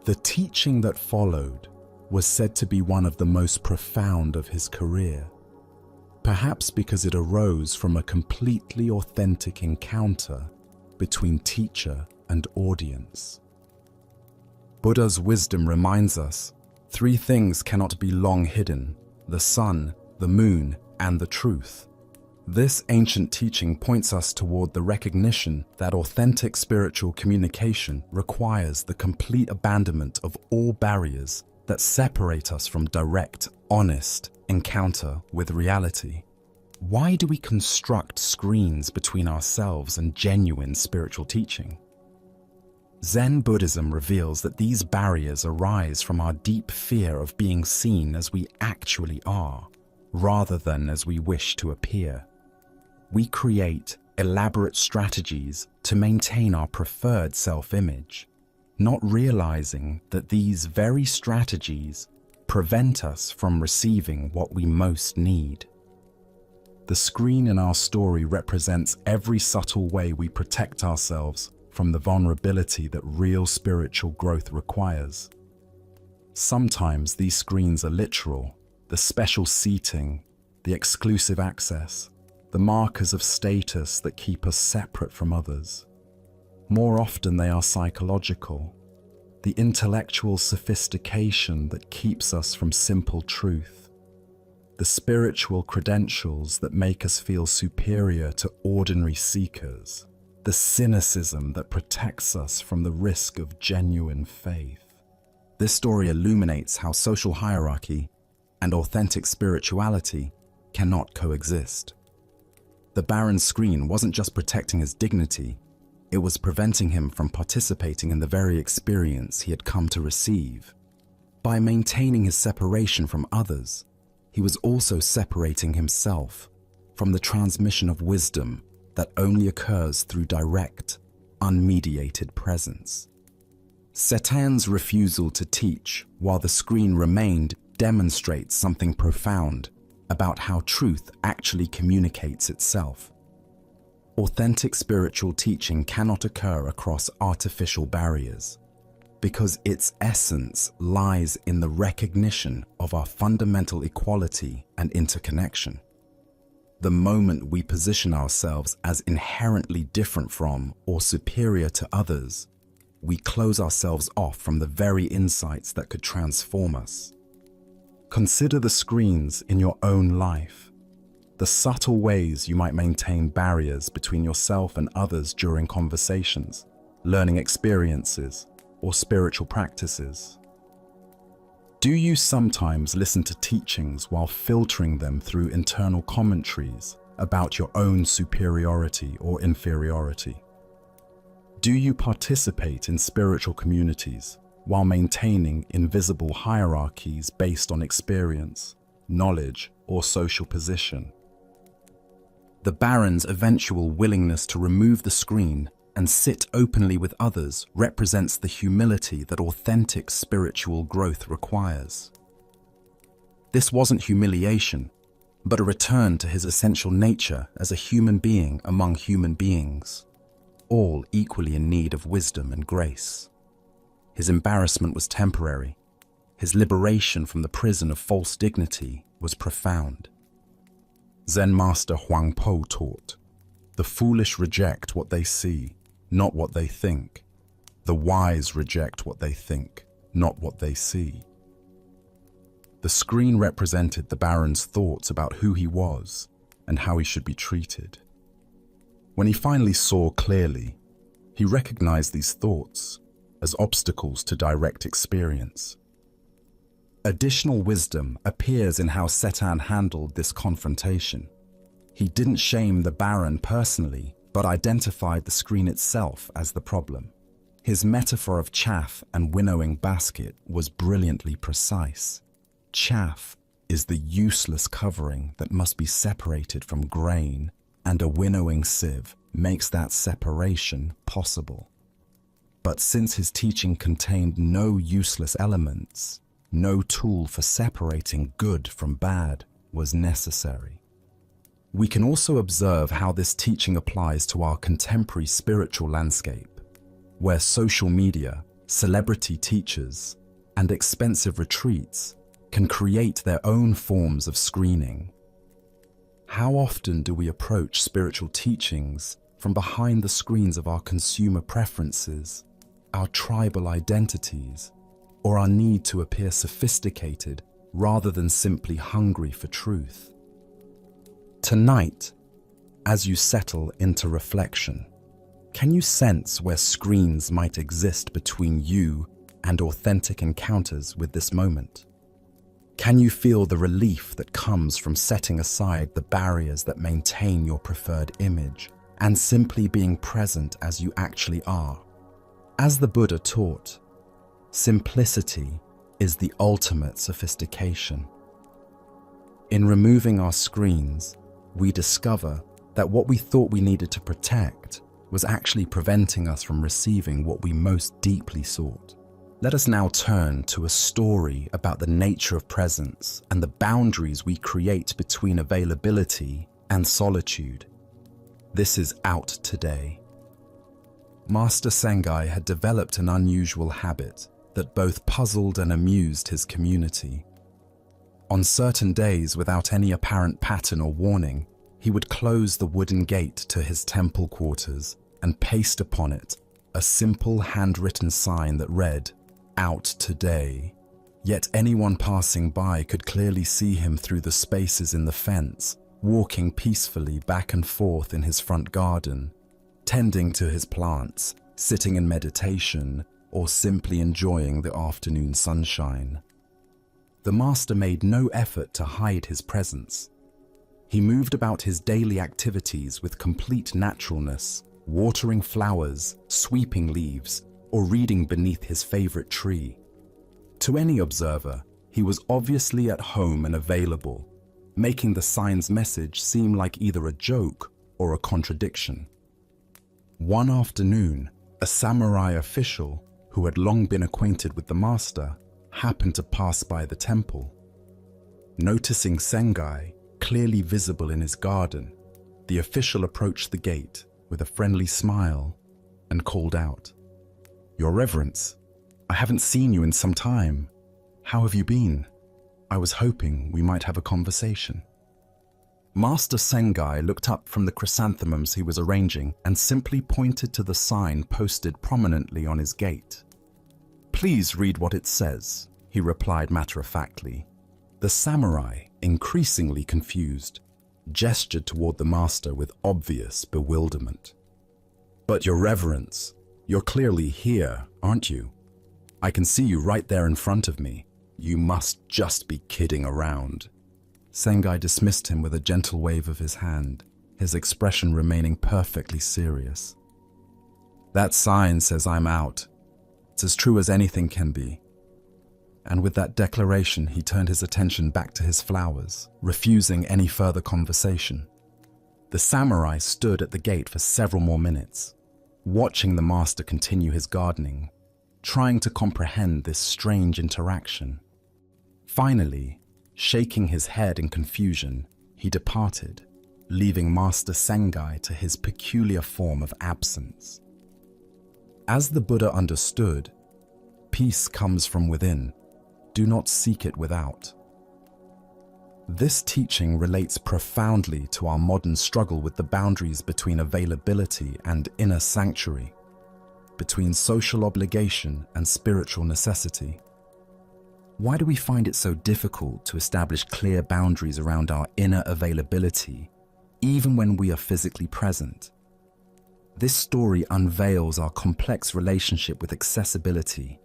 The teaching that followed was said to be one of the most profound of his career, perhaps because it arose from a completely authentic encounter between teacher and audience. Buddha's wisdom reminds us, three things cannot be long hidden: the sun, the moon, and the truth. This ancient teaching points us toward the recognition that authentic spiritual communication requires the complete abandonment of all barriers that separate us from direct, honest encounter with reality. Why do we construct screens between ourselves and genuine spiritual teaching? Zen Buddhism reveals that these barriers arise from our deep fear of being seen as we actually are, rather than as we wish to appear. We create elaborate strategies to maintain our preferred self-image, not realizing that these very strategies prevent us from receiving what we most need. The screen in our story represents every subtle way we protect ourselves from the vulnerability that real spiritual growth requires. Sometimes these screens are literal: the special seating, the exclusive access, the markers of status that keep us separate from others. More often they are psychological: the intellectual sophistication that keeps us from simple truth, the spiritual credentials that make us feel superior to ordinary seekers, the cynicism that protects us from the risk of genuine faith. This story illuminates how social hierarchy and authentic spirituality cannot coexist. The Baron's screen wasn't just protecting his dignity, it was preventing him from participating in the very experience he had come to receive. By maintaining his separation from others, he was also separating himself from the transmission of wisdom that only occurs through direct, unmediated presence. Setan's refusal to teach while the screen remained demonstrates something profound about how truth actually communicates itself. Authentic spiritual teaching cannot occur across artificial barriers, because its essence lies in the recognition of our fundamental equality and interconnection. The moment we position ourselves as inherently different from or superior to others, we close ourselves off from the very insights that could transform us. Consider the screens in your own life, the subtle ways you might maintain barriers between yourself and others during conversations, learning experiences, or spiritual practices. Do you sometimes listen to teachings while filtering them through internal commentaries about your own superiority or inferiority? Do you participate in spiritual communities while maintaining invisible hierarchies based on experience, knowledge, or social position? The Baron's eventual willingness to remove the screen and sit openly with others represents the humility that authentic spiritual growth requires. This wasn't humiliation, but a return to his essential nature as a human being among human beings, all equally in need of wisdom and grace. His embarrassment was temporary. His liberation from the prison of false dignity was profound. Zen Master Huang Po taught, "The foolish reject what they see, not what they think. The wise reject what they think, not what they see." The screen represented the Baron's thoughts about who he was and how he should be treated. When he finally saw clearly, he recognized these thoughts as obstacles to direct experience. Additional wisdom appears in how Setan handled this confrontation. He didn't shame the Baron personally, but identified the screen itself as the problem. His metaphor of chaff and winnowing basket was brilliantly precise. Chaff is the useless covering that must be separated from grain, and a winnowing sieve makes that separation possible. But since his teaching contained no useless elements, no tool for separating good from bad was necessary. We can also observe how this teaching applies to our contemporary spiritual landscape, where social media, celebrity teachers, and expensive retreats can create their own forms of screening. How often do we approach spiritual teachings from behind the screens of our consumer preferences, our tribal identities, or our need to appear sophisticated rather than simply hungry for truth. Tonight, as you settle into reflection, can you sense where screens might exist between you and authentic encounters with this moment? Can you feel the relief that comes from setting aside the barriers that maintain your preferred image and simply being present as you actually are? As the Buddha taught, simplicity is the ultimate sophistication. In removing our screens, we discover that what we thought we needed to protect was actually preventing us from receiving what we most deeply sought. Let us now turn to a story about the nature of presence and the boundaries we create between availability and solitude. This is Out Today. Master Sengai had developed an unusual habit that both puzzled and amused his community. On certain days, without any apparent pattern or warning, he would close the wooden gate to his temple quarters and paste upon it a simple handwritten sign that read, "Out Today." Yet anyone passing by could clearly see him through the spaces in the fence, walking peacefully back and forth in his front garden, tending to his plants, sitting in meditation, or simply enjoying the afternoon sunshine. The master made no effort to hide his presence. He moved about his daily activities with complete naturalness, watering flowers, sweeping leaves, or reading beneath his favorite tree. To any observer, he was obviously at home and available, making the sign's message seem like either a joke or a contradiction. One afternoon, a samurai official who had long been acquainted with the master happened to pass by the temple. Noticing Sengai clearly visible in his garden, the official approached the gate with a friendly smile and called out, "Your Reverence, I haven't seen you in some time. How have you been? I was hoping we might have a conversation." Master Sengai looked up from the chrysanthemums he was arranging and simply pointed to the sign posted prominently on his gate. "Please read what it says," he replied matter-of-factly. The samurai, increasingly confused, gestured toward the master with obvious bewilderment. "But Your Reverence, you're clearly here, aren't you? I can see you right there in front of me. You must just be kidding around." Sengai dismissed him with a gentle wave of his hand, his expression remaining perfectly serious. "That sign says I'm out. It's as true as anything can be." And with that declaration, he turned his attention back to his flowers, refusing any further conversation. The samurai stood at the gate for several more minutes, watching the master continue his gardening, trying to comprehend this strange interaction. Finally, shaking his head in confusion, he departed, leaving Master Sengai to his peculiar form of absence. As the Buddha understood, peace comes from within. Do not seek it without. This teaching relates profoundly to our modern struggle with the boundaries between availability and inner sanctuary, between social obligation and spiritual necessity. Why do we find it so difficult to establish clear boundaries around our inner availability, even when we are physically present? This story unveils our complex relationship with accessibility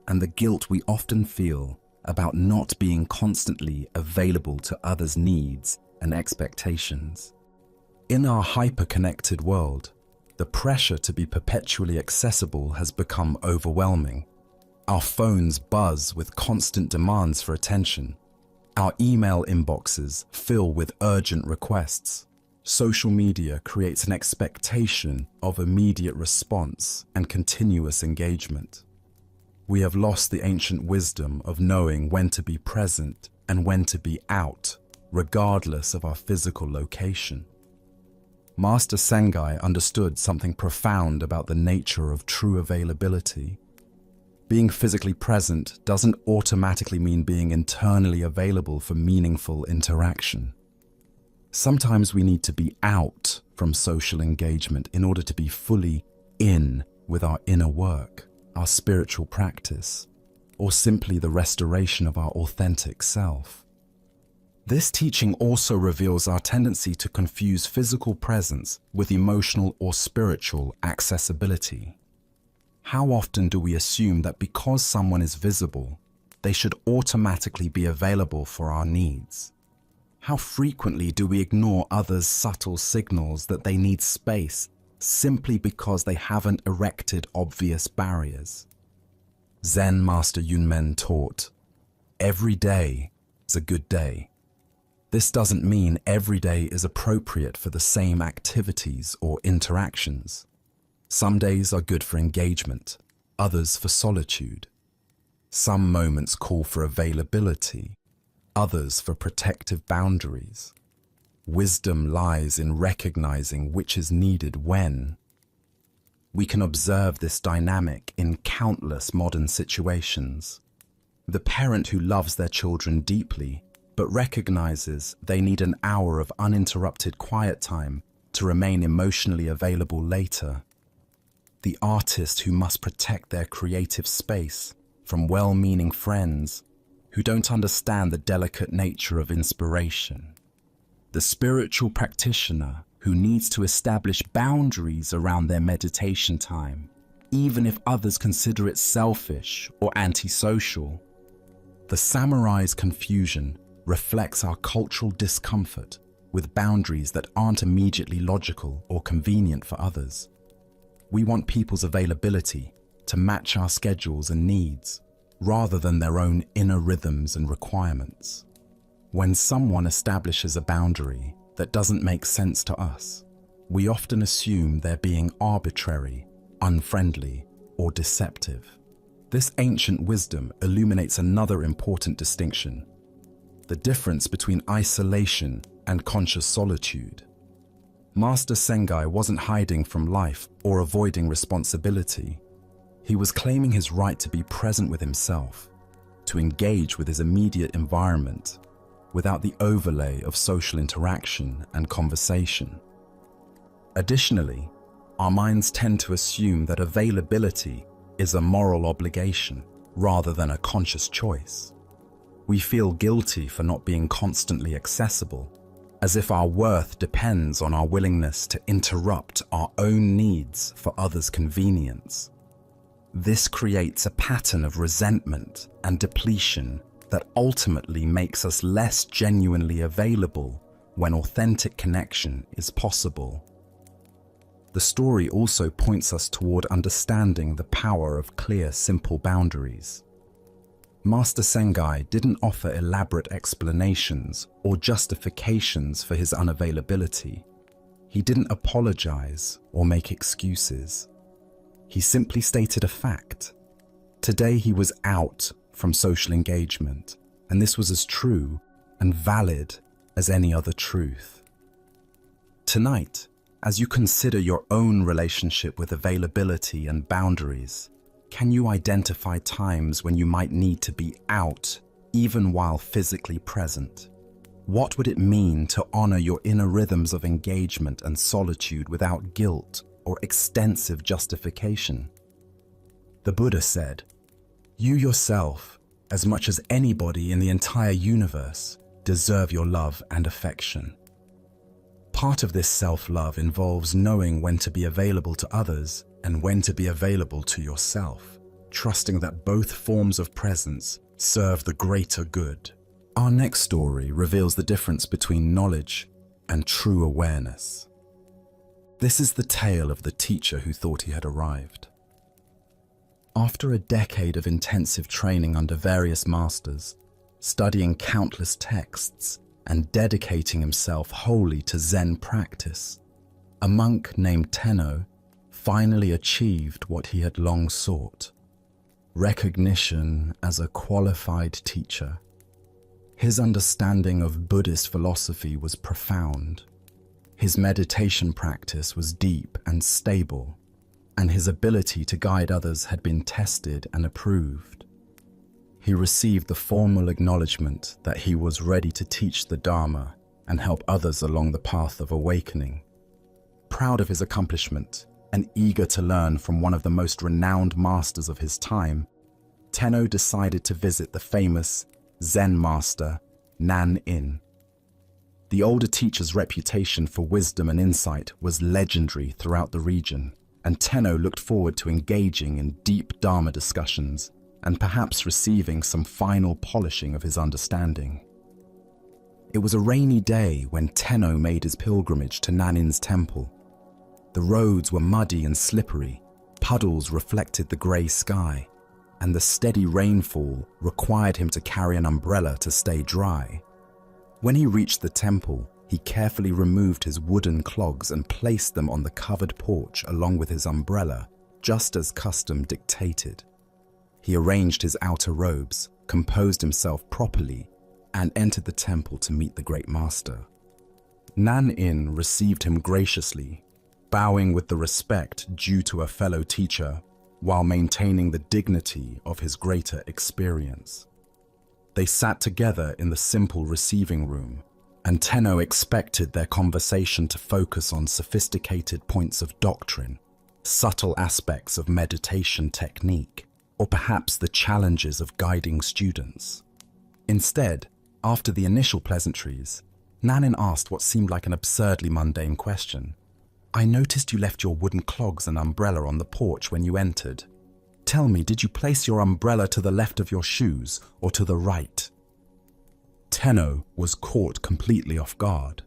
and the guilt we often feel about not being constantly available to others' needs and expectations. In our hyper-connected world, the pressure to be perpetually accessible has become overwhelming. Our phones buzz with constant demands for attention. Our email inboxes fill with urgent requests. Social media creates an expectation of immediate response and continuous engagement. We have lost the ancient wisdom of knowing when to be present and when to be out, regardless of our physical location. Master Sengai understood something profound about the nature of true availability. Being physically present doesn't automatically mean being internally available for meaningful interaction. Sometimes we need to be out from social engagement in order to be fully in with our inner work, our spiritual practice, or simply the restoration of our authentic self. This teaching also reveals our tendency to confuse physical presence with emotional or spiritual accessibility. How often do we assume that because someone is visible, they should automatically be available for our needs? How frequently do we ignore others' subtle signals that they need space simply because they haven't erected obvious barriers? Zen Master Yunmen taught, "Every day is a good day." This doesn't mean every day is appropriate for the same activities or interactions. Some days are good for engagement, others for solitude. Some moments call for availability, others for protective boundaries. Wisdom lies in recognizing which is needed when. We can observe this dynamic in countless modern situations. The parent who loves their children deeply but recognizes they need an hour of uninterrupted quiet time to remain emotionally available later. The artist who must protect their creative space from well-meaning friends who don't understand the delicate nature of inspiration. The spiritual practitioner who needs to establish boundaries around their meditation time, even if others consider it selfish or antisocial. The samurai's confusion reflects our cultural discomfort with boundaries that aren't immediately logical or convenient for others. We want people's availability to match our schedules and needs, rather than their own inner rhythms and requirements. When someone establishes a boundary that doesn't make sense to us, we often assume they're being arbitrary, unfriendly, or deceptive. This ancient wisdom illuminates another important distinction: the difference between isolation and conscious solitude. Master Sengai wasn't hiding from life or avoiding responsibility. He was claiming his right to be present with himself, to engage with his immediate environment without the overlay of social interaction and conversation. Additionally, our minds tend to assume that availability is a moral obligation rather than a conscious choice. We feel guilty for not being constantly accessible, as if our worth depends on our willingness to interrupt our own needs for others' convenience. This creates a pattern of resentment and depletion that ultimately makes us less genuinely available when authentic connection is possible. The story also points us toward understanding the power of clear, simple boundaries. Master Sengai didn't offer elaborate explanations or justifications for his unavailability. He didn't apologize or make excuses. He simply stated a fact. Today he was out from social engagement, and this was as true and valid as any other truth. Tonight, as you consider your own relationship with availability and boundaries, can you identify times when you might need to be out, even while physically present? What would it mean to honor your inner rhythms of engagement and solitude without guilt or extensive justification? The Buddha said, "You yourself, as much as anybody in the entire universe, deserve your love and affection." Part of this self-love involves knowing when to be available to others and when to be available to yourself, trusting that both forms of presence serve the greater good. Our next story reveals the difference between knowledge and true awareness. This is the tale of the teacher who thought he had arrived. After a decade of intensive training under various masters, studying countless texts, and dedicating himself wholly to Zen practice, a monk named Tenno finally achieved what he had long sought: recognition as a qualified teacher. His understanding of Buddhist philosophy was profound. His meditation practice was deep and stable, and his ability to guide others had been tested and approved. He received the formal acknowledgement that he was ready to teach the Dharma and help others along the path of awakening. Proud of his accomplishment, and eager to learn from one of the most renowned masters of his time, Tenno decided to visit the famous Zen master, Nan-in. The older teacher's reputation for wisdom and insight was legendary throughout the region, and Tenno looked forward to engaging in deep Dharma discussions and perhaps receiving some final polishing of his understanding. It was a rainy day when Tenno made his pilgrimage to Nanin's temple. The roads were muddy and slippery, puddles reflected the grey sky, and the steady rainfall required him to carry an umbrella to stay dry. When he reached the temple, he carefully removed his wooden clogs and placed them on the covered porch along with his umbrella, just as custom dictated. He arranged his outer robes, composed himself properly, and entered the temple to meet the great master. Nan-in received him graciously, bowing with the respect due to a fellow teacher while maintaining the dignity of his greater experience. They sat together in the simple receiving room, and Tenno expected their conversation to focus on sophisticated points of doctrine, subtle aspects of meditation technique, or perhaps the challenges of guiding students. Instead, after the initial pleasantries, Nanin asked what seemed like an absurdly mundane question. "I noticed you left your wooden clogs and umbrella on the porch when you entered. Tell me, did you place your umbrella to the left of your shoes or to the right?" Tenno was caught completely off guard.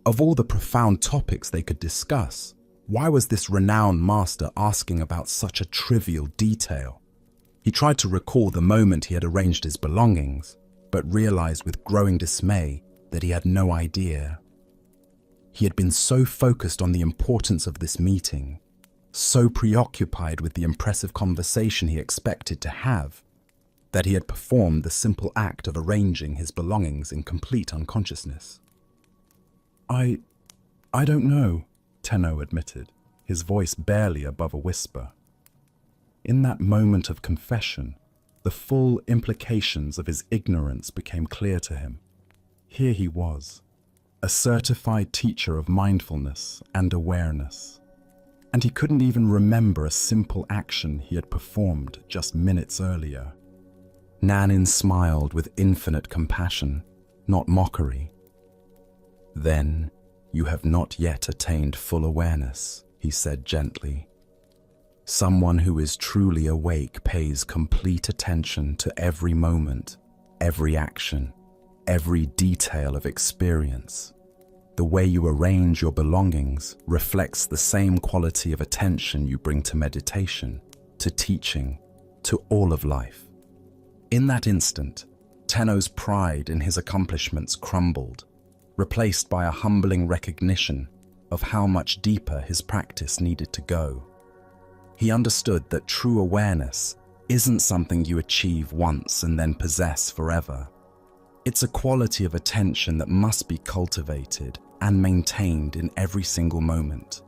Of all the profound topics they could discuss, why was this renowned master asking about such a trivial detail? He tried to recall the moment he had arranged his belongings, but realized with growing dismay that he had no idea. He had been so focused on the importance of this meeting, so preoccupied with the impressive conversation he expected to have, that he had performed the simple act of arranging his belongings in complete unconsciousness. I don't know," Tenno admitted, his voice barely above a whisper. In that moment of confession, the full implications of his ignorance became clear to him. Here he was, a certified teacher of mindfulness and awareness, and he couldn't even remember a simple action he had performed just minutes earlier. Nanin smiled with infinite compassion, not mockery. "Then you have not yet attained full awareness," he said gently. "Someone who is truly awake pays complete attention to every moment, every action, every detail of experience. The way you arrange your belongings reflects the same quality of attention you bring to meditation, to teaching, to all of life." In that instant, Tenno's pride in his accomplishments crumbled, replaced by a humbling recognition of how much deeper his practice needed to go. He understood that true awareness isn't something you achieve once and then possess forever. It's a quality of attention that must be cultivated and maintained in every single moment,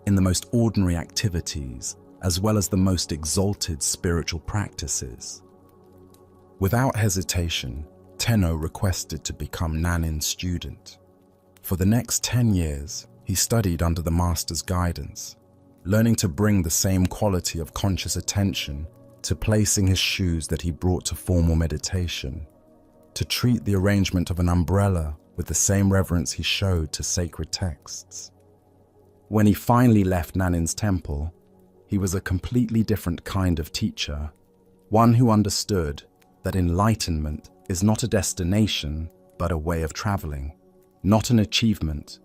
in the most ordinary activities as well as the most exalted spiritual practices. Without hesitation, Tenno requested to become Nanin's student. For the next 10 years, he studied under the master's guidance, learning to bring the same quality of conscious attention to placing his shoes that he brought to formal meditation, to treat the arrangement of an umbrella with the same reverence he showed to sacred texts. When he finally left Nanin's temple, he was a completely different kind of teacher, one who understood that enlightenment is not a destination, but a way of traveling, not an achievement,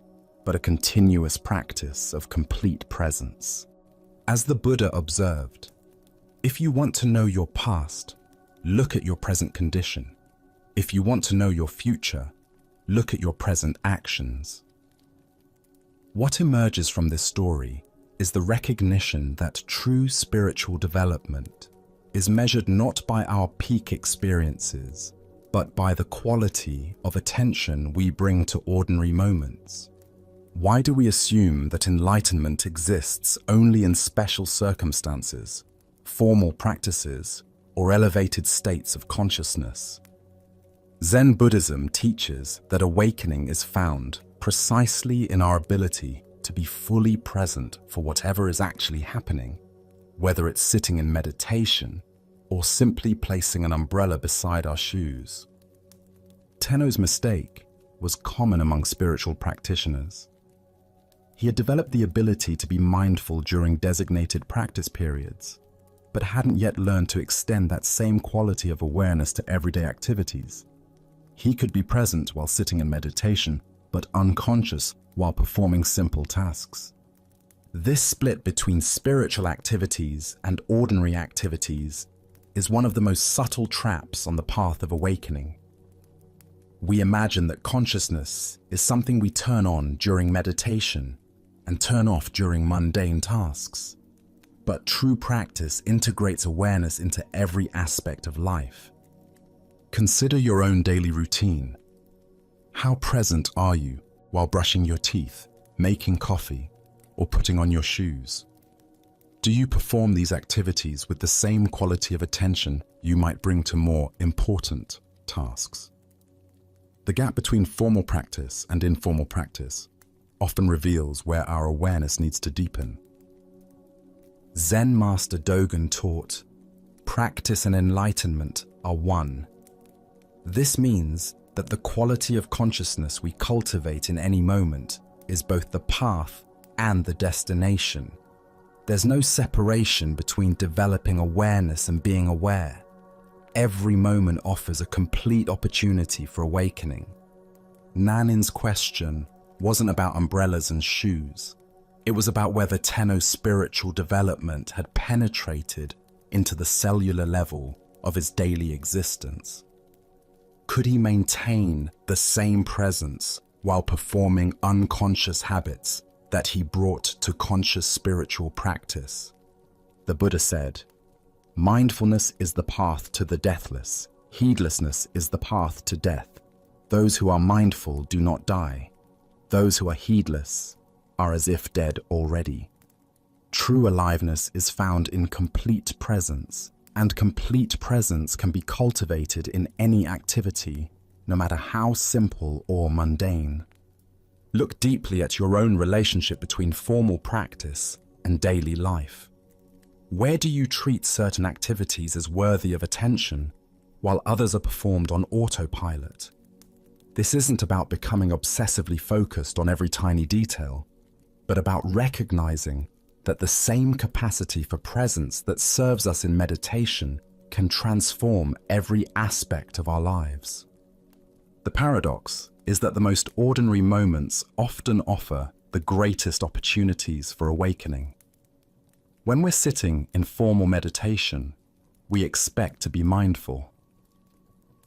but a continuous practice of complete presence. As the Buddha observed, if you want to know your past, look at your present condition. If you want to know your future, look at your present actions. What emerges from this story is the recognition that true spiritual development is measured not by our peak experiences, but by the quality of attention we bring to ordinary moments. Why do we assume that enlightenment exists only in special circumstances, formal practices, or elevated states of consciousness? Zen Buddhism teaches that awakening is found precisely in our ability to be fully present for whatever is actually happening, whether it's sitting in meditation or simply placing an umbrella beside our shoes. Tenno's mistake was common among spiritual practitioners. He had developed the ability to be mindful during designated practice periods, but hadn't yet learned to extend that same quality of awareness to everyday activities. He could be present while sitting in meditation, but unconscious while performing simple tasks. This split between spiritual activities and ordinary activities is one of the most subtle traps on the path of awakening. We imagine that consciousness is something we turn on during meditation and turn off during mundane tasks. But true practice integrates awareness into every aspect of life. Consider your own daily routine. How present are you while brushing your teeth, making coffee, or putting on your shoes? Do you perform these activities with the same quality of attention you might bring to more important tasks? The gap between formal practice and informal practice often reveals where our awareness needs to deepen. Zen Master Dogen taught, "Practice and enlightenment are one." This means that the quality of consciousness we cultivate in any moment is both the path and the destination. There's no separation between developing awareness and being aware. Every moment offers a complete opportunity for awakening. Nanin's question wasn't about umbrellas and shoes. It was about whether Tenno's spiritual development had penetrated into the cellular level of his daily existence. Could he maintain the same presence while performing unconscious habits that he brought to conscious spiritual practice? The Buddha said, "Mindfulness is the path to the deathless. Heedlessness is the path to death. Those who are mindful do not die. Those who are heedless are as if dead already." True aliveness is found in complete presence, and complete presence can be cultivated in any activity, no matter how simple or mundane. Look deeply at your own relationship between formal practice and daily life. Where do you treat certain activities as worthy of attention, while others are performed on autopilot? This isn't about becoming obsessively focused on every tiny detail, but about recognizing that the same capacity for presence that serves us in meditation can transform every aspect of our lives. The paradox is that the most ordinary moments often offer the greatest opportunities for awakening. When we're sitting in formal meditation, we expect to be mindful.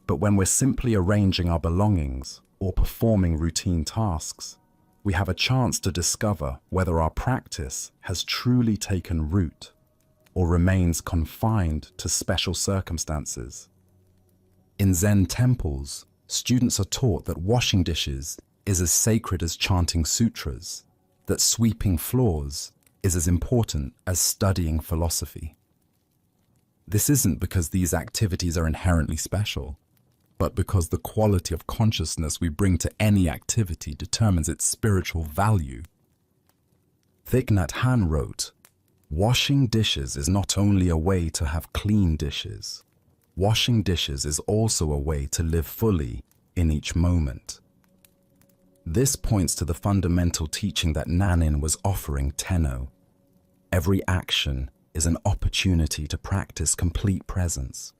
But when we're simply arranging our belongings or performing routine tasks, we have a chance to discover whether our practice has truly taken root or remains confined to special circumstances. In Zen temples, students are taught that washing dishes is as sacred as chanting sutras, that sweeping floors is as important as studying philosophy. This isn't because these activities are inherently special, but because the quality of consciousness we bring to any activity determines its spiritual value. Thich Nhat Hanh wrote, "Washing dishes is not only a way to have clean dishes. Washing dishes is also a way to live fully in each moment." This points to the fundamental teaching that Nanin was offering Tenno. Every action is an opportunity to practice complete presence.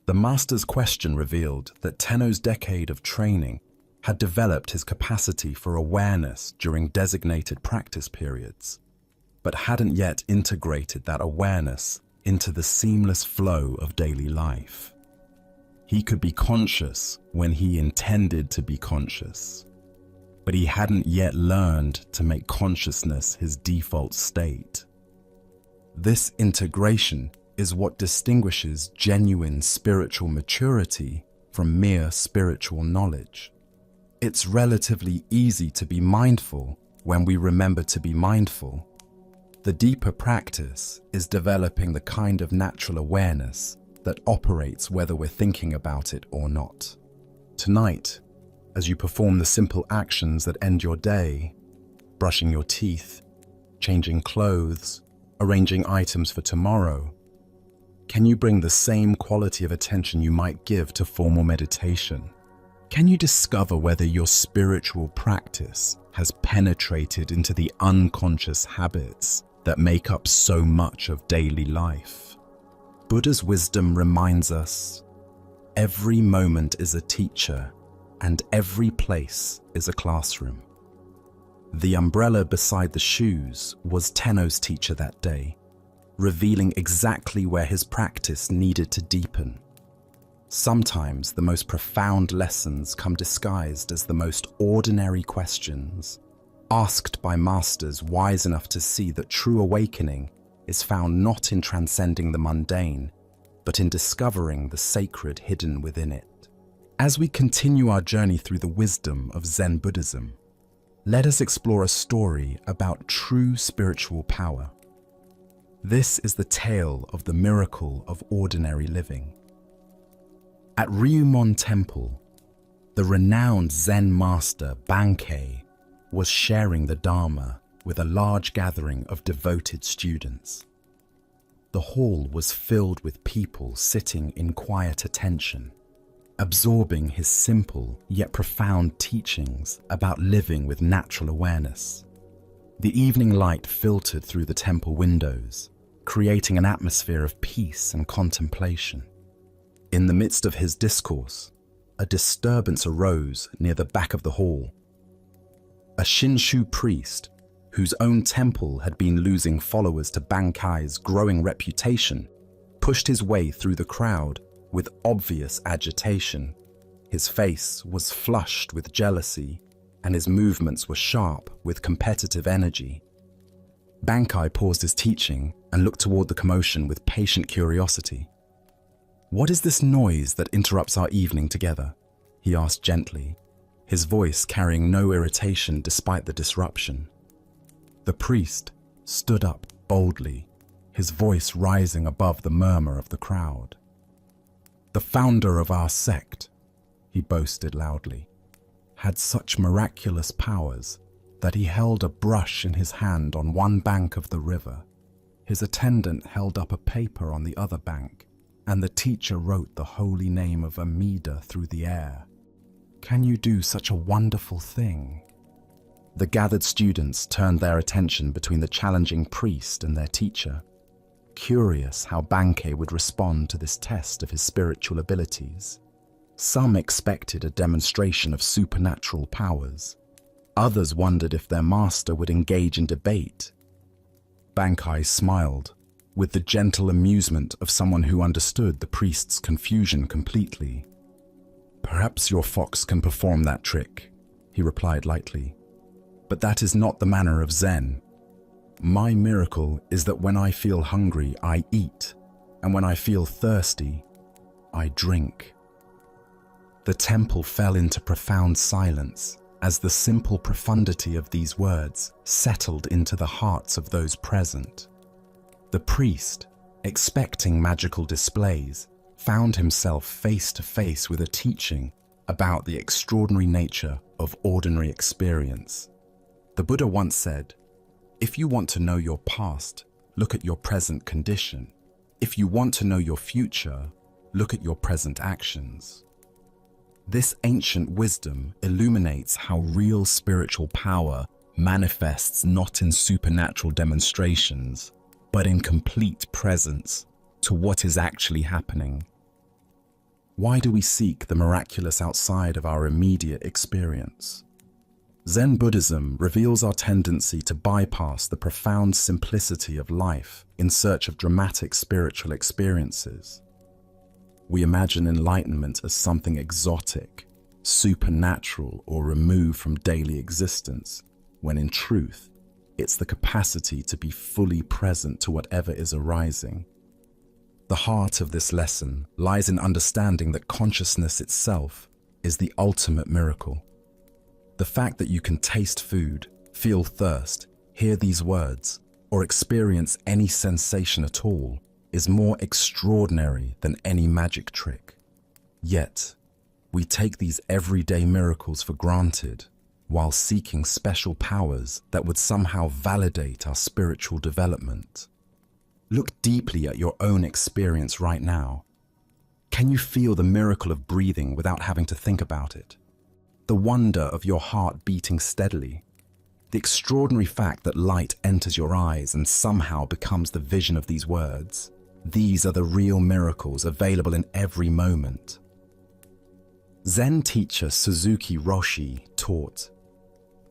The master's question revealed that Tenno's decade of training had developed his capacity for awareness during designated practice periods, but hadn't yet integrated that awareness into the seamless flow of daily life. He could be conscious when he intended to be conscious, but he hadn't yet learned to make consciousness his default state. This integration is what distinguishes genuine spiritual maturity from mere spiritual knowledge. It's relatively easy to be mindful when we remember to be mindful. The deeper practice is developing the kind of natural awareness that operates whether we're thinking about it or not. Tonight, as you perform the simple actions that end your day, brushing your teeth, changing clothes, arranging items for tomorrow, can you bring the same quality of attention you might give to formal meditation? Can you discover whether your spiritual practice has penetrated into the unconscious habits that make up so much of daily life? Buddha's wisdom reminds us, every moment is a teacher and every place is a classroom. The umbrella beside the shoes was Tenno's teacher that day, revealing exactly where his practice needed to deepen. Sometimes the most profound lessons come disguised as the most ordinary questions, asked by masters wise enough to see that true awakening is found not in transcending the mundane, but in discovering the sacred hidden within it. As we continue our journey through the wisdom of Zen Buddhism, let us explore a story about true spiritual power. This is the tale of the miracle of ordinary living. At Ryumon Temple, the renowned Zen master Bankei was sharing the Dharma with a large gathering of devoted students. The hall was filled with people sitting in quiet attention, absorbing his simple yet profound teachings about living with natural awareness. The evening light filtered through the temple windows, creating an atmosphere of peace and contemplation. In the midst of his discourse, a disturbance arose near the back of the hall. A Shinshu priest, whose own temple had been losing followers to Bankai's growing reputation, pushed his way through the crowd with obvious agitation. His face was flushed with jealousy, and his movements were sharp with competitive energy. Bankai paused his teaching and looked toward the commotion with patient curiosity. "What is this noise that interrupts our evening together?" he asked gently, his voice carrying no irritation despite the disruption. The priest stood up boldly, his voice rising above the murmur of the crowd. "The founder of our sect," he boasted loudly, "had such miraculous powers that he held a brush in his hand on one bank of the river. His attendant held up a paper on the other bank, and the teacher wrote the holy name of Amida through the air. Can you do such a wonderful thing?" The gathered students turned their attention between the challenging priest and their teacher, curious how Bankei would respond to this test of his spiritual abilities. Some expected a demonstration of supernatural powers. Others wondered if their master would engage in debate. Bankai smiled, with the gentle amusement of someone who understood the priest's confusion completely. "Perhaps your fox can perform that trick," he replied lightly. "But that is not the manner of Zen. My miracle is that when I feel hungry, I eat, and when I feel thirsty, I drink." The temple fell into profound silence as the simple profundity of these words settled into the hearts of those present. The priest, expecting magical displays, found himself face to face with a teaching about the extraordinary nature of ordinary experience. The Buddha once said, "If you want to know your past, look at your present condition. If you want to know your future, look at your present actions." This ancient wisdom illuminates how real spiritual power manifests not in supernatural demonstrations, but in complete presence to what is actually happening. Why do we seek the miraculous outside of our immediate experience? Zen Buddhism reveals our tendency to bypass the profound simplicity of life in search of dramatic spiritual experiences. We imagine enlightenment as something exotic, supernatural, or removed from daily existence, when in truth, it's the capacity to be fully present to whatever is arising. The heart of this lesson lies in understanding that consciousness itself is the ultimate miracle. The fact that you can taste food, feel thirst, hear these words, or experience any sensation at all is more extraordinary than any magic trick. Yet, we take these everyday miracles for granted, while seeking special powers that would somehow validate our spiritual development. Look deeply at your own experience right now. Can you feel the miracle of breathing without having to think about it? The wonder of your heart beating steadily? The extraordinary fact that light enters your eyes and somehow becomes the vision of these words? These are the real miracles available in every moment. Zen teacher Suzuki Roshi taught,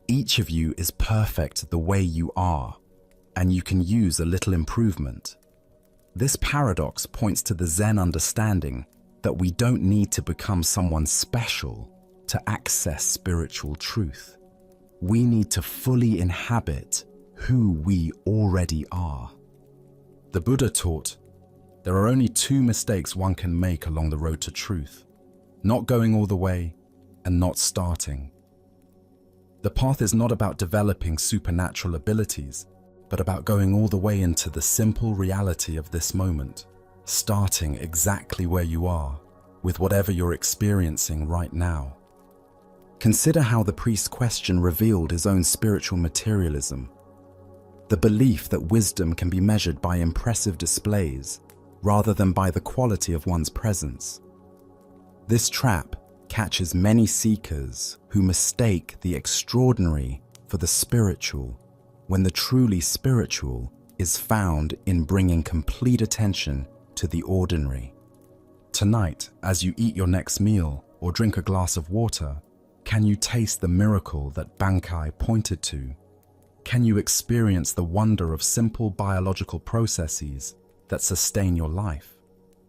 "Each of you is perfect the way you are, and you can use a little improvement." This paradox points to the Zen understanding that we don't need to become someone special to access spiritual truth. We need to fully inhabit who we already are. The Buddha taught, there are only two mistakes one can make along the road to truth: not going all the way and not starting. The path is not about developing supernatural abilities, but about going all the way into the simple reality of this moment, starting exactly where you are, with whatever you're experiencing right now. Consider how the priest's question revealed his own spiritual materialism, the belief that wisdom can be measured by impressive displays rather than by the quality of one's presence. This trap catches many seekers who mistake the extraordinary for the spiritual, when the truly spiritual is found in bringing complete attention to the ordinary. Tonight, as you eat your next meal or drink a glass of water, can you taste the miracle that Bankai pointed to? Can you experience the wonder of simple biological processes that sustain your life?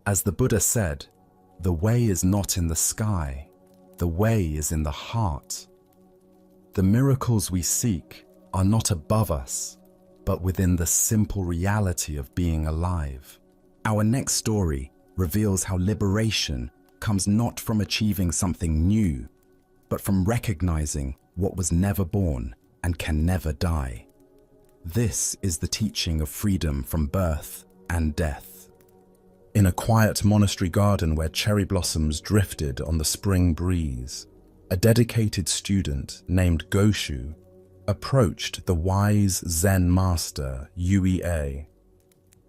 As the Buddha said, the way is not in the sky, the way is in the heart. The miracles we seek are not above us, but within the simple reality of being alive. Our next story reveals how liberation comes not from achieving something new, but from recognizing what was never born and can never die. This is the teaching of freedom from birth and death. In a quiet monastery garden where cherry blossoms drifted on the spring breeze, a dedicated student named Goshu approached the wise Zen master Yue.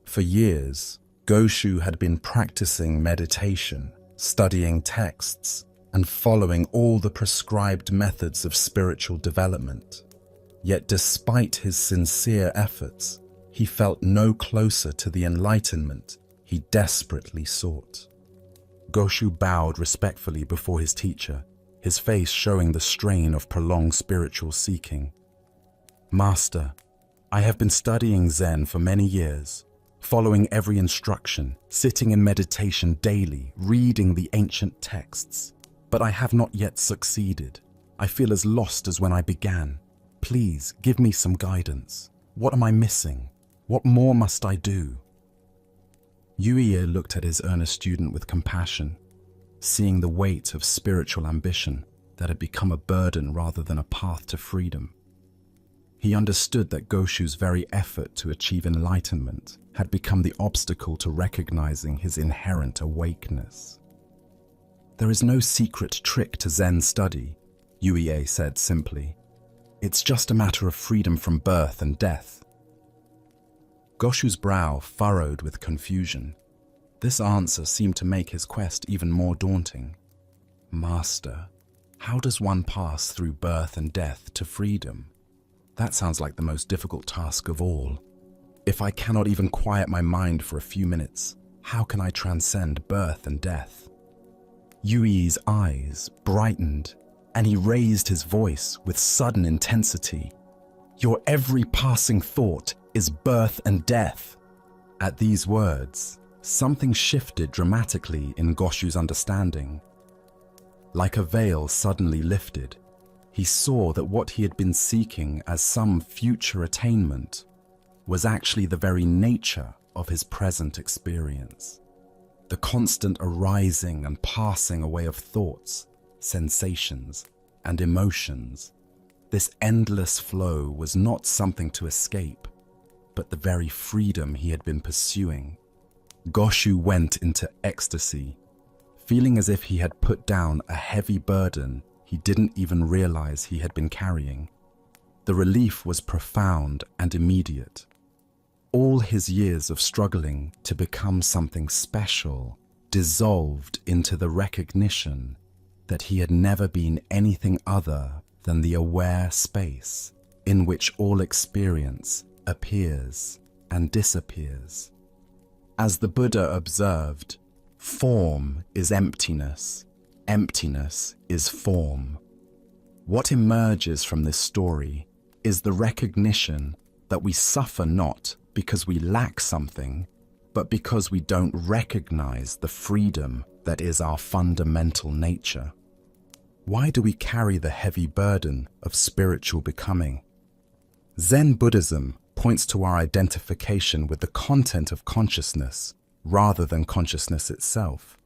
For years, Goshu had been practicing meditation, studying texts, and following all the prescribed methods of spiritual development. Yet despite his sincere efforts, he felt no closer to the enlightenment he desperately sought. Goshu bowed respectfully before his teacher, his face showing the strain of prolonged spiritual seeking. "Master, I have been studying Zen for many years, following every instruction, sitting in meditation daily, reading the ancient texts. But I have not yet succeeded. I feel as lost as when I began. Please give me some guidance. What am I missing? What more must I do?" Yue looked at his earnest student with compassion, seeing the weight of spiritual ambition that had become a burden rather than a path to freedom. He understood that Goshu's very effort to achieve enlightenment had become the obstacle to recognizing his inherent awakeness. "There is no secret trick to Zen study," Yue said simply. "It's just a matter of freedom from birth and death." Goshu's brow furrowed with confusion. This answer seemed to make his quest even more daunting. "Master, how does one pass through birth and death to freedom? That sounds like the most difficult task of all. If I cannot even quiet my mind for a few minutes, how can I transcend birth and death?" Yui's eyes brightened, and he raised his voice with sudden intensity. "Your every passing thought is birth and death." At these words, something shifted dramatically in Goshu's understanding. Like a veil suddenly lifted, he saw that what he had been seeking as some future attainment was actually the very nature of his present experience. The constant arising and passing away of thoughts, sensations, and emotions. This endless flow was not something to escape, but the very freedom he had been pursuing. Goshu went into ecstasy, feeling as if he had put down a heavy burden he he didn't even realize he had been carrying. The relief was profound and immediate. All his years of struggling to become something special dissolved into the recognition that he had never been anything other than the aware space in which all experience appears and disappears. As the Buddha observed, form is emptiness, emptiness is form. What emerges from this story is the recognition that we suffer not because we lack something, but because we don't recognize the freedom that is our fundamental nature. Why do we carry the heavy burden of spiritual becoming? Zen Buddhism points to our identification with the content of consciousness rather than consciousness itself.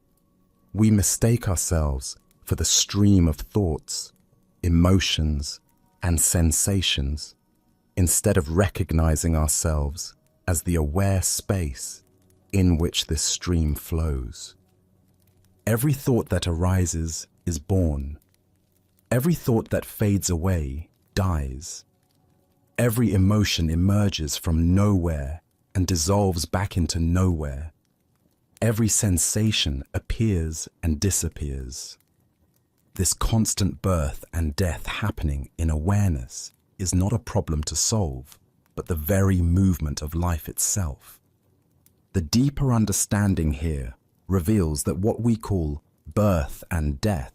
We mistake ourselves for the stream of thoughts, emotions, and sensations instead of recognizing ourselves as the aware space in which this stream flows. Every thought that arises is born. Every thought that fades away dies. Every emotion emerges from nowhere and dissolves back into nowhere. Every sensation appears and disappears. This constant birth and death happening in awareness is not a problem to solve, but the very movement of life itself. The deeper understanding here reveals that what we call birth and death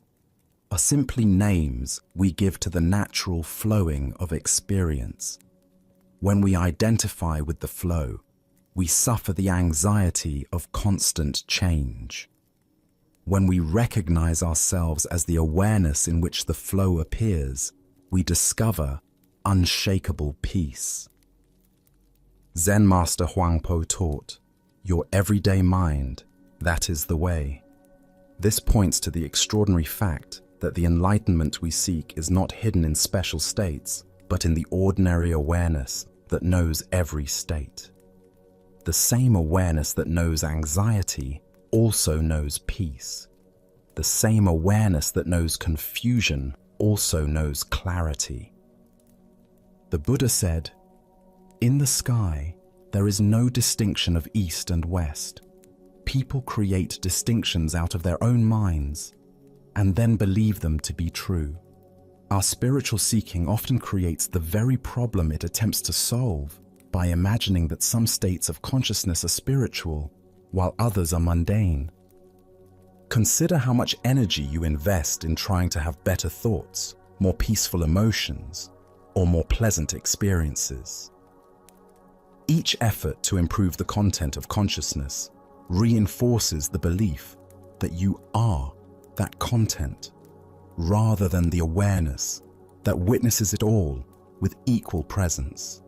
are simply names we give to the natural flowing of experience. When we identify with the flow, we suffer the anxiety of constant change. When we recognize ourselves as the awareness in which the flow appears, we discover unshakable peace. Zen Master Huangpo taught, "Your everyday mind, that is the way." This points to the extraordinary fact that the enlightenment we seek is not hidden in special states, but in the ordinary awareness that knows every state. The same awareness that knows anxiety also knows peace. The same awareness that knows confusion also knows clarity. The Buddha said, "In the sky, there is no distinction of east and west. People create distinctions out of their own minds and then believe them to be true. Our spiritual seeking often creates the very problem it attempts to solve by imagining that some states of consciousness are spiritual while others are mundane. Consider how much energy you invest in trying to have better thoughts, more peaceful emotions, or more pleasant experiences. Each effort to improve the content of consciousness reinforces the belief that you are that content, rather than the awareness that witnesses it all with equal presence.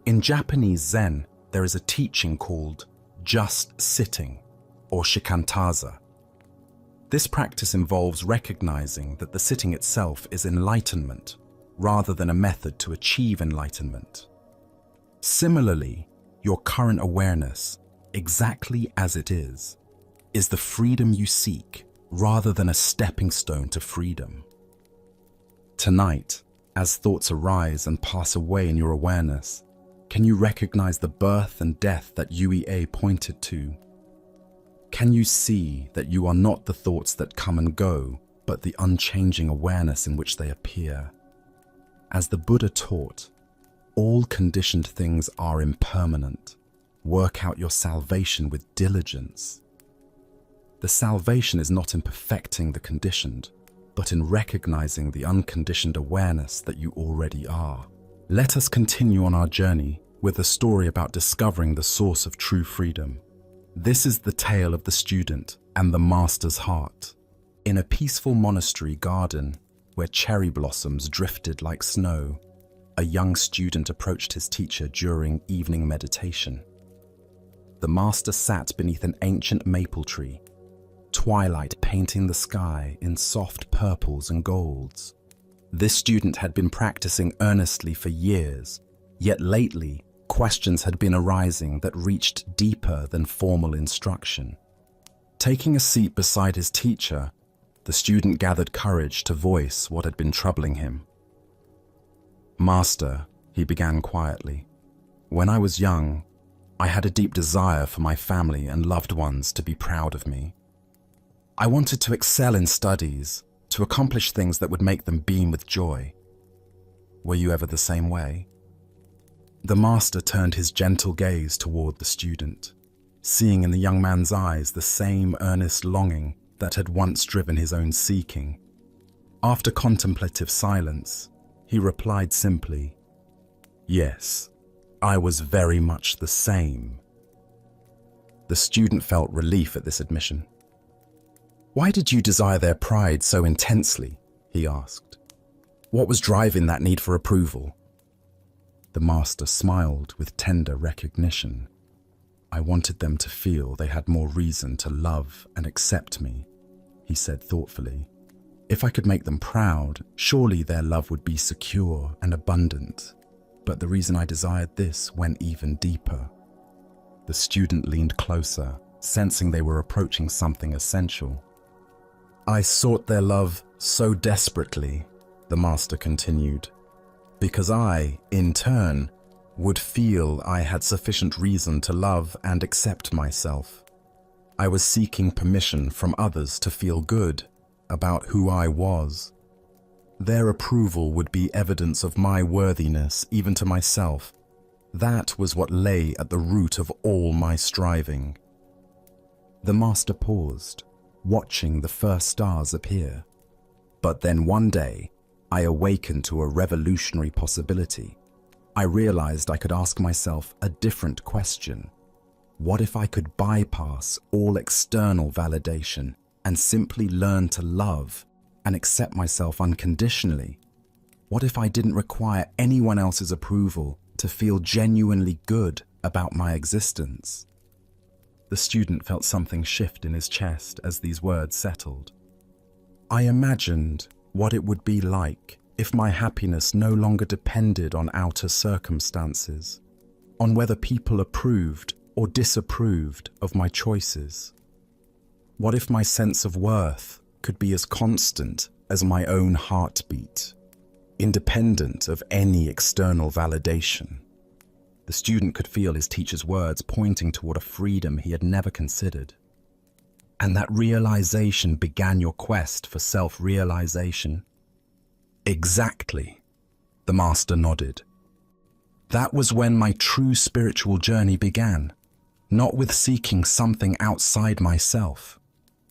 In Japanese Zen, there is a teaching called just sitting, or shikantaza. This practice involves recognizing that the sitting itself is enlightenment, rather than a method to achieve enlightenment. Similarly, your current awareness, exactly as it is the freedom you seek, rather than a stepping stone to freedom. Tonight, as thoughts arise and pass away in your awareness, can you recognize the birth and death that UEA pointed to? Can you see that you are not the thoughts that come and go, but the unchanging awareness in which they appear? As the Buddha taught, all conditioned things are impermanent. Work out your salvation with diligence. The salvation is not in perfecting the conditioned, but in recognizing the unconditioned awareness that you already are. Let us continue on our journey with a story about discovering the source of true freedom. This is the tale of the student and the master's heart. In a peaceful monastery garden where cherry blossoms drifted like snow, a young student approached his teacher during evening meditation. The master sat beneath an ancient maple tree, twilight painting the sky in soft purples and golds. This student had been practicing earnestly for years, yet lately questions had been arising that reached deeper than formal instruction. Taking a seat beside his teacher, the the student gathered courage to voice what had been troubling him. "Master," he began quietly, "when I was young, I had a deep desire for my family and loved ones to be proud of me. I wanted to excel in studies, to accomplish things that would make them beam with joy. Were you ever the same way?" The master turned his gentle gaze toward the student, seeing in the young man's eyes the same earnest longing that had once driven his own seeking. After contemplative silence, he replied simply, "Yes, I was very much the same." The student felt relief at this admission. "Why did you desire their pride so intensely?" he asked. "What was driving that need for approval?" The master smiled with tender recognition. "I wanted them to feel they had more reason to love and accept me," he said thoughtfully. "If I could make them proud, surely their love would be secure and abundant. But the reason I desired this went even deeper." The student leaned closer, sensing they were approaching something essential. "I sought their love so desperately," the master continued, "because I, in turn, would feel I had sufficient reason to love and accept myself. I was seeking permission from others to feel good about who I was. Their approval would be evidence of my worthiness even to myself. That was what lay at the root of all my striving." The master paused, watching the first stars appear. "But then one day, I awakened to a revolutionary possibility. I realized I could ask myself a different question. What if I could bypass all external validation and simply learn to love and accept myself unconditionally? What if I didn't require anyone else's approval to feel genuinely good about my existence?" The student felt something shift in his chest as these words settled. "I imagined what it would be like if my happiness no longer depended on outer circumstances, on whether people approved or disapproved of my choices. What if my sense of worth could be as constant as my own heartbeat, independent of any external validation?" The student could feel his teacher's words pointing toward a freedom he had never considered. "And that realization began your quest for self-realization?" "Exactly," the master nodded. "That was when my true spiritual journey began, not with seeking something outside myself,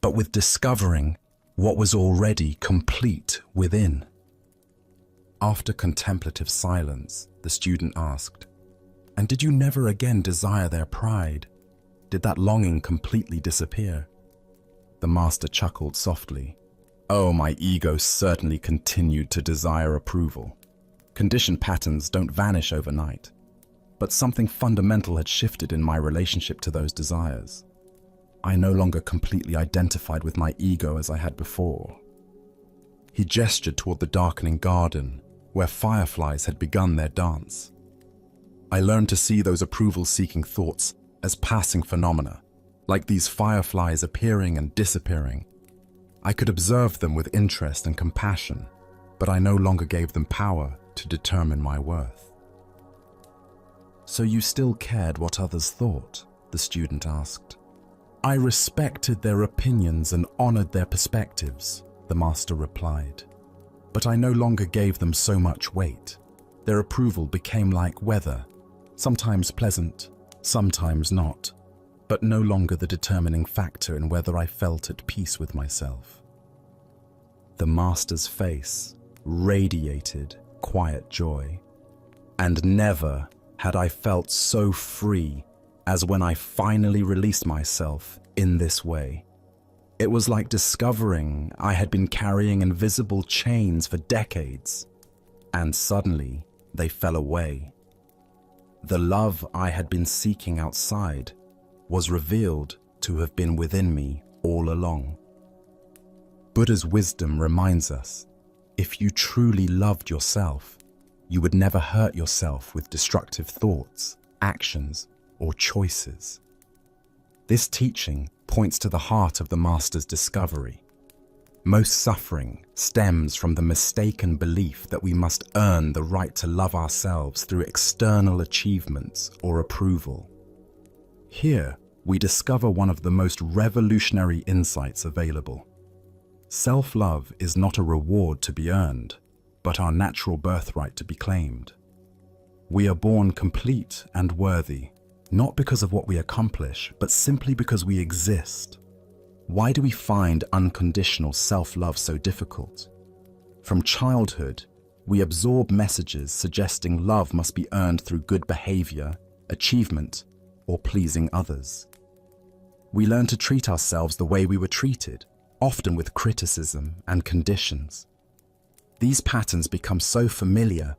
but with discovering what was already complete within." After contemplative silence, the student asked, "And did you never again desire their pride? Did that longing completely disappear?" The master chuckled softly. "Oh, my ego certainly continued to desire approval. Conditioned patterns don't vanish overnight, but something fundamental had shifted in my relationship to those desires. I no longer completely identified with my ego as I had before." He gestured toward the darkening garden, where fireflies had begun their dance. "I learned to see those approval-seeking thoughts as passing phenomena, like these fireflies appearing and disappearing. I could observe them with interest and compassion, but I no longer gave them power to determine my worth." "So you still cared what others thought?" the student asked. "I respected their opinions and honored their perspectives," the master replied. "But I no longer gave them so much weight. Their approval became like weather, sometimes pleasant, sometimes not, but no longer the determining factor in whether I felt at peace with myself." The master's face radiated quiet joy. "And never had I felt so free as when I finally released myself in this way. It was like discovering I had been carrying invisible chains for decades, and suddenly they fell away. The love I had been seeking outside was revealed to have been within me all along." Buddha's wisdom reminds us, if you truly loved yourself, you would never hurt yourself with destructive thoughts, actions, or choices. This teaching points to the heart of the master's discovery. Most suffering stems from the mistaken belief that we must earn the right to love ourselves through external achievements or approval. Here, we discover one of the most revolutionary insights available. Self-love is not a reward to be earned, but our natural birthright to be claimed. We are born complete and worthy, not because of what we accomplish, but simply because we exist. Why do we find unconditional self-love so difficult? From childhood, we absorb messages suggesting love must be earned through good behavior, achievement, or pleasing others. We learn to treat ourselves the way we were treated, often with criticism and conditions. These patterns become so familiar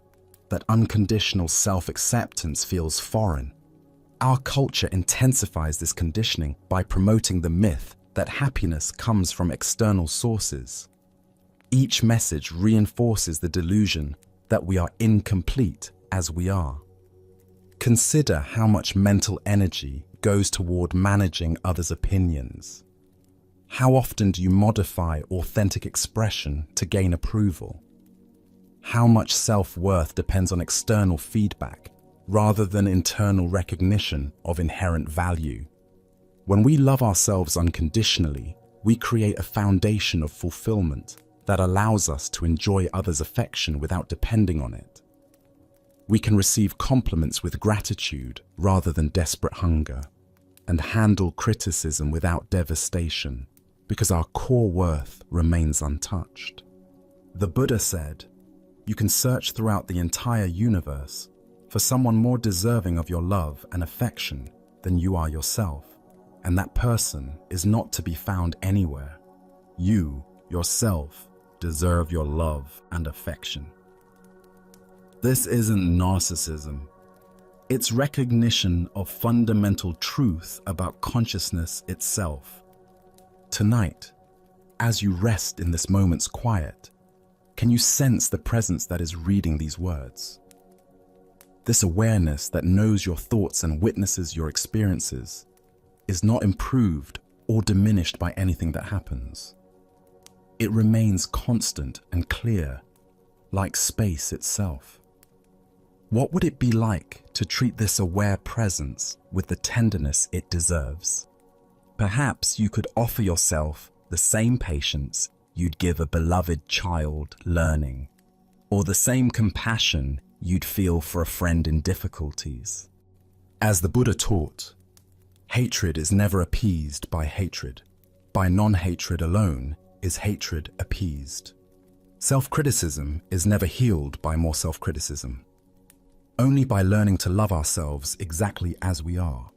that unconditional self-acceptance feels foreign. Our culture intensifies this conditioning by promoting the myth that happiness comes from external sources. Each message reinforces the delusion that we are incomplete as we are. Consider how much mental energy goes toward managing others' opinions. How often do you modify authentic expression to gain approval? How much self-worth depends on external feedback rather than internal recognition of inherent value? When we love ourselves unconditionally, we create a foundation of fulfillment that allows us to enjoy others' affection without depending on it. We can receive compliments with gratitude rather than desperate hunger, and handle criticism without devastation, because our core worth remains untouched. The Buddha said, "You can search throughout the entire universe for someone more deserving of your love and affection than you are yourself, and that person is not to be found anywhere. You, yourself, deserve your love and affection." This isn't narcissism. It's recognition of fundamental truth about consciousness itself. Tonight, as you rest in this moment's quiet, can you sense the presence that is reading these words? This awareness that knows your thoughts and witnesses your experiences is not improved or diminished by anything that happens. It remains constant and clear, like space itself. What would it be like to treat this aware presence with the tenderness it deserves? Perhaps you could offer yourself the same patience you'd give a beloved child learning, or the same compassion you'd feel for a friend in difficulties. As the Buddha taught, hatred is never appeased by hatred. By non-hatred alone is hatred appeased. Self-criticism is never healed by more self-criticism. Only by learning to love ourselves exactly as we are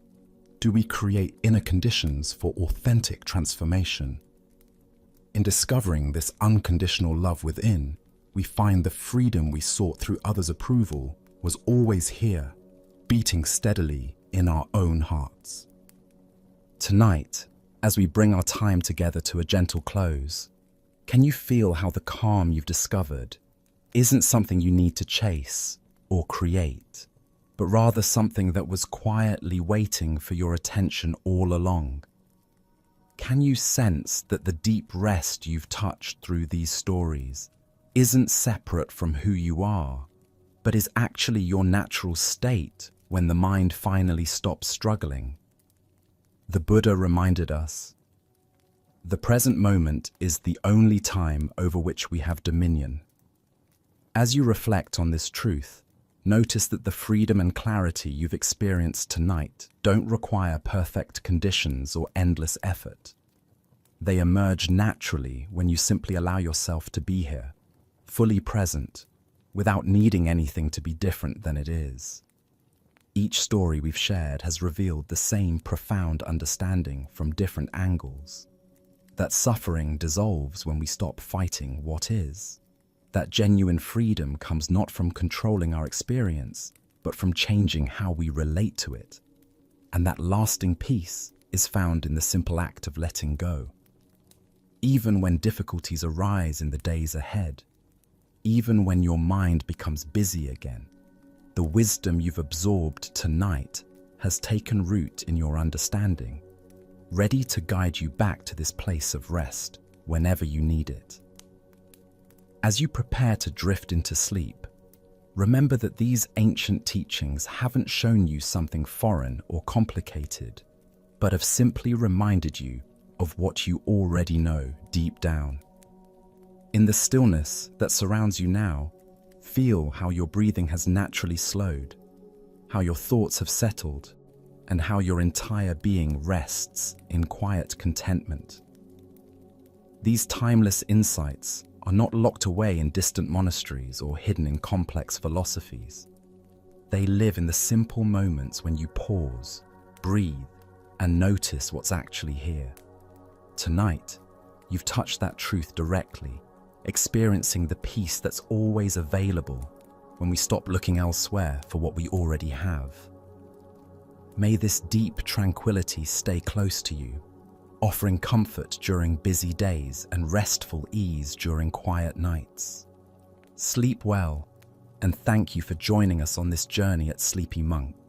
do we create inner conditions for authentic transformation. In discovering this unconditional love within, we find the freedom we sought through others' approval was always here, beating steadily in our own hearts. Tonight, as we bring our time together to a gentle close, can you feel how the calm you've discovered isn't something you need to chase or create, but rather something that was quietly waiting for your attention all along? Can you sense that the deep rest you've touched through these stories isn't separate from who you are, but is actually your natural state when the mind finally stops struggling? The Buddha reminded us, the present moment is the only time over which we have dominion. As you reflect on this truth, notice that the freedom and clarity you've experienced tonight don't require perfect conditions or endless effort. They emerge naturally when you simply allow yourself to be here, fully present, without needing anything to be different than it is. Each story we've shared has revealed the same profound understanding from different angles. That suffering dissolves when we stop fighting what is. That genuine freedom comes not from controlling our experience, but from changing how we relate to it. And that lasting peace is found in the simple act of letting go. Even when difficulties arise in the days ahead, even when your mind becomes busy again, the wisdom you've absorbed tonight has taken root in your understanding, ready to guide you back to this place of rest whenever you need it. As you prepare to drift into sleep, remember that these ancient teachings haven't shown you something foreign or complicated, but have simply reminded you of what you already know deep down. In the stillness that surrounds you now, feel how your breathing has naturally slowed, how your thoughts have settled, and how your entire being rests in quiet contentment. These timeless insights are not locked away in distant monasteries or hidden in complex philosophies. They live in the simple moments when you pause, breathe, and notice what's actually here. Tonight, you've touched that truth directly, experiencing the peace that's always available when we stop looking elsewhere for what we already have. May this deep tranquility stay close to you, offering comfort during busy days and restful ease during quiet nights. Sleep well, and thank you for joining us on this journey at Sleepy Monk.